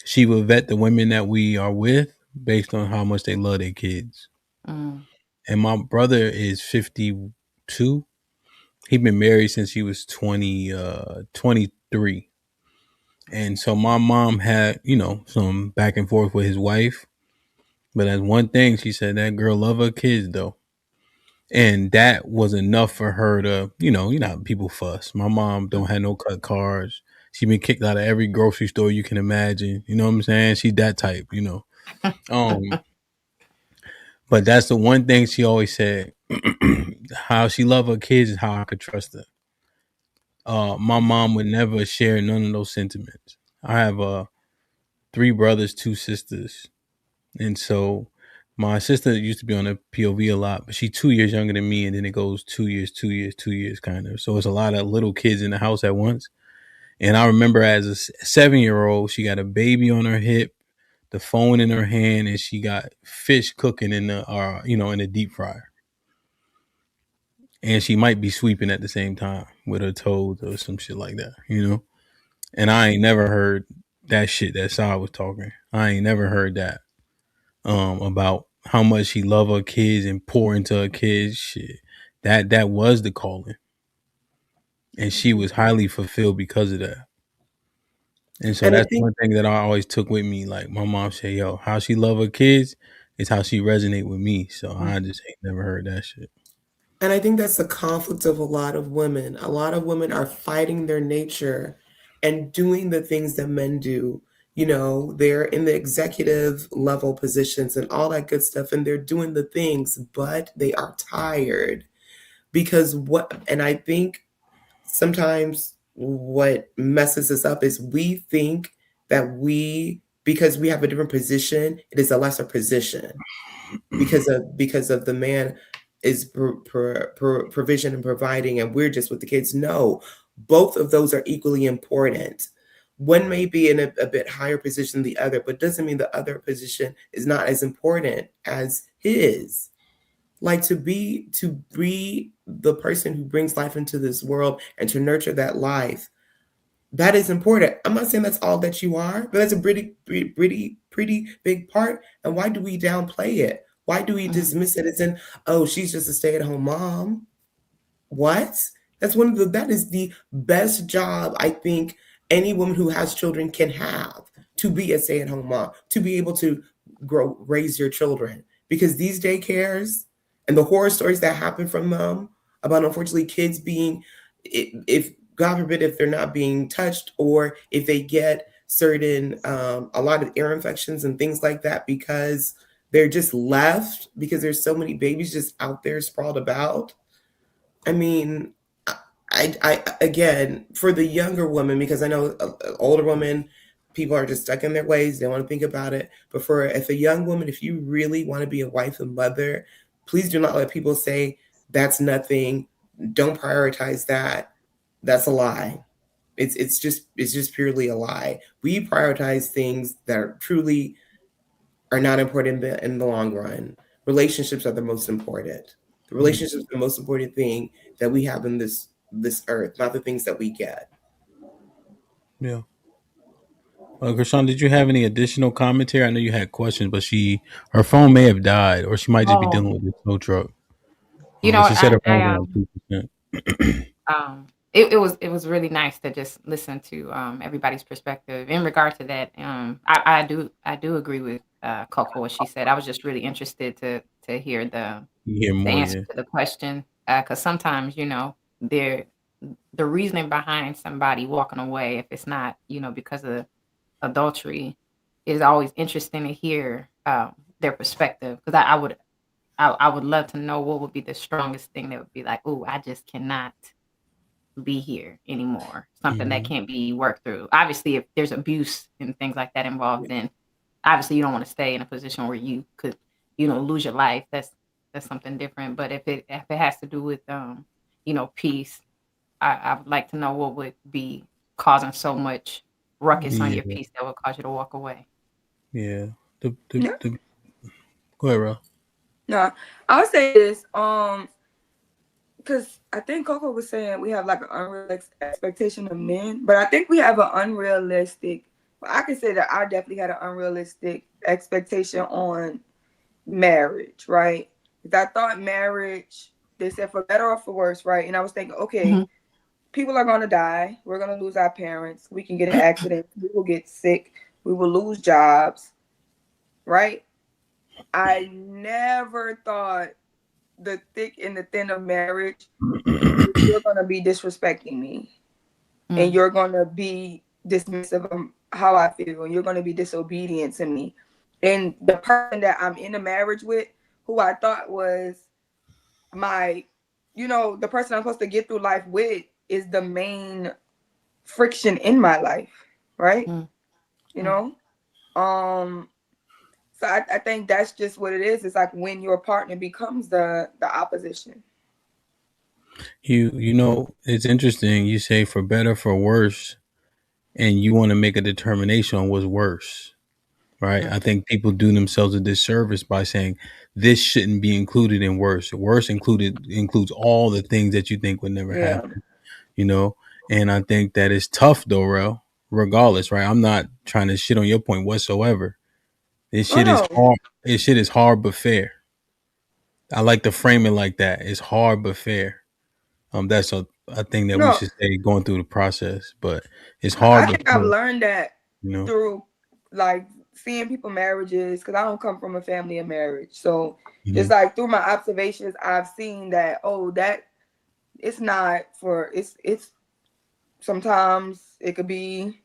she will vet the women that we are with based on how much they love their kids. Mm. And my brother is 52. He's been married since he was 23. And so my mom had, some back and forth with his wife. But as one thing, she said that girl love her kids though. And that was enough for her to, how people fuss. My mom don't have no cut cards. She been kicked out of every grocery store you can imagine. You know what I'm saying? She's that type. Um, but that's the one thing she always said. How she love her kids is how I could trust her. My mom would never share none of those sentiments. I have 3 brothers, 2 sisters, and so my sister used to be on a POV a lot, but she's 2 years younger than me, and then it goes 2 years, 2 years, 2 years, kind of. So it's a lot of little kids in the house at once. And I remember as a 7-year-old, she got a baby on her hip, the phone in her hand, and she got fish cooking in the deep fryer. And she might be sweeping at the same time with her toes or some shit like that. And I ain't never heard that shit that Sa was talking. I ain't never heard that about how much she love her kids and pour into her kids. Shit, that was the calling, and she was highly fulfilled because of that. And so And I that's think one thing that I always took with me. Like my mom said, "Yo, how she love her kids is how she resonate with me." So I just ain't never heard that shit. And I think that's the conflict of a lot of women. A lot of women are fighting their nature and doing the things that men do. They're in the executive level positions and all that good stuff, and they're doing the things, but they are tired and I think sometimes what messes us up is we think that because we have a different position, it is a lesser position because of the man is provision and providing, and we're just with the kids. No, both of those are equally important. One may be in a bit higher position than the other, but doesn't mean the other position is not as important as his. Like to be the person who brings life into this world and to nurture that life, that is important. I'm not saying that's all that you are, but that's a pretty big part. And why do we downplay it? Why do we dismiss it as in, oh, she's just a stay-at-home mom? What? That is the best job I think any woman who has children can have, to be a stay-at-home mom, to be able to raise your children. Because these daycares and the horror stories that happen from them about, unfortunately, kids being, if God forbid, if they're not being touched, or if they get certain, a lot of ear infections and things like that, because they're just left, because there's so many babies just out there sprawled about. I mean, I again, for the younger woman, because I know older women, people are just stuck in their ways. They don't want to think about it. But if a young woman, if you really want to be a wife and mother, please do not let people say that's nothing. Don't prioritize that. That's a lie. It's just purely a lie. We prioritize things that are not important in the long run. Relationships are the most important. The relationship is the most important thing that we have in this earth, not the things that we get. Yeah. Krishan, did you have any additional commentary? I know you had questions, but her phone may have died, or she might just be Oh, dealing with the tow truck. She said I, her phone I was like 2%. it was really nice to just listen to everybody's perspective in regard to that. I do agree with Coco, what she said. I was just really interested to hear You hear the more, answer yeah. to the question, because sometimes there the reasoning behind somebody walking away, if it's not because of adultery, is always interesting to hear their perspective, because I would love to know what would be the strongest thing that would be like, oh, I just cannot be here anymore. Something that can't be worked through. Obviously, if there's abuse and things like that involved, then obviously you don't want to stay in a position where you could, lose your life. That's something different. But if it has to do with peace, I would like to know what would be causing so much ruckus on Yeah, your peace that would cause you to walk away. yeah. The, the, Yeah. the, go ahead, Ro. No, I'll say this. because I think Coco was saying we have like an unrealistic expectation of men, but I think we have an unrealistic. I can say that I definitely had an unrealistic expectation on marriage, right? Because I thought marriage, they said for better or for worse, right? And I was thinking, okay, people are gonna die. We're gonna lose our parents. We can get an accident. We will get sick. We will lose jobs, right? I never thought the thick and the thin of marriage, you're going to be disrespecting me and you're going to be dismissive of how I feel and you're going to be disobedient to me. And the person that I'm in a marriage with, who I thought was my, the person I'm supposed to get through life with, is the main friction in my life, right? You know? So I think that's just what it is. It's like when your partner becomes the opposition. You know, it's interesting. You say for better, for worse, and you want to make a determination on what's worse, right? I think people do themselves a disservice by saying this shouldn't be included in worse. Worse includes all the things that you think would never happen, And I think that is tough though, Rel. Regardless, right? I'm not trying to shit on your point whatsoever. This shit is hard. This shit is hard but fair. I like to frame it like that. It's hard but fair. That's a thing that we should say going through the process, but it's hard. I think I've learned that through like seeing people marriages, because I don't come from a family of marriage. So just like through my observations, I've seen that that it's not for it's sometimes it could be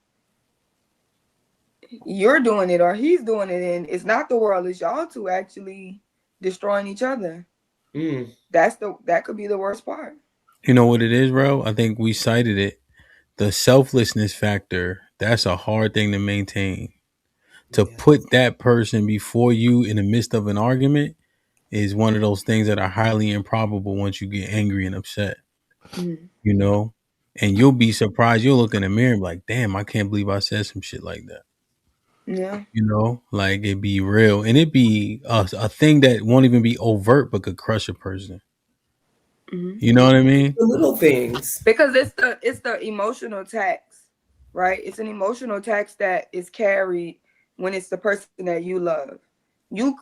you're doing it or he's doing it, and it's not the world, it's y'all two actually destroying each other. That could be the worst part. You know what it is, bro? I think we cited it. The selflessness factor, that's a hard thing to maintain. To put that person before you in the midst of an argument is one of those things that are highly improbable once you get angry and upset. And you'll be surprised. You'll look in the mirror and be like, damn, I can't believe I said some shit like that. Yeah. Like it'd be real. And it'd be a thing that won't even be overt but could crush a person. You know what I mean? The little things. Because it's the emotional tax, right? It's an emotional tax that is carried when it's the person that you love.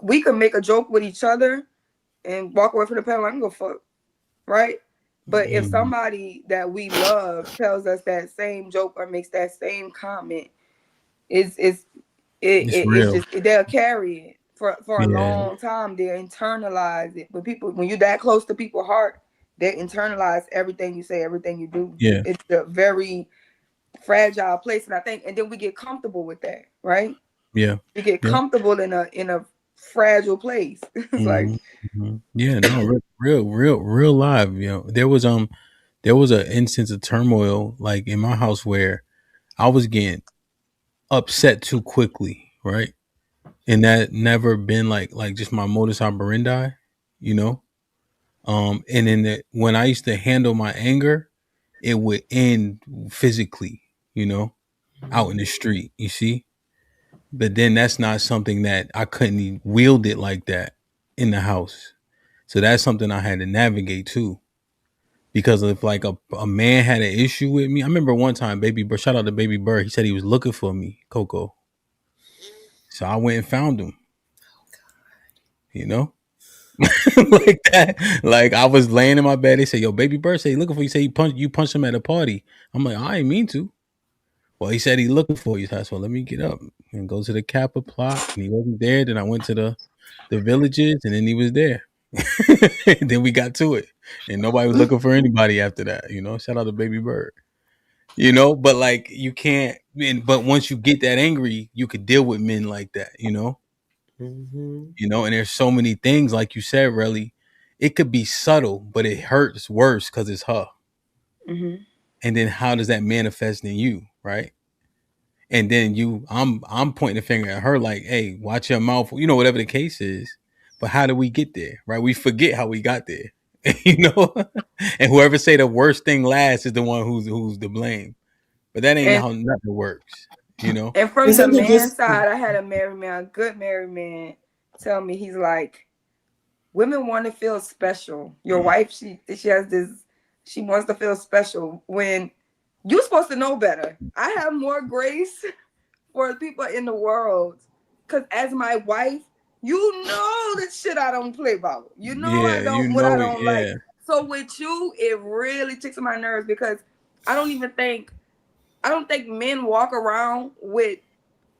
We can make a joke with each other and walk away from the panel like, I'm gonna fuck, right? But if somebody that we love tells us that same joke or makes that same comment, it's just they'll carry it for a long time. They'll internalize it. But people, when you're that close to people's heart, they internalize everything you say, everything you do. Yeah. It's a very fragile place. And then we get comfortable with that, right? Yeah. We get comfortable in a fragile place. It's like yeah, no, real live. There was an instance of turmoil like in my house where I was getting upset too quickly, right? And that never been like just my modus operandi, and then when I used to handle my anger, it would end physically, out in the street, you see. But then that's not something that I couldn't wield it like that in the house. So that's something I had to navigate too. Because if like a man had an issue with me, I remember one time, Baby Bird, shout out to Baby Bird, he said he was looking for me, Coco. So I went and found him. Like that. Like I was laying in my bed. They say, "Yo, Baby Bird say he looking for you." Say you punched him at a party. I'm like, I ain't mean to. Well, he said he looking for you. So let me get up and go to the Kappa plot. And he wasn't there. Then I went to the villages, and then he was there. Then we got to it, and nobody was looking for anybody after that. Shout out to Baby Bird. But like you can't. But once you get that angry, you could deal with men like that. And there's so many things, like you said, really, it could be subtle, but it hurts worse because it's her. And then how does that manifest in you, right? And then I'm pointing the finger at her like, hey, watch your mouth, whatever the case is. But how do we get there, right? We forget how we got there, And whoever say the worst thing last is the one who's to blame. But that ain't how nothing works. And from the man's side, I had a married man, a good married man, tell me, he's like, women want to feel special. Your wife, she has this, she wants to feel special when you're supposed to know better. I have more grace for people in the world because as my wife, you know the shit I don't play about. You know I Yeah, you don't what I know it. don't like. Yeah. So with you, it really ticks my nerves because I don't think men walk around with,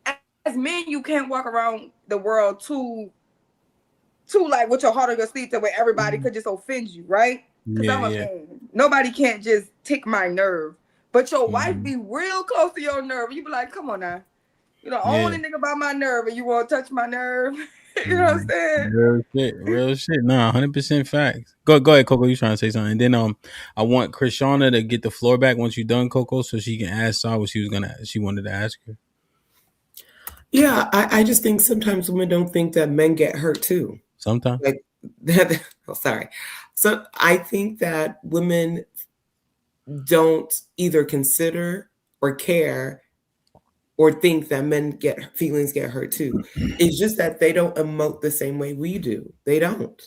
as men, you can't walk around the world too like with your heart on your sleeve to where everybody could just offend you, right? Because Yeah, I'm a yeah. man. Nobody can't just tick my nerve. But your wife Mhm. be real close to your nerve. You be like, come on now. You know, Yeah. only nigga about my nerve and you want to touch my nerve. You know what I'm Mhm. saying? Real shit. Real shit. Nah, 100% facts. Go ahead, Coco. You trying to say something? And then I want Krishana to get the floor back once you're done, Coco, so she can ask Saw what she wanted to ask her. Yeah, I just think sometimes women don't think that men get hurt too. Sometimes. Like oh, sorry. So I think that women don't either consider or care or think that men get feelings get hurt too. It's just that they don't emote the same way we do. They don't.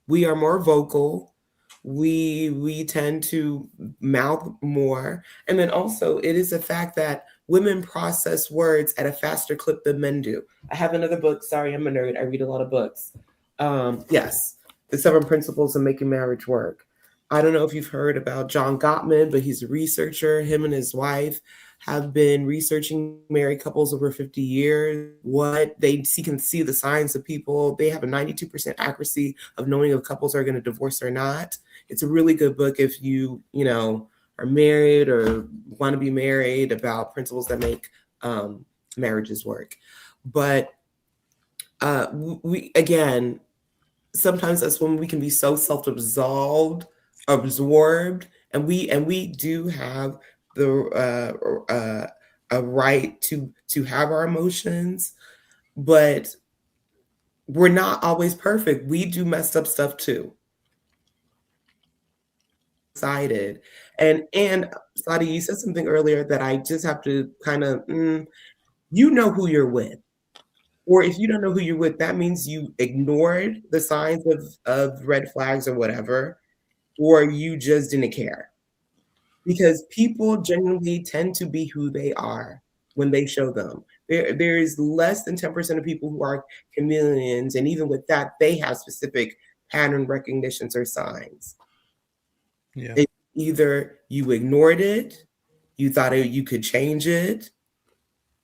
We are more vocal. We tend to mouth more. And then also it is a fact that women process words at a faster clip than men do. I have another book. Sorry, I'm a nerd. I read a lot of books. Yes, The Seven Principles of Making Marriage Work. I don't know if you've heard about John Gottman, but he's a researcher. Him and his wife have been researching married couples over 50 years. What they can see the signs of people. They have a 92% accuracy of knowing if couples are going to divorce or not. It's a really good book if you are married or want to be married, about principles that make marriages work. But we again, sometimes that's when we can be so absorbed, and we do have the a right to have our emotions, but we're not always perfect. We do messed up stuff too. Excited, and Sadi, you said something earlier that I just have to kind of, you know who you're with. Or if you don't know who you're with, that means you ignored the signs of red flags or whatever, or you just didn't care. Because people genuinely tend to be who they are when they show them. There is less than 10% of people who are chameleons, and even with that, they have specific pattern recognitions or signs. Yeah. It's either you ignored it, you thought you could change it,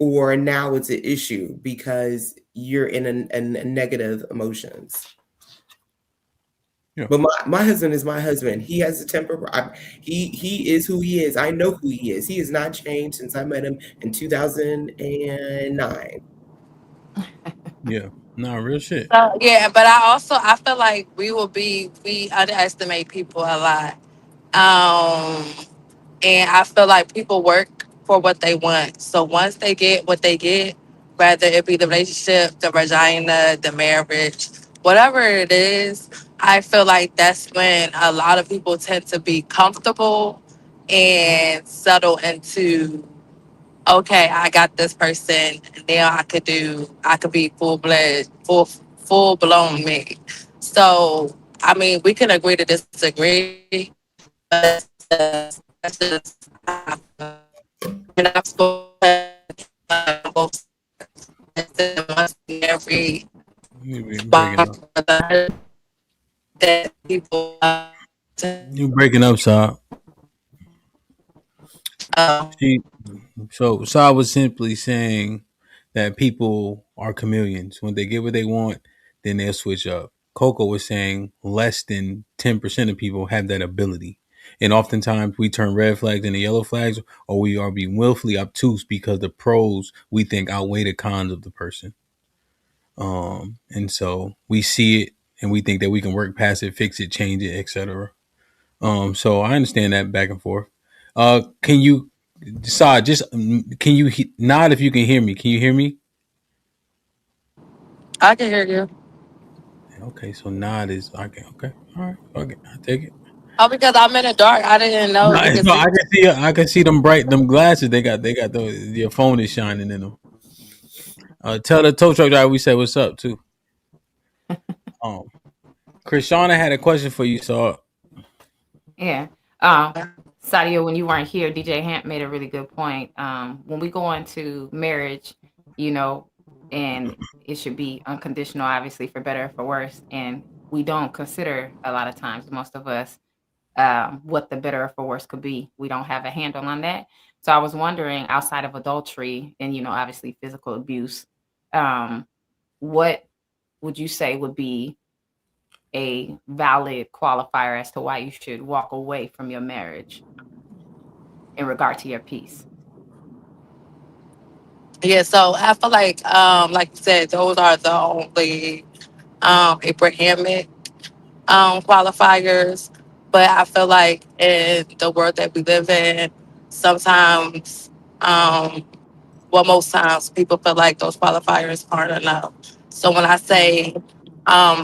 or now it's an issue because you're in a negative emotions. Yeah. But my husband is my husband. He has a temper. He is who he is. I know who he is. He has not changed since I met him in 2009. Yeah. Nah, real shit. Yeah, but I feel like we underestimate people a lot. Um and I feel like people work for what they want. So once they get what they get, whether it be the relationship, the vagina, the marriage, whatever it is, I feel like that's when a lot of people tend to be comfortable and settle into, okay, I got this person. Now I could be full blown me. So I mean, we can agree to disagree, but that's just we're not supposed to both every You breaking spot up. that people You breaking up, Saw. um, So I was simply saying that people are chameleons. When they get what they want, then they'll switch up. Coco was saying less than 10% of people have that ability. And oftentimes we turn red flags into yellow flags, or we are being willfully obtuse because the pros we think outweigh the cons of the person. And so we see it and we think that we can work past it, fix it, change it, etc. So I understand that back and forth. Can you, Saad, just can you nod if you can hear me? Can you hear me? I can hear you. Okay, so nod is okay. Okay, all right. Okay, I take it. Oh, because I'm in the dark. I didn't know No, you could no, see. I can see them bright, them glasses. They got your phone is shining in them. Tell the tow truck driver we said what's up too. Um, Krishana had a question for you, so Yeah. Sadia, when you weren't here, DJ Hamp made a really good point. When we go into marriage, you know, and it should be unconditional, obviously, for better or for worse. And we don't consider a lot of times, most of us, what the better or for worse could be. We don't have a handle on that. So I was wondering, outside of adultery and, obviously physical abuse, what would you say would be a valid qualifier as to why you should walk away from your marriage in regard to your peace? Yeah, so I feel like you said, those are the only Abrahamic qualifiers. But I feel like in the world that we live in, sometimes, well, most times, people feel like those qualifiers aren't enough. So when I say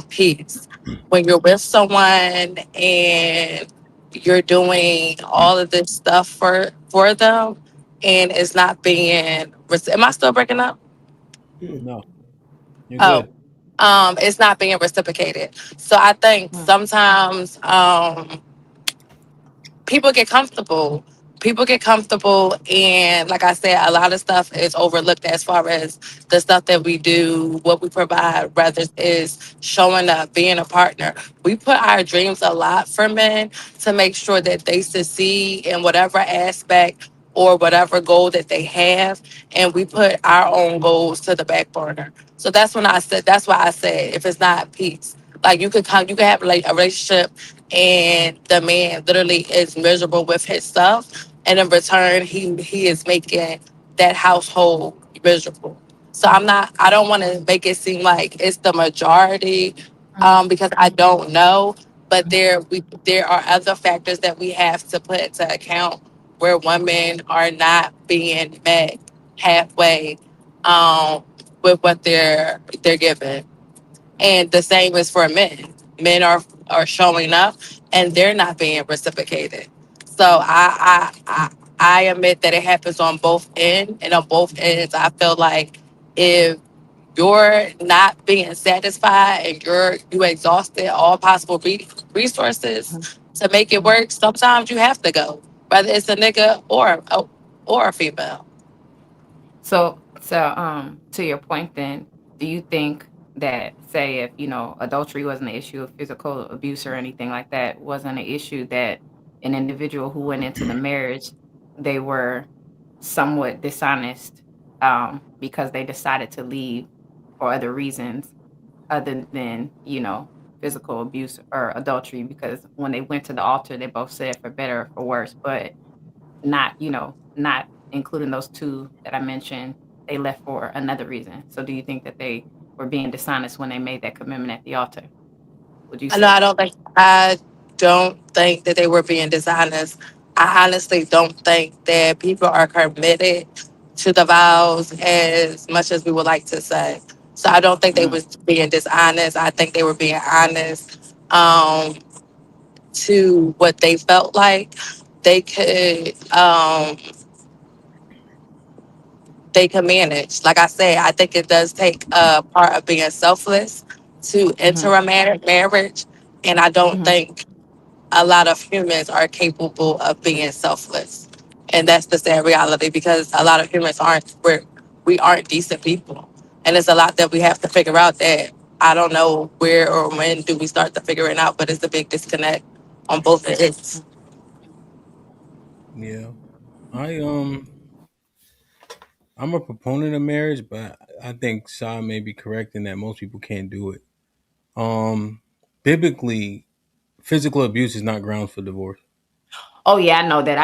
peace, when you're with someone and you're doing all of this stuff for them, and it's not being, am I still breaking up? no, you're Oh, good. it's not being reciprocated. So I think sometimes people get comfortable. People get comfortable, and like I said, a lot of stuff is overlooked as far as the stuff that we do, what we provide, rather is showing up, being a partner. We put our dreams a lot for men to make sure that they succeed in whatever aspect or whatever goal that they have, and we put our own goals to the back burner. So that's why I said if it's not peace, like you could have like a relationship and the man literally is miserable with his stuff, and in return he is making that household miserable. So I don't want to make it seem like it's the majority, because I don't know, but there are other factors that we have to put into account where women are not being met halfway, um, with what they're given. And the same is for men. Men are showing up and they're not being reciprocated. So I admit that it happens on both ends, and on both ends I feel like if you're not being satisfied and you exhausted all possible resources to make it work, sometimes you have to go, whether it's a nigga or a female. So, to your point, then, do you think that, say, if adultery wasn't an issue, of physical abuse or anything like that wasn't an issue, that an individual who went into the marriage, they were somewhat dishonest, because they decided to leave for other reasons other than physical abuse or adultery? Because when they went to the altar, they both said for better or for worse, but not including those two that I mentioned, they left for another reason. So do you think that they were being dishonest when they made that commitment at the altar? Would you I know say? I don't think that they were being dishonest. I honestly don't think that people are committed to the vows as much as we would like to say. So I don't think they Mm, was being dishonest. I think they were being honest, to what they felt like they could they can manage. Like I said, I think it does take a part of being selfless to enter mhm, a marriage, and I don't mhm. think a lot of humans are capable of being selfless. And that's the sad reality, because a lot of humans we aren't decent people. And it's a lot that we have to figure out that I don't know where or when do we start to figure it out, but it's a big disconnect on both ends. Yeah, I I'm a proponent of marriage, but I think Sa may be correct in that most people can't do it. Biblically, physical abuse is not grounds for divorce. Oh yeah, I know that.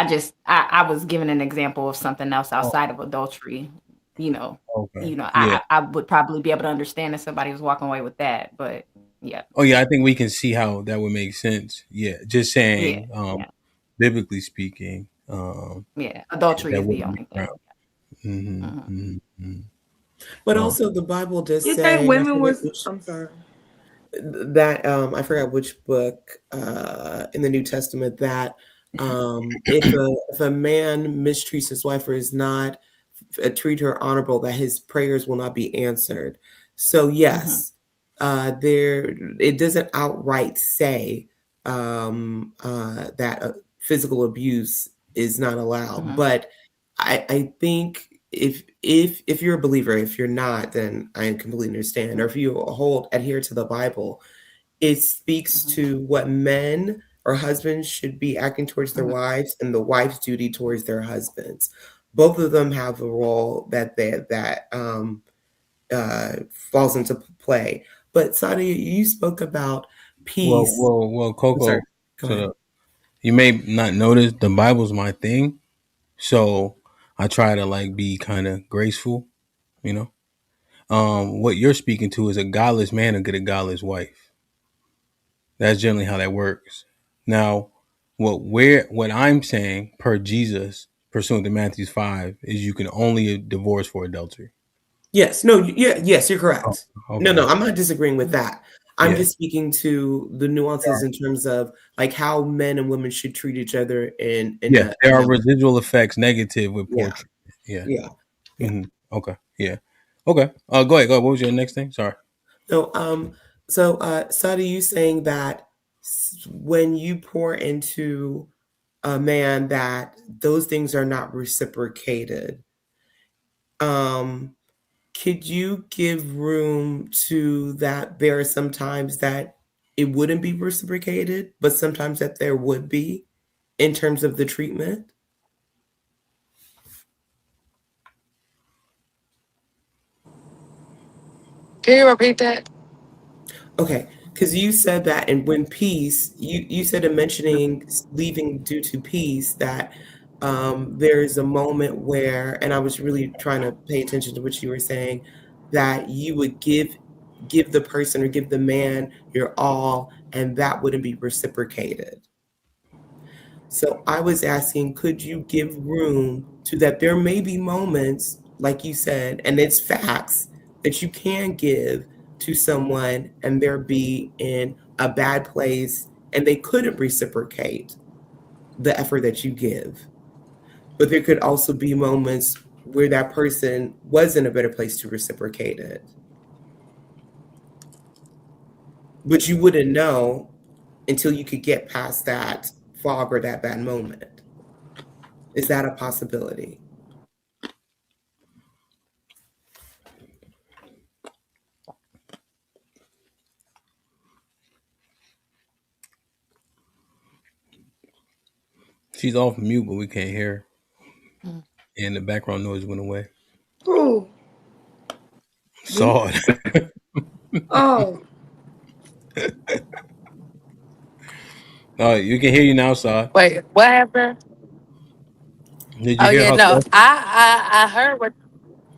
I was giving an example of something else Oh, outside of adultery. You know, okay. Yeah. I would probably be able to understand if somebody was walking away with that, but yeah, Oh, yeah. I think we can see how that would make sense. Yeah. Just yeah, saying, yeah, biblically speaking, yeah. Adultery that is the wouldn't be only thing. ground. Hmm. Mhm. Hmm. But Um, also the Bible does You think say, and I women forget was? which I'm sorry. that I forgot which book in the New Testament that if a man mistreats his wife or is not treat her honorable, that his prayers will not be answered. So Mhm. yes, it doesn't outright say that physical abuse is not allowed. But I think if you're a believer, if you're not, then I completely understand. Or if you adhere to the Bible, it speaks to what men or husbands should be acting towards their wives and the wife's duty towards their husbands. Both of them have a role that falls into play. But Sadia, you spoke about peace. Well, Coco. So you may not notice the Bible's my thing, so I try to like be kind of graceful, you know. What you're speaking to is a godless man will get a godless wife. That's generally how that works. Now, what I'm saying per Jesus, pursuant to Matthew 5, is you can only divorce for adultery. Yes, no, yes, you're correct. Oh, okay. No, I'm not disagreeing with that. I'm just speaking to the nuances in terms of like how men and women should treat each other there are residual effects negative with poor treatment. Yeah. Mm-hmm. Okay. Yeah. Okay. Go ahead. What was your next thing? Sorry. No, Sadia, you saying that when you pour into a man that those things are not reciprocated, could you give room to that there are sometimes that it wouldn't be reciprocated, but sometimes that there would be in terms of the treatment? Can you repeat that? Okay, because you said that, and when peace, you said in mentioning leaving due to peace that there is a moment where, and I was really trying to pay attention to what you were saying, that you would give the person or give the man your all, and that wouldn't be reciprocated. So I was asking, could you give room to that? There may be moments, like you said, and it's facts that you can give to someone and they're be in a bad place and they couldn't reciprocate the effort that you give. But there could also be moments where that person was in a better place to reciprocate it. But you wouldn't know until you could get past that fog or that bad moment. Is that a possibility? She's off mute, but we can't hear her. And the background noise went away. Who? Saw it. Oh. You can hear you now, Saw. Wait, what happened? Did you hear her? No. I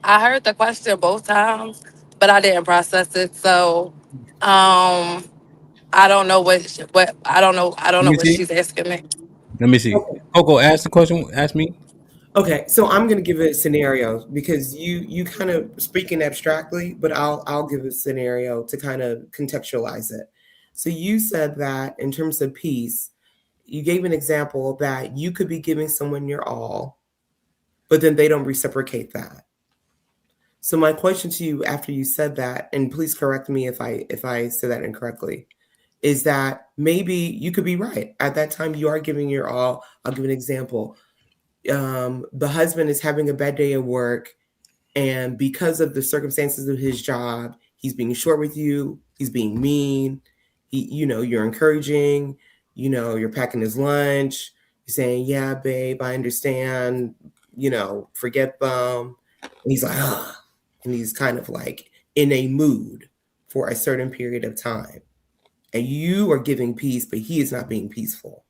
heard the question both times, but I didn't process it. So, I don't know I don't know what she's asking me. Let me see. Coco, ask the question. Ask me. Okay, so I'm going to give it a scenario because you kind of speaking abstractly, but I'll give a scenario to kind of contextualize it. So you said that in terms of peace, you gave an example that you could be giving someone your all, but then they don't reciprocate that. So my question to you after you said that, and please correct me if I said that incorrectly, is that maybe you could be right. At that time, you are giving your all. I'll give an example. The husband is having a bad day at work, and because of the circumstances of his job, he's being short with you. He's being mean. You're encouraging. You're packing his lunch. You're saying, "Yeah, babe, I understand. Forget them." And he's like, "Ah," and he's kind of like in a mood for a certain period of time, and you are giving peace, but he is not being peaceful.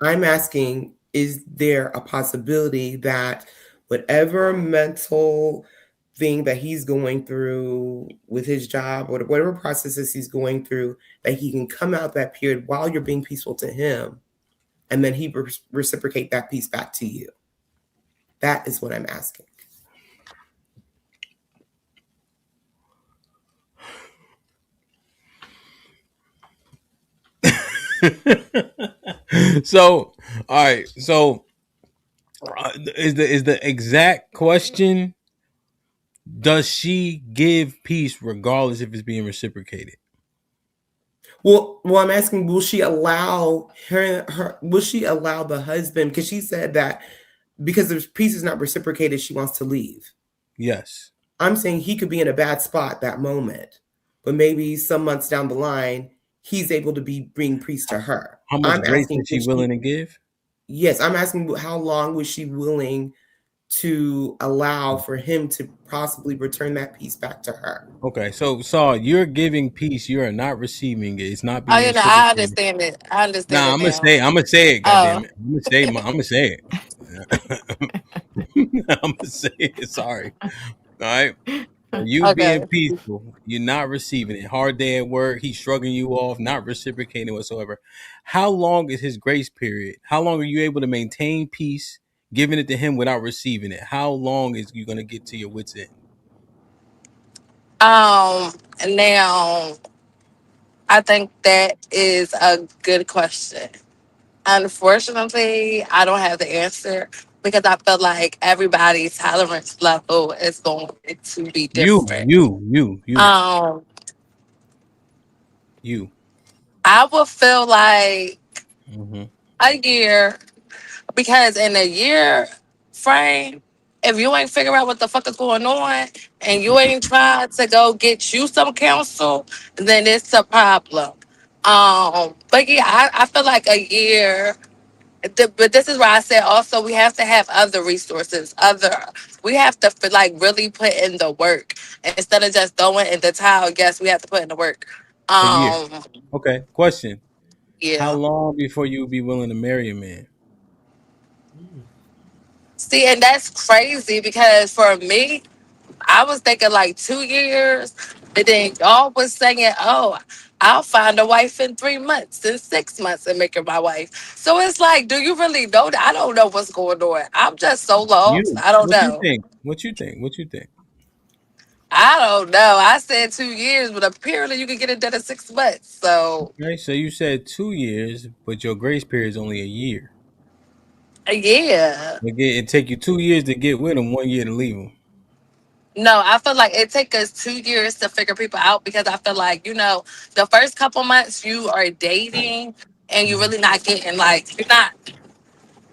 I'm asking, is there a possibility that whatever mental thing that he's going through with his job or whatever processes he's going through, that he can come out that period while you're being peaceful to him, and then he reciprocate that peace back to you? That is what I'm asking. So, all right. So, is the exact question Does she give peace regardless if it's being reciprocated? Well, I'm asking, will she allow will she allow the husband, because she said that because the peace is not reciprocated, she wants to leave. Yes. I'm saying he could be in a bad spot that moment, but maybe some months down the line, he's able to bring peace to her. How much I'm grace asking, is she willing to give? Yes, I'm asking how long was she willing to allow for him to possibly return that peace back to her. Okay, so Saul, you're giving peace, you are not receiving it. It's not Oh, being I reciprocated. understand it. I understand Nah, it I'm gonna now. say it, Oh. goddamn it. I'm gonna say it. I'm gonna say it. Sorry. All right. You being Okay. peaceful, you're not receiving it. Hard day at work, he's shrugging you off, not reciprocating whatsoever. How long is his grace period? How long are you able to maintain peace, giving it to him without receiving it? How long is you gonna get to your wits end? Now I think that is a good question. Unfortunately, I don't have the answer because I feel like everybody's tolerance level is going to be different. You. I would feel like Mm-hmm. a year, because in a year frame, if you ain't figure out what the fuck is going on and you ain't trying to go get you some counsel, then it's a problem. But yeah, I feel like a year. But this is why I said also we have to have other resources. We have to like really put in the work instead of just throwing in the towel. Yes, we have to put in the work. A year. Um, Okay. Question. How yeah. long before you would be willing to marry a man? See, and that's crazy because for me, I was thinking like 2 years, and then y'all was saying, "Oh, I'll find a wife in 3 months, in 6 months, and make her my wife." So it's like, do you really know that? I don't know what's going on. I'm just so lost. I don't What you know. think? What you think? What you think? I don't know. I said 2 years, but apparently you can get it done in 6 months. So Okay, so you said 2 years, but your grace period is only a year. yeah. It take you 2 years to get with him, 1 year to leave him. No, I feel like it take us 2 years to figure people out because I feel like, the first couple months you are dating and you're really not getting like, you're not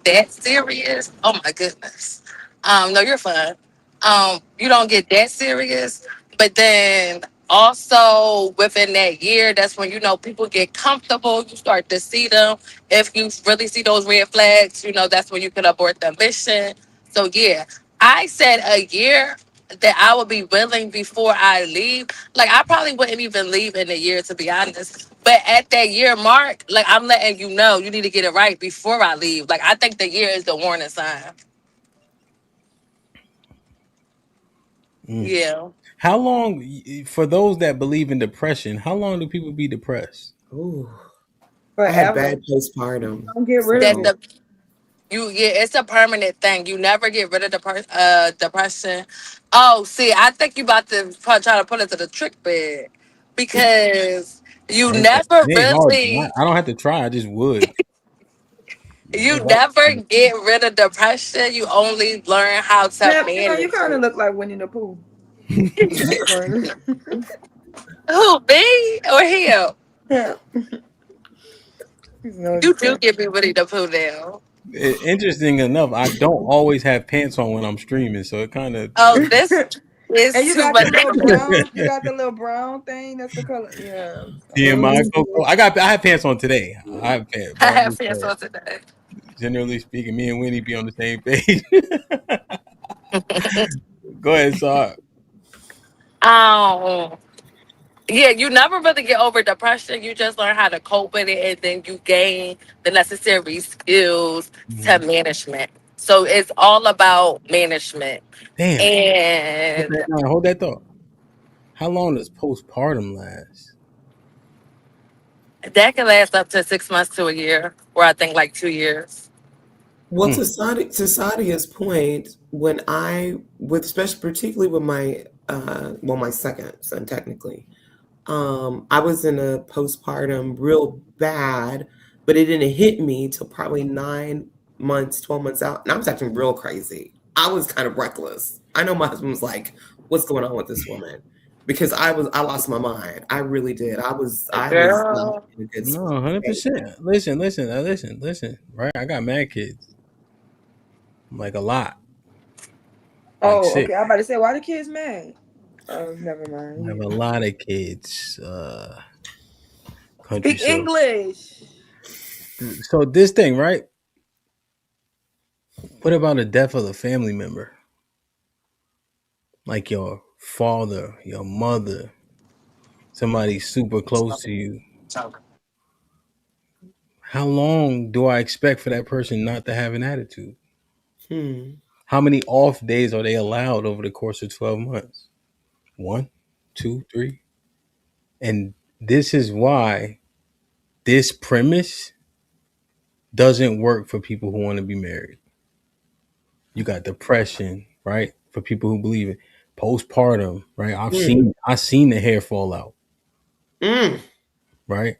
that serious. Oh my goodness. No, you're fine. You don't get that serious, but then also within that year, that's when people get comfortable. You start to see them. If you really see those red flags, that's when you can abort the mission. So yeah, I said a year that I would be willing before I leave. Like I probably wouldn't even leave in a year, to be honest. But at that year mark, like I'm letting you know, you need to get it right before I leave. Like I think the year is the warning sign. Yeah. How long, for those that believe in depression, how long do people be depressed? Ooh. I had Forever. bad postpartum. Don't get rid of it. It's a permanent thing. You never get rid of depression. Oh, see, I think you about to try to put it to the trick bed because you never It ain't hard. really, I don't have to try. I just would. you never get rid of depression. You only learn how to Pep, you manage kind of it. look like Winnie the Pooh. Who, me or him? Yeah. You do give me Winnie the Pooh now. Interesting enough, I don't always have pants on when I'm streaming, so it kind of. Oh, this is And you too got much the little information. brown. You got the little brown thing. That's the color. Yeah. TMI. I have pants on today. I have pants, I but I'm have just fans saying, on today. generally speaking, me and Winnie be on the same page. Go ahead, Saw. Um, yeah, you never really get over depression. You just learn how to cope with it, and then you gain the necessary skills to management. So it's all about management. Damn. And Hold that thought. How long does postpartum last? that can last up to 6 months to a year, or I think like 2 years. Well, to Sadia's point, when especially particularly with my my second son technically, I was in a postpartum real bad, but it didn't hit me till probably 9 months, 12 months out, and I was acting real crazy. I was kind of reckless. I know my husband was like, "What's going on with this woman?" Because I lost my mind. I really did. I was not in a good No, space. 100%. Listen. Right, I got mad kids, like a lot, like Oh, 6. okay. I'm about to say, why the kids mad? Oh, never I have mind. a lot of kids. Country. Speak English. So this thing, right? What about the death of a family member, like your father, your mother, somebody super close to you? How long do I expect for that person not to have an attitude? How many off days are they allowed over the course of 12 months? 1, 2, 3. And this is why this premise doesn't work for people who want to be married. You got depression, right? For people who believe it. Postpartum, right? I've seen the hair fall out. Right?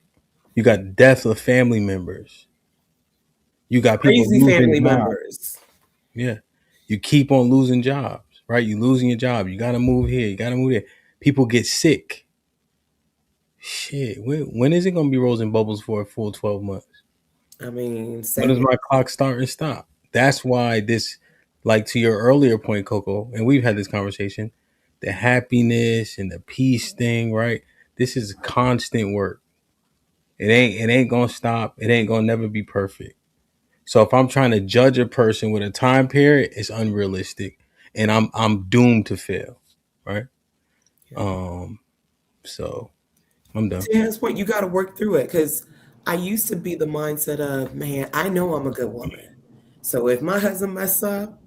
You got death of family members. You got people Crazy losing family jobs. members. Yeah. You keep on losing jobs, right? You losing your job. You gotta move here. You gotta move there. People get sick. Shit. When is it gonna be rose and bubbles for a full 12 months? I mean, When does my clock start and stop? That's why this, like to your earlier point, Coco, and we've had this conversation, the happiness and the peace thing, right? This is constant work. It ain't gonna stop. It ain't gonna never be perfect. So if I'm trying to judge a person with a time period, it's unrealistic, and I'm doomed to fail, right? So I'm done. To his point, you got to work through it because I used to be the mindset of, man, I know I'm a good woman. So if my husband mess up,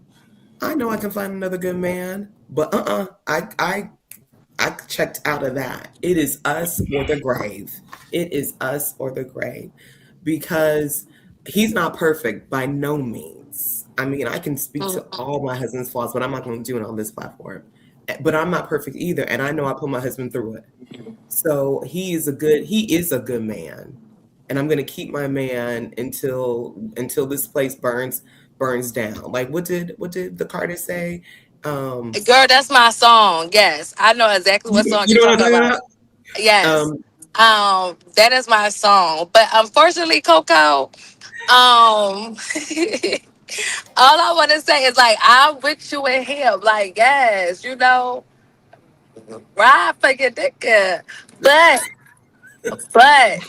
I know I can find another good man. But I checked out of that. It is us or the grave. It is us or the grave because he's not perfect by no means. I mean, I can speak to all my husband's flaws, but I'm not going to do it on this platform. But I'm not perfect either, and I know I put my husband through it. So he is a good man, and I'm going to keep my man until this place burns down. Like what did the Carter say? Girl, that's my song. Yes, I know exactly what song You you're know what I'm talking talking about. about? Yes, that is my song. But unfortunately, Coco, all I want to say is like I'm with you and him. Like, yes, ride for your nigga. But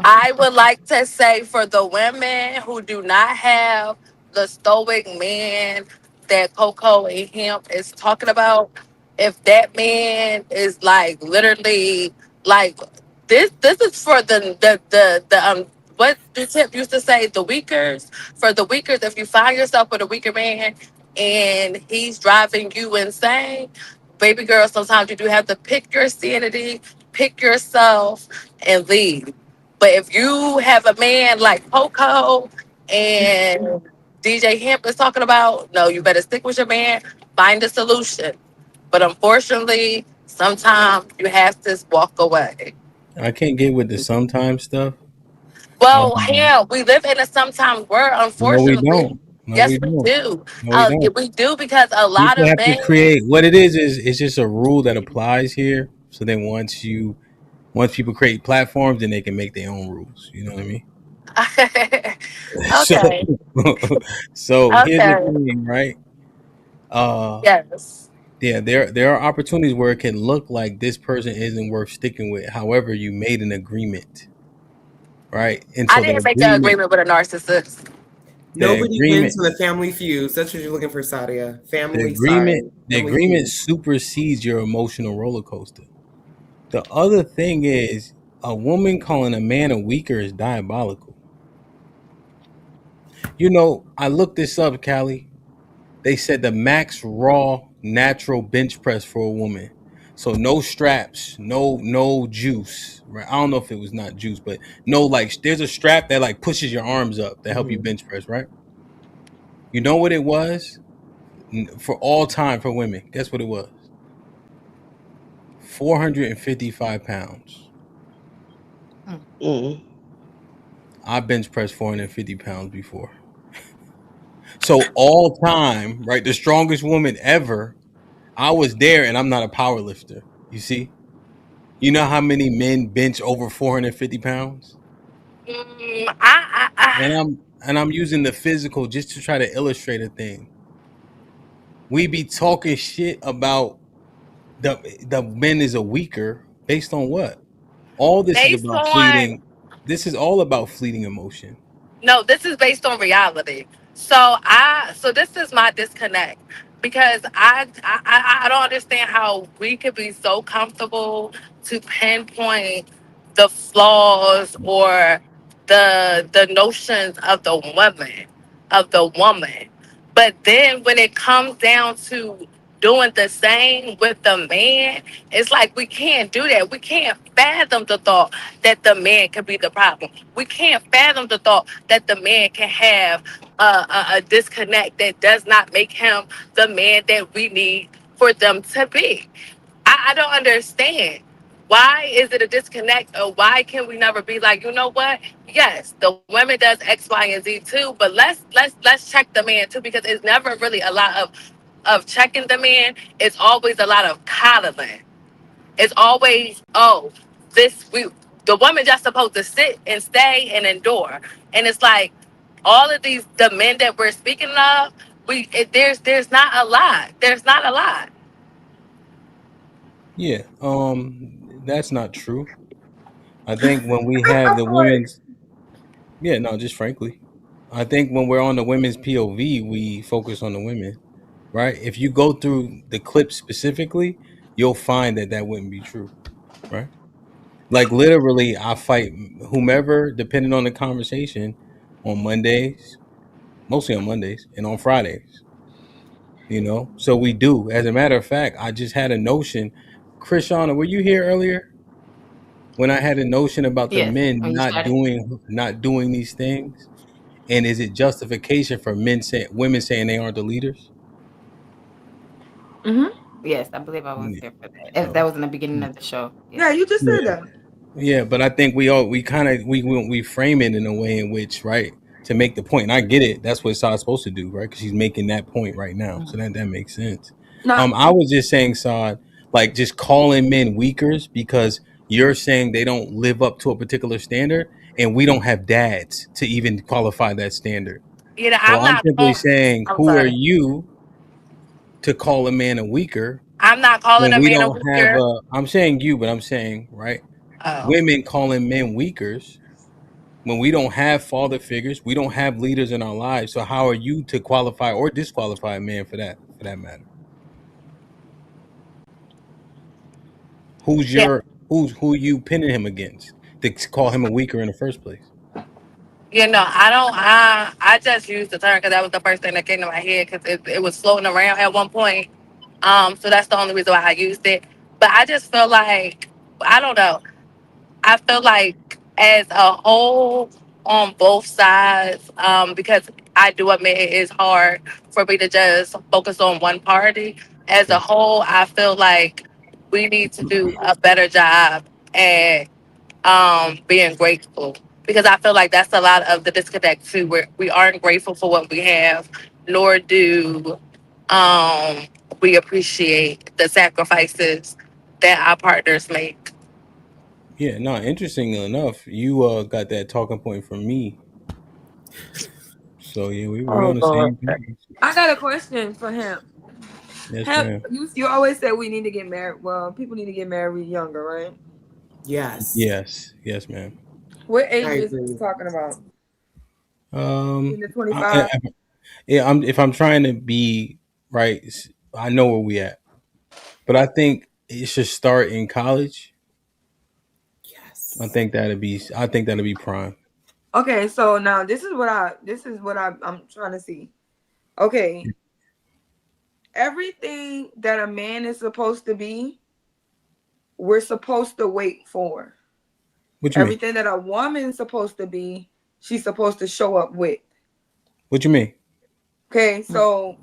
I would like to say for the women who do not have the stoic man that Coco and him is talking about, if that man is like literally like this is for the what the tip used to say, the weakers. For the weakers, if you find yourself with a weaker man and he's driving you insane, baby girl, sometimes you do have to pick your sanity, pick yourself, and leave. But if you have a man like Coco and DJ Hemp is talking about, no, you better stick with your man, find a solution. But unfortunately, sometimes you have to walk away. I can't get with the sometimes stuff. Well, yeah, we live in a sometimes world, No, we unfortunately. don't. No, Yes, we we don't. do. No, we don't. We do because a lot People of have to men. create what it is it's just a rule that applies here. So then once people create platforms, then they can make their own rules. You know what I mean? So Okay. so here's the Okay. thing, right? Yes. Yeah, there are opportunities where it can look like this person isn't worth sticking with. However, you made an agreement, right? And I so the didn't make an agreement, agreement with a narcissist. the Nobody wins agreement, when the family feuds. That's what you're looking for, Sadia. the Family, agreement, sorry. the Family agreement feud. supersedes your emotional roller coaster. The other thing is a woman calling a man a weaker is diabolical. I looked this up, Callie. They said the max raw natural bench press for a woman. So no straps, no juice. Right? I don't know if it was not juice, but no, like there's a strap that like pushes your arms up to help you bench press, right? You know what it was? For all time for women. Guess what it was? 455 pounds. I bench pressed 450 pounds before. So all time, right, the strongest woman ever, I was there, and I'm not a power lifter. You see, you know how many men bench over 450 pounds, and I'm using the physical just to try to illustrate a thing. We be talking shit about the men is a weaker based on what? All this is Based about on fleeting. This is all about fleeting emotion. no, this is based on reality. So this is my disconnect because I don't understand how we could be so comfortable to pinpoint the flaws or the notions of the woman. But then when it comes down to doing the same with the man, it's like we can't do that. We can't fathom the thought that the man could be the problem. We can't fathom the thought that the man can have a disconnect that does not make him the man that we need for them to be. I don't understand. Why is it a disconnect, or why can we never be like, you know what? Yes, the women does X, Y, and Z too, but let's check the man too, because it's never really a lot of checking the man. It's always a lot of coddling. It's always, oh, this we the woman just supposed to sit and stay and endure. And it's like all of these the men that we're speaking of, there's not a lot. There's not a lot. Yeah, that's not true. I think when we have the women's, yeah, no, just frankly, I think when we're on the women's POV, we focus on the women, right? If you go through the clip specifically, you'll find that that wouldn't be true, right? Like literally, I fight whomever, depending on the conversation, on Mondays, mostly on Mondays, and on Fridays. So we do. As a matter of fact, I just had a notion. Krishana, were you here earlier when I had a notion about the Yes, men when you started. not doing these things? And is it justification for women saying they aren't the leaders? Yes, I believe I was Yeah. there for that. That So was in the beginning of the show. Yeah, Yes. you just said yeah. that. Yeah, but I think we kind of we frame it in a way in which, right, to make the point. And I get it. That's what Saad's supposed to do, right? Because she's making that point right now, so that makes sense. Not I was just saying, Saad, like just calling men weakers because you're saying they don't live up to a particular standard, and we don't have dads to even qualify that standard. You know, So I'm I'm not simply saying, I'm who are sorry. you to call a man a weaker I'm not calling when a we man a don't have weaker. a? I'm saying you, but I'm saying right, Oh. women calling men weakers when we don't have father figures, we don't have leaders in our lives. So how are you to qualify or disqualify a man for that matter? Who's Yeah. your who you pinning him against to call him a weaker in the first place? You know, I don't. I just used the term because that was the first thing that came to my head because it was floating around at one point. So that's the only reason why I used it. But I just feel like I don't know. I feel like as a whole on both sides, because I do admit it is hard for me to just focus on one party. As a whole, I feel like we need to do a better job at being grateful, because I feel like that's a lot of the disconnect too, where we aren't grateful for what we have, nor do um, we appreciate the sacrifices that our partners make. Yeah, no, interesting enough, you got that talking point from me. So yeah, we oh on the Lord. same page. I got a question for him. Yes, Him, ma'am. you always say we need to get married. Well, people need to get married younger, right? Yes, Yes, ma'am. What I age is he agree. talking about? Um, In the I, 25? I, yeah, if I'm trying to be right, I know where we at, but I think it should start in college. Yes. I think that'll be prime. Okay, so now I'm trying to see. Okay, everything that a man is supposed to be, we're supposed to wait for. What you mean? Everything that a woman's supposed to be, she's supposed to show up with. What you mean? Okay, so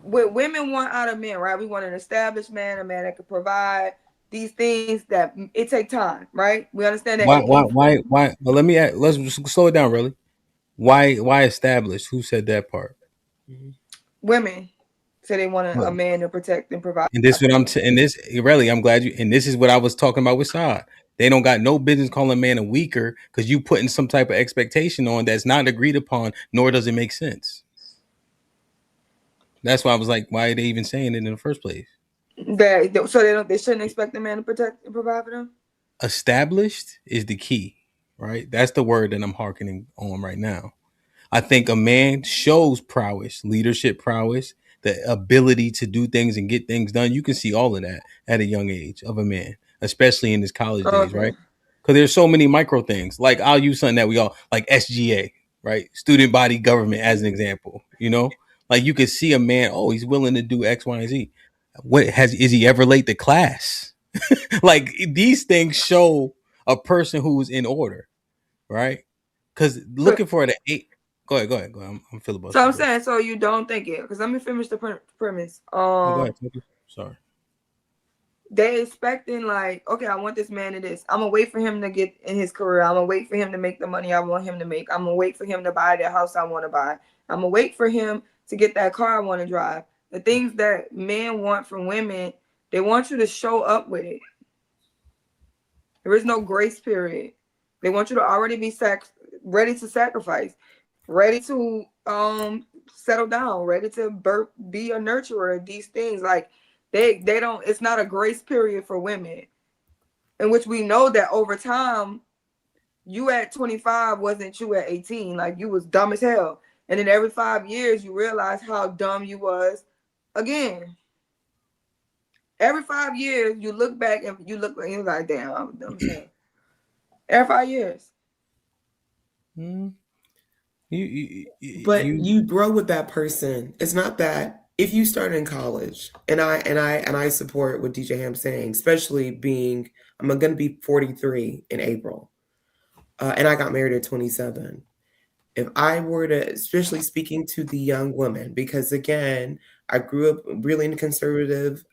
what women want out of men, right? We want an established man, a man that can provide these things that it take time, right? We understand that. Why? Well, let's slow it down, really. Why established? Who said that part? Women say they want a man to protect and provide. And this what I'm and this really I'm glad you and this is what I was talking about with Saad. They don't got no business calling a man a weaker because you putting some type of expectation on that's not agreed upon, nor does it make sense. That's why I was like, why are they even saying it in the first place? So they shouldn't expect the man to protect and provide for them. Established is the key, right? That's the word that I'm hearkening on right now. I think a man shows prowess, leadership prowess, the ability to do things and get things done. You can see all of that at a young age of a man, especially in his college days, right? Because there's so many micro things. Like I'll use something that we all like SGA, right? Student body government as an example. You know, like you could see a man, oh, he's willing to do X, Y, and Z. Is he ever late to class? Like these things show a person who's in order, right? Because looking for the eight. Go ahead. I'm filibustering. So I'm saying, so you don't think it? Because let me finish the premise. Go ahead. Sorry. They expecting like, okay, I want this man to this. I'm gonna wait for him to get in his career. I'm gonna wait for him to make the money I want him to make. I'm gonna wait for him to buy the house I want to buy. I'm gonna wait for him to get that car I want to drive. The things that men want from women, they want you to show up with it. There is no grace period. They want you to already be ready to sacrifice, ready to settle down, ready to be a nurturer. These things like they don't. It's not a grace period for women, in which we know that over time, you at 25 wasn't you at 18. Like you was dumb as hell, and then every 5 years you realize how dumb you was again. Every 5 years you look back and you're like, damn, I'm dumb as hell. Every 5 years. You grow with that person. It's not that if you start in college, and I support what DJ Ham's saying, especially being I'm going to be 43 in April, and I got married at 27. If I were to, especially speaking to the young women, because again, I grew up really in a conservative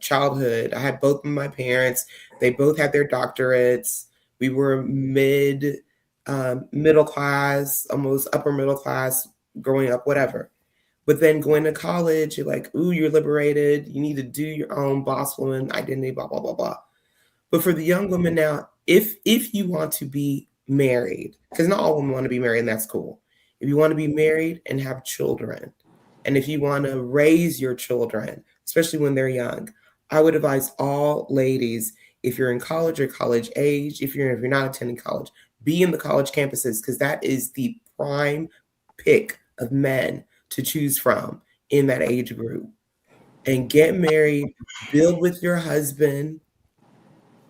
childhood. I had both of my parents; they both had their doctorates. We were middle class, almost upper middle class growing up, whatever. But then going to college, you're like, ooh, you're liberated. You need to do your own boss woman identity, blah, blah, blah, blah. But for the young women now, if you want to be married, because not all women want to be married, and that's cool. If you want to be married and have children, and if you want to raise your children, especially when they're young, I would advise all ladies, if you're in college or college age, if you're not attending college, be in the college campuses, because that is the prime pick of men to choose from in that age group. And get married, build with your husband.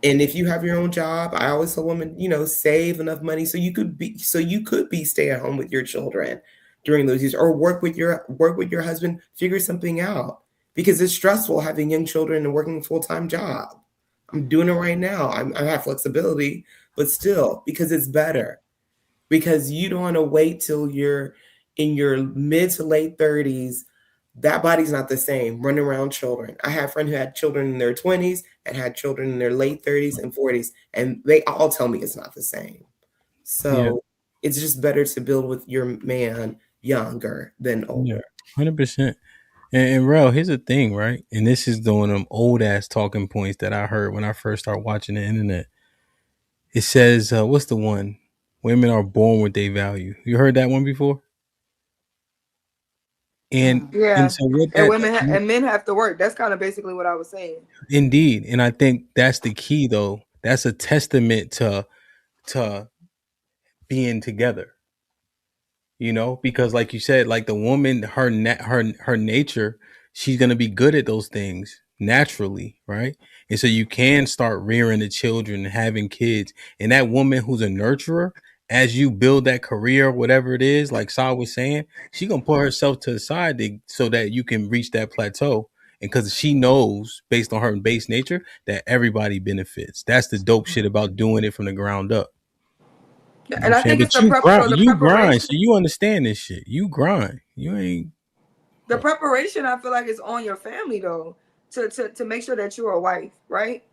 And if you have your own job, I always tell women, save enough money so you could be stay at home with your children during those years, or work with your husband, figure something out, because it's stressful having young children and working a full-time job. I'm doing it right now. I have flexibility, but still, because it's better. Because you don't want to wait till you're in your mid to late 30s. That body's not the same, running around children. I have a friend who had children in their 20s and had children in their late 30s and 40s, and they all tell me it's not the same. So It's just better to build with your man younger than older. 100%. And Rel, here's the thing, right? And this is one of them old ass talking points that I heard when I first started watching the internet. It says, what's the one? Women are born with their value. You heard that one before? And so with that, women and men have to work. That's kind of basically what I was saying. Indeed, and I think that's the key, though. That's a testament to being together. Because like you said, like the woman, her nature, she's gonna be good at those things naturally, right? And so you can start rearing the children and having kids, and that woman who's a nurturer, as you build that career, whatever it is, like Saw was saying, she gonna put herself to the side so that you can reach that plateau. And because she knows, based on her base nature, that everybody benefits. That's the dope shit about doing it from the ground up. And I think it's you grind, so you understand this shit. You grind. You ain't. The preparation, I feel like, is on your family though, to make sure that you're a wife, right?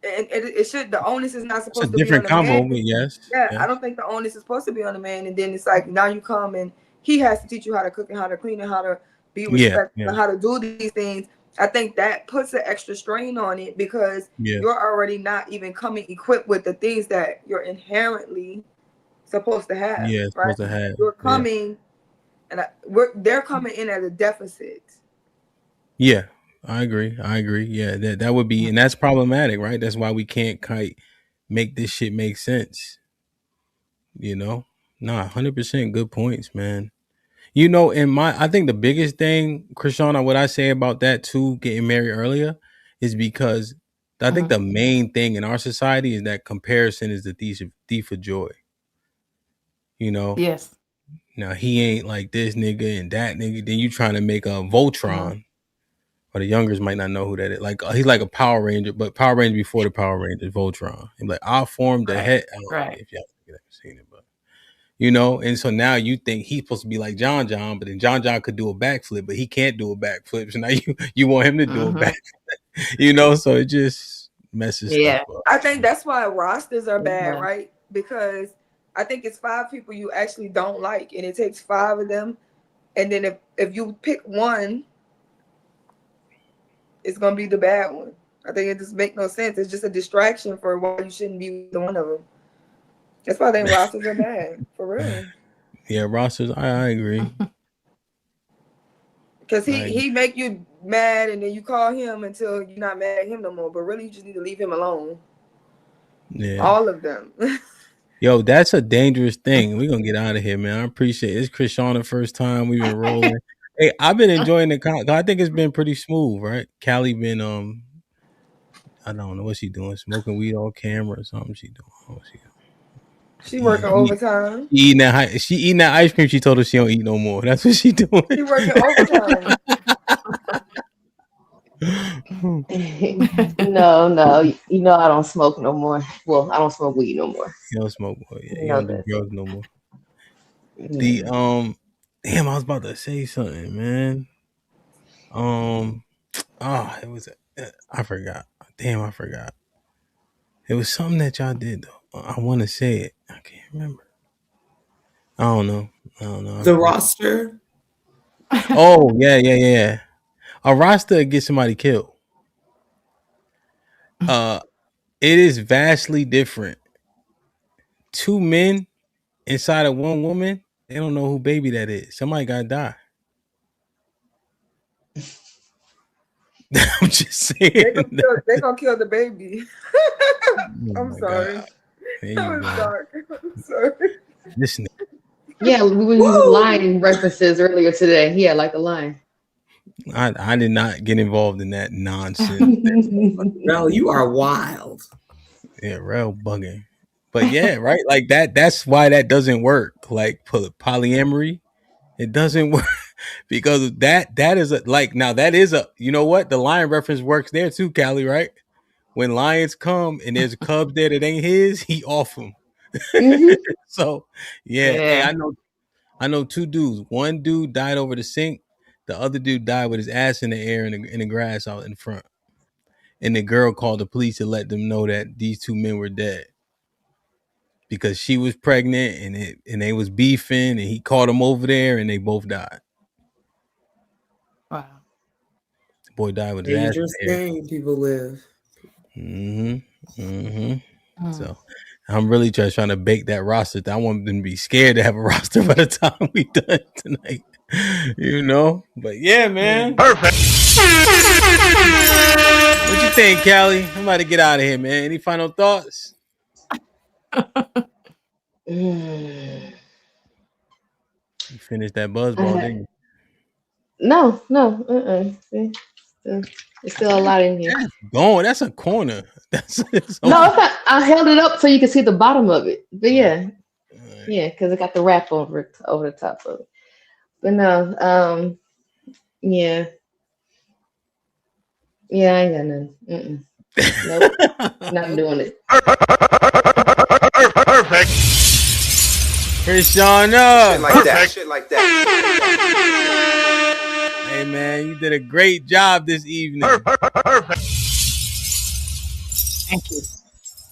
And it should. The onus is not supposed to be on the man. Yes. Yeah, I don't think the onus is supposed to be on the man. And then it's like now you come and he has to teach you how to cook and how to clean and how to be respectful and how to do these things. I think that puts an extra strain on it because you're already not even coming equipped with the things that you're inherently supposed to have. Yeah, right? supposed to have. You're coming, and they're coming in at a deficit. Yeah, I agree. Yeah, that would be, and that's problematic, right? That's why we can't make this shit make sense. You know, 100% good points, man. You know, I think the biggest thing, Krishana, what I say about that too, getting married earlier, is because I think the main thing in our society is that comparison is the thief of joy. You know? Yes. Now he ain't like this nigga and that nigga. Then you trying to make a Voltron. Or the youngers might not know who that is. Like he's like a Power Ranger, but Power Ranger before the Power Rangers, Voltron. And like I formed the head. I don't know if y'all have seen it, but you know. And so now you think he's supposed to be like John, but then John could do a backflip, but he can't do a backflip. So now you want him to do a backflip, you know. So it just messes stuff up. I think that's why rosters are bad, right? Because I think it's 5 people you actually don't like, and it takes 5 of them. And then if you pick one, it's gonna be the bad one. I think it just makes no sense. It's just a distraction for why you shouldn't be with one of them. That's why I think rosters are bad, for real. Yeah, rosters. I agree. Because he make you mad, and then you call him until you're not mad at him no more. But really, you just need to leave him alone. Yeah, all of them. Yo, that's a dangerous thing. We're gonna get out of here, man. I appreciate it. It's Krishana first time we've been rolling. Hey, I've been enjoying the I think it's been pretty smooth, right? Callie been I don't know what she doing, smoking weed on camera or something. She doing she working overtime. She eating that ice cream. She told us she don't eat no more. That's what she doing. She working overtime. No, you know I don't smoke no more. Well, I don't smoke weed no more. You don't smoke, boy. Yeah, you don't do drugs no more. The damn, I was about to say something, man. It was I forgot. Damn, I forgot. It was something that y'all did though. I want to say it. I can't remember. I don't know. The roster. Oh yeah. A roster gets somebody killed. It is vastly different. 2 men inside of 1 woman. They don't know who baby that is. Somebody gotta die. I'm just saying. They're gonna kill the baby. I'm sorry. That was dark. I'm sorry. Listen. Yeah, we were using line references earlier today. Yeah, like a line. I did not get involved in that nonsense. Rel, you are wild. Yeah, Rel bugging. But yeah, right? Like that's why that doesn't work. Like polyamory, it doesn't work because that is you know what? The lion reference works there too, Callie, right? When lions come and there's a cub there that ain't his, he off them. Mm-hmm. So yeah. Hey, I know 2 dudes. One dude died over the sink. The other dude died with his ass in the air in the grass out in front. And the girl called the police to let them know that these 2 men were dead because she was pregnant and they was beefing and he called them over there and they both died. Wow. The boy died with his ass Dangerous in the air. game people live. So I'm really just trying to bake that roster. I want them to be scared to have a roster by the time we done tonight. You know? But yeah, man. Perfect. What you think, Callie? I'm about to get out of here, man. Any final thoughts? You finished that buzzball, didn't you? No. There's still a lot in here. That's a corner. No, it's not. I held it up so you can see the bottom of it. But yeah, because it got the wrap over the top of it. But no, yeah, I ain't got none. Nope, not doing it. Perfect. Krishana. Shit like that. Hey man, you did a great job this evening. Perfect. Thank you.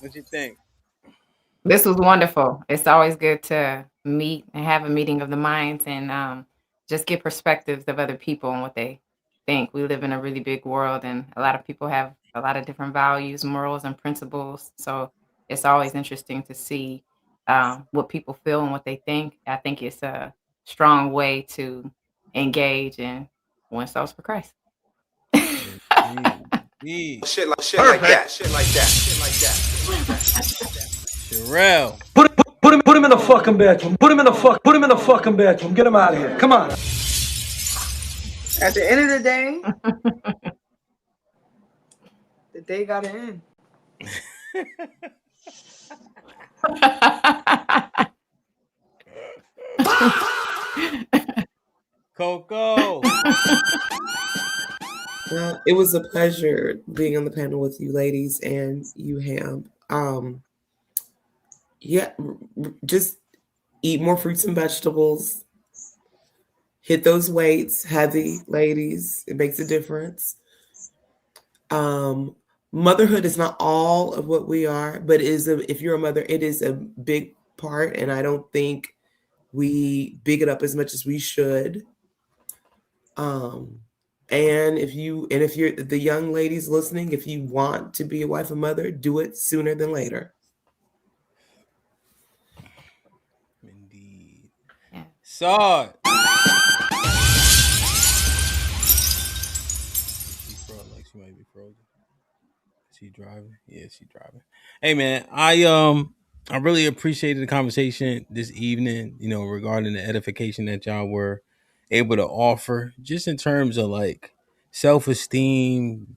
What you think? This was wonderful. It's always good to meet and have a meeting of the minds and just get perspectives of other people and what they think. We live in a really big world, and a lot of people have a lot of different values, morals, and principles. So it's always interesting to see what people feel and what they think. I think it's a strong way to engage and win souls for Christ. Shit like that. Shit like that. Shit like that. Sherelle. Put him in the fucking bedroom. Put him in the fucking bedroom. Get him out of here. Come on. At the end of the day, the day gotta end. Coco. Well, it was a pleasure being on the panel with you ladies and you, Ham. Yeah, just eat more fruits and vegetables. Hit those weights heavy, ladies. It makes a difference. Motherhood is not all of what we are, but if you're a mother, it is a big part, and I don't think we big it up as much as we should. And if you're the young ladies listening, if you want to be a wife and mother, do it sooner than later. Indeed. Yeah. Saw it. She might be frozen. Is she driving? Yeah, she's driving. Hey man, I really appreciated the conversation this evening, regarding the edification that y'all were able to offer, just in terms of like self-esteem,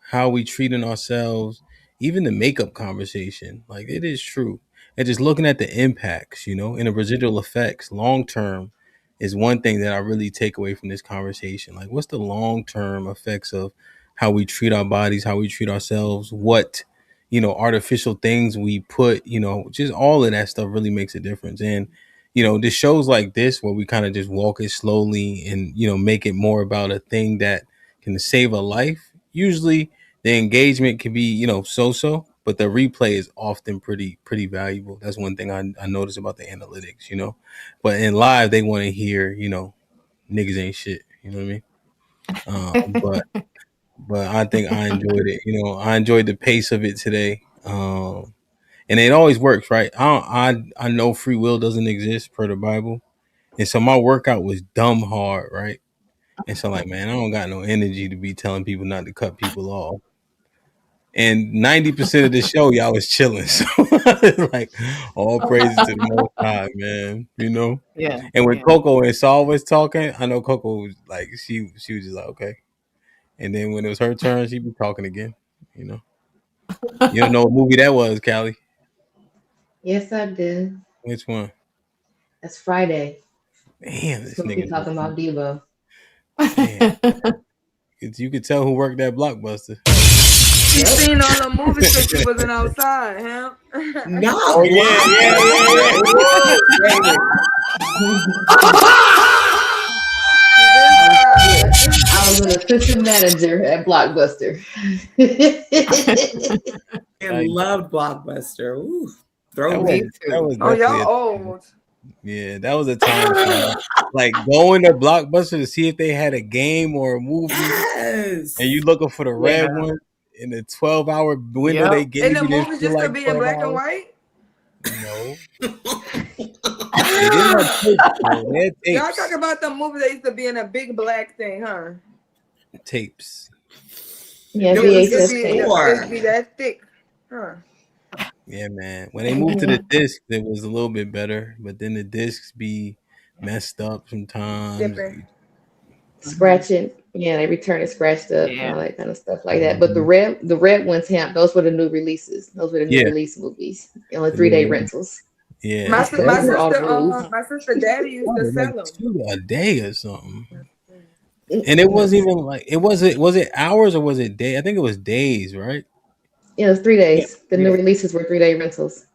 how we treating ourselves, even the makeup conversation. Like, it is true. And just looking at the impacts, and the residual effects long term is one thing that I really take away from this conversation. Like, what's the long term effects of how we treat our bodies, how we treat ourselves, what artificial things we put, just all of that stuff really makes a difference. And the shows like this, where we kind of just walk it slowly and make it more about a thing that can save a life. Usually the engagement can be so, but the replay is often pretty valuable. That's one thing I notice about the analytics. But in live, they want to hear niggas ain't shit. You know what I mean? But I think I enjoyed it. I enjoyed the pace of it today. And it always works, right? I know free will doesn't exist per the Bible. And so my workout was dumb hard, right? And so, like, man, I don't got no energy to be telling people not to cut people off. And 90% of the show, y'all was chilling. So, like, all praises to the Most High, man. Yeah. And when Coco and Saul was talking, I know Coco was like, she was just like, okay. And then when it was her turn, she'd be talking again. You don't know what movie that was, Callie? Yes, I do. Which one? That's Friday. Damn, this nigga talking about Devo. You could tell who worked that Blockbuster. You seen all the movies since you wasn't outside, huh? No. Oh, yeah. I was an assistant manager at Blockbuster. I loved Blockbuster. Ooh, y'all old. Yeah, that was a time like going to Blockbuster to see if they had a game or a movie. Yes. And you looking for the red one in the 12-hour window they gave you. And the movie just could be in black and white? No. Y'all talk about the movie that used to be in a big black thing, huh? Tapes. Yeah, it'd be that thick, huh? Yeah, man. When they moved to the disc, it was a little bit better, but then the discs be messed up sometimes. Scratching. Yeah, they return it scratched up and all that kind of stuff like that. But the red ones, HAMP, those were the new releases. Those were the new release movies. Only 3-day rentals. Yeah. My sister daddy used to sell them. $2 a day or something. And it wasn't even like was it hours or was it day? I think it was days, right? Yeah, it was 3 days. The new releases were 3-day rentals.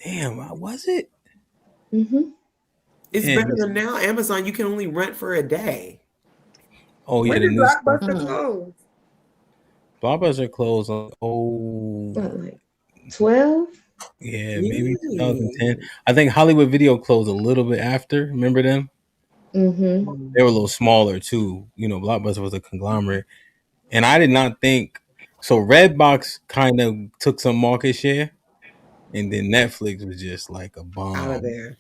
Damn, was it? Mm-hmm. It's better than now. Amazon, you can only rent for a day. Oh yeah, when did Blockbuster close? Blockbuster closed on like 12. Yeah, maybe 2010. I think Hollywood Video closed a little bit after. Remember them? Mm-hmm. They were a little smaller too. Blockbuster was a conglomerate, and I did not think so. Redbox kind of took some market share, and then Netflix was just like a Out of bomb. there.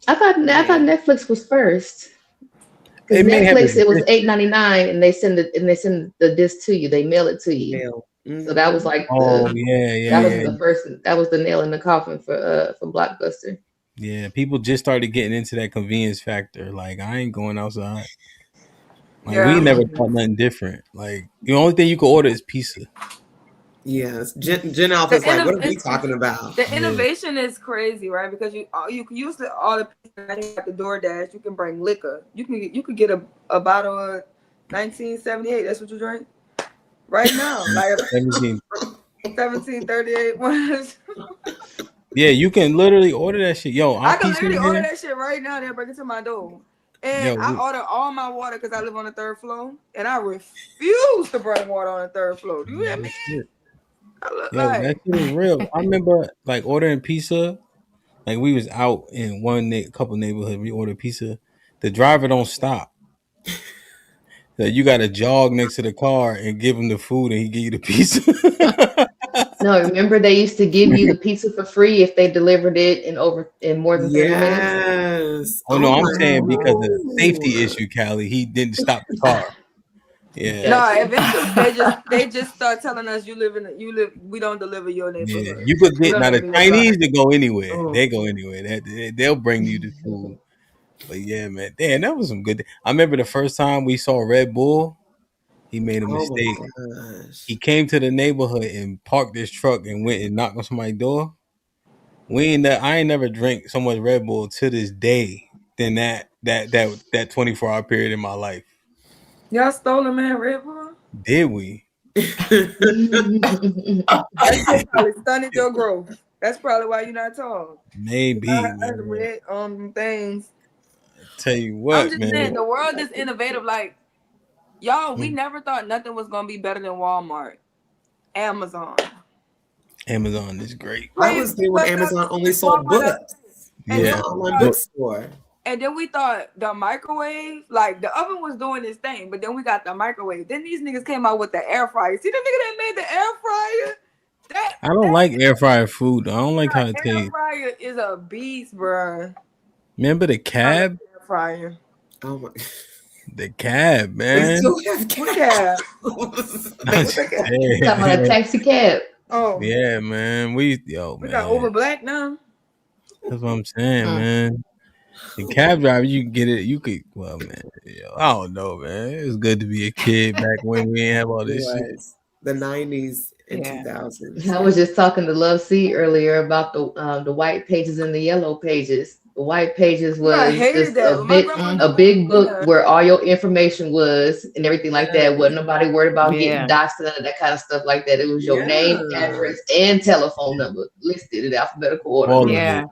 I thought Netflix was first. Because It may have Netflix, it was existed. $8.99, and they send the disc to you. They mail it to you. Mail. Mm-hmm. So that was like Oh yeah. that was the first. That was the nail in the coffin for Blockbuster. Yeah, people just started getting into that convenience factor. Like, I ain't going outside. Like, we never thought nothing different. Like, the only thing you can order is pizza. Yes, Jen Alpha's like, what are we talking about? The innovation is crazy, right? Because you can use all the pizza at the DoorDash. You can bring liquor. You could get a bottle of 1978. That's what you drink right now, like 1738. Yeah, you can literally order that shit. Yo, I can literally order that shit right now. They'll bring it to my door. And I order all my water because I live on the third floor, and I refuse to bring water on the third floor. Do you hear me? That shit is real. I remember like ordering pizza. Like, we was out in couple neighborhoods. We ordered pizza. The driver don't stop. That you got to jog next to the car and give him the food, and he give you the pizza. No, remember they used to give you the pizza for free if they delivered it in more than 30 minutes. Yes. Oh no, I'm saying because of the safety issue, Callie. He didn't stop the car. Yeah. No, eventually they just start telling us you live. We don't deliver your neighborhood. Yeah, you could get the Chinese to go anywhere. They go anywhere. They'll bring you the food. But yeah, man, damn, that was some good. I remember the first time we saw Red Bull. He made a mistake. He came to the neighborhood and parked his truck and went and knocked on somebody's door. I ain't never drank so much Red Bull to this day than that 24-hour period in my life. Y'all stole a man Red Bull? Did we? That probably stunted your growth. That's probably why you're not tall. Maybe. Red things. Tell you what, I'm just saying the world is innovative. Like, y'all, we never thought nothing was gonna be better than Walmart. Amazon is great. I was there when Amazon only sold books. Yeah. Online bookstore. And then we thought the microwave, like the oven was doing its thing, but then we got the microwave. Then these niggas came out with the air fryer. See the nigga that made the air fryer? I don't like air fryer food. I don't like how it tastes. Air fryer is a beast, bro. Remember the cab? Air fryer. Oh my. The cab, man. They still have cab. Talking about a taxi cab. Oh yeah, man. We got Uber Black now. That's what I'm saying, man. The cab driver, you can get it. You could, well, man. I don't know, man. It was good to be a kid back when we didn't have all this shit. The 90s and 2000s. I was just talking to Love C earlier about the white pages and the yellow pages. The white pages was just a big book where all your information was and everything like that. Wasn't nobody worried about getting doxed and that kind of stuff like that. It was your name, address, and telephone number listed in alphabetical order.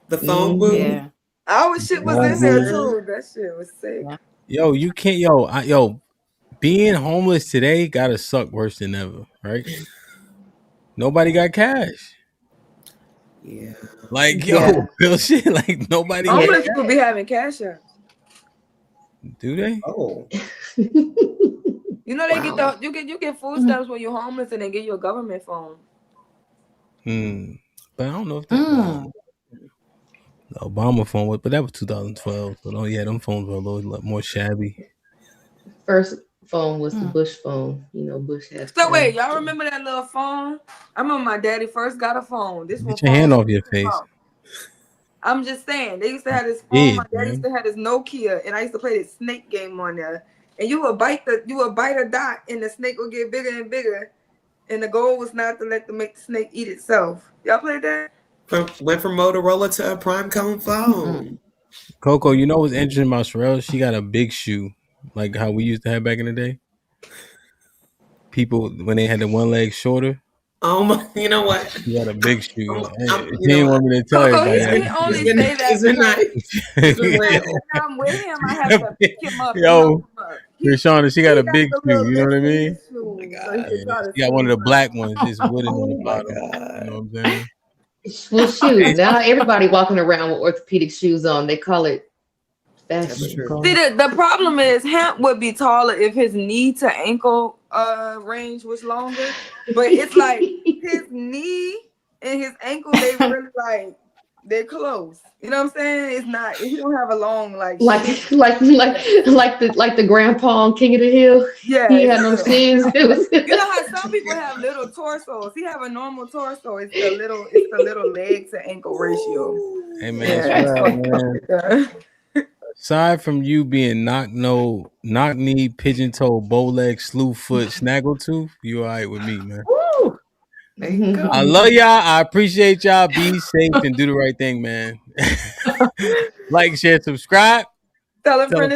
The phone booth. Yeah. Our shit was in there too. That shit was sick. Yo, you can't. Being homeless today gotta suck worse than ever, right? Nobody got cash. Yeah. Like, real shit. Like, nobody. Homeless people be having cash apps. Do they? Oh. You know they you get food stamps when you're homeless and they give you a government phone. But I don't know if that the Obama phone was, but that was 2012. So them phones were a little more shabby. First phone was the Bush phone. Bush had. So wait, y'all remember that little phone? I remember my daddy first got a phone. Get your hand off your face. I'm just saying, they used to have this phone. My dad used to have this Nokia, and I used to play this snake game on there. And you would bite a dot, and the snake would get bigger and bigger. And the goal was not to make the snake eat itself. Y'all played that? Went from Motorola to a prime cone phone. Coco, you know what's interesting about Sherelle? She got a big shoe, like how we used to have back in the day. People when they had the one leg shorter. Oh my! You know what? She got a big shoe. He didn't want me to tell everybody. He only say that. I'm with him. I have to pick him up. Yo, Shauna, she got a big shoe. You know what I mean? Oh my God. She got one of the black ones, just wooden on the bottom. You know what I'm saying? Well, shoot, now everybody walking around with orthopedic shoes on. They call it fashion. See, the problem is Hamp would be taller if his knee to ankle range was longer. But it's like his knee and his ankle, they really like they're close. You know what I'm saying? It's not. He don't have a long like the grandpa on King of the Hill. Yeah, he had no shoes. You know how some people have little torsos. He have a normal torso. It's the little leg to ankle ratio. Hey man, aside from you being knock knee, pigeon toe, bow leg, slew foot, snaggle tooth, you all right with me, man. Woo! There you go. I love y'all. I appreciate y'all. Be safe and do the right thing, man. Like, share, subscribe. Tell a friend.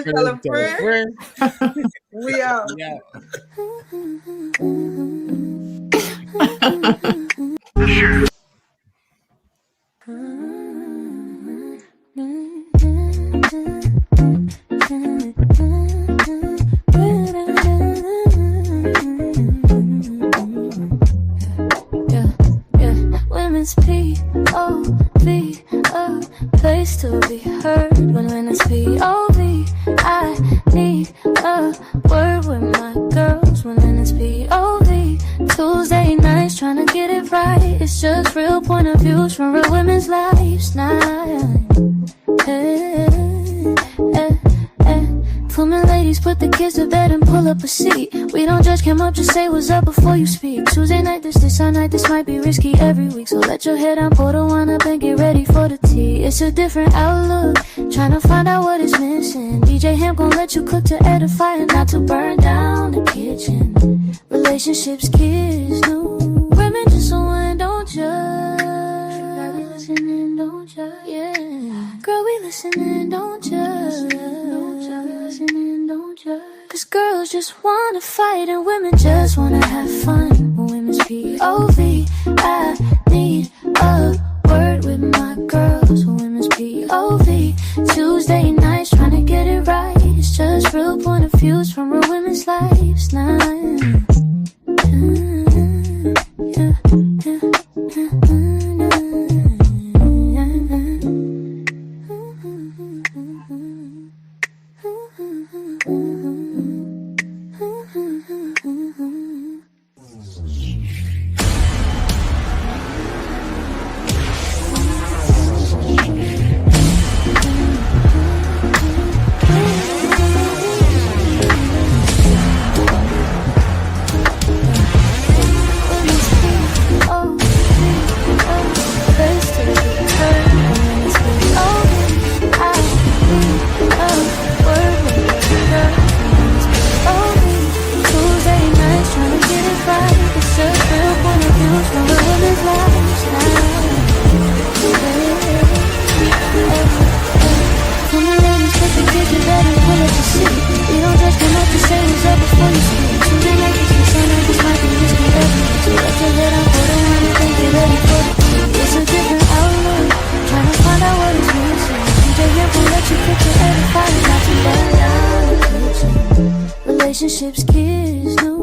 We out. Women's P.O.V. a place to be heard. When it's P.O.V. I need a word with my girls. When it's P.O.V. Tuesday nights trying to get it right. It's just real point of views from real women's lives now. Women ladies, put the kids to bed and pull up a seat. We don't judge, come up, just say what's up before you speak. Tuesday night, this night, this might be risky every week. So let your head down, pour the wine up and get ready for the tea. It's a different outlook, trying to find out what is missing. DJ Hamp gon' let you cook to edify and not to burn down the kitchen. Relationships, kids, new women just one, don't judge. Girl, we listening, don't judge. Yeah, girl, we listening, don't judge. Don't judge. Cause girls just wanna fight and women just wanna have fun. Women's P.O.V. I need a word with my girls. Women's P.O.V. Tuesday nights trying to get it right. It's just real point of views from real women's lives now. Relationships, kids, new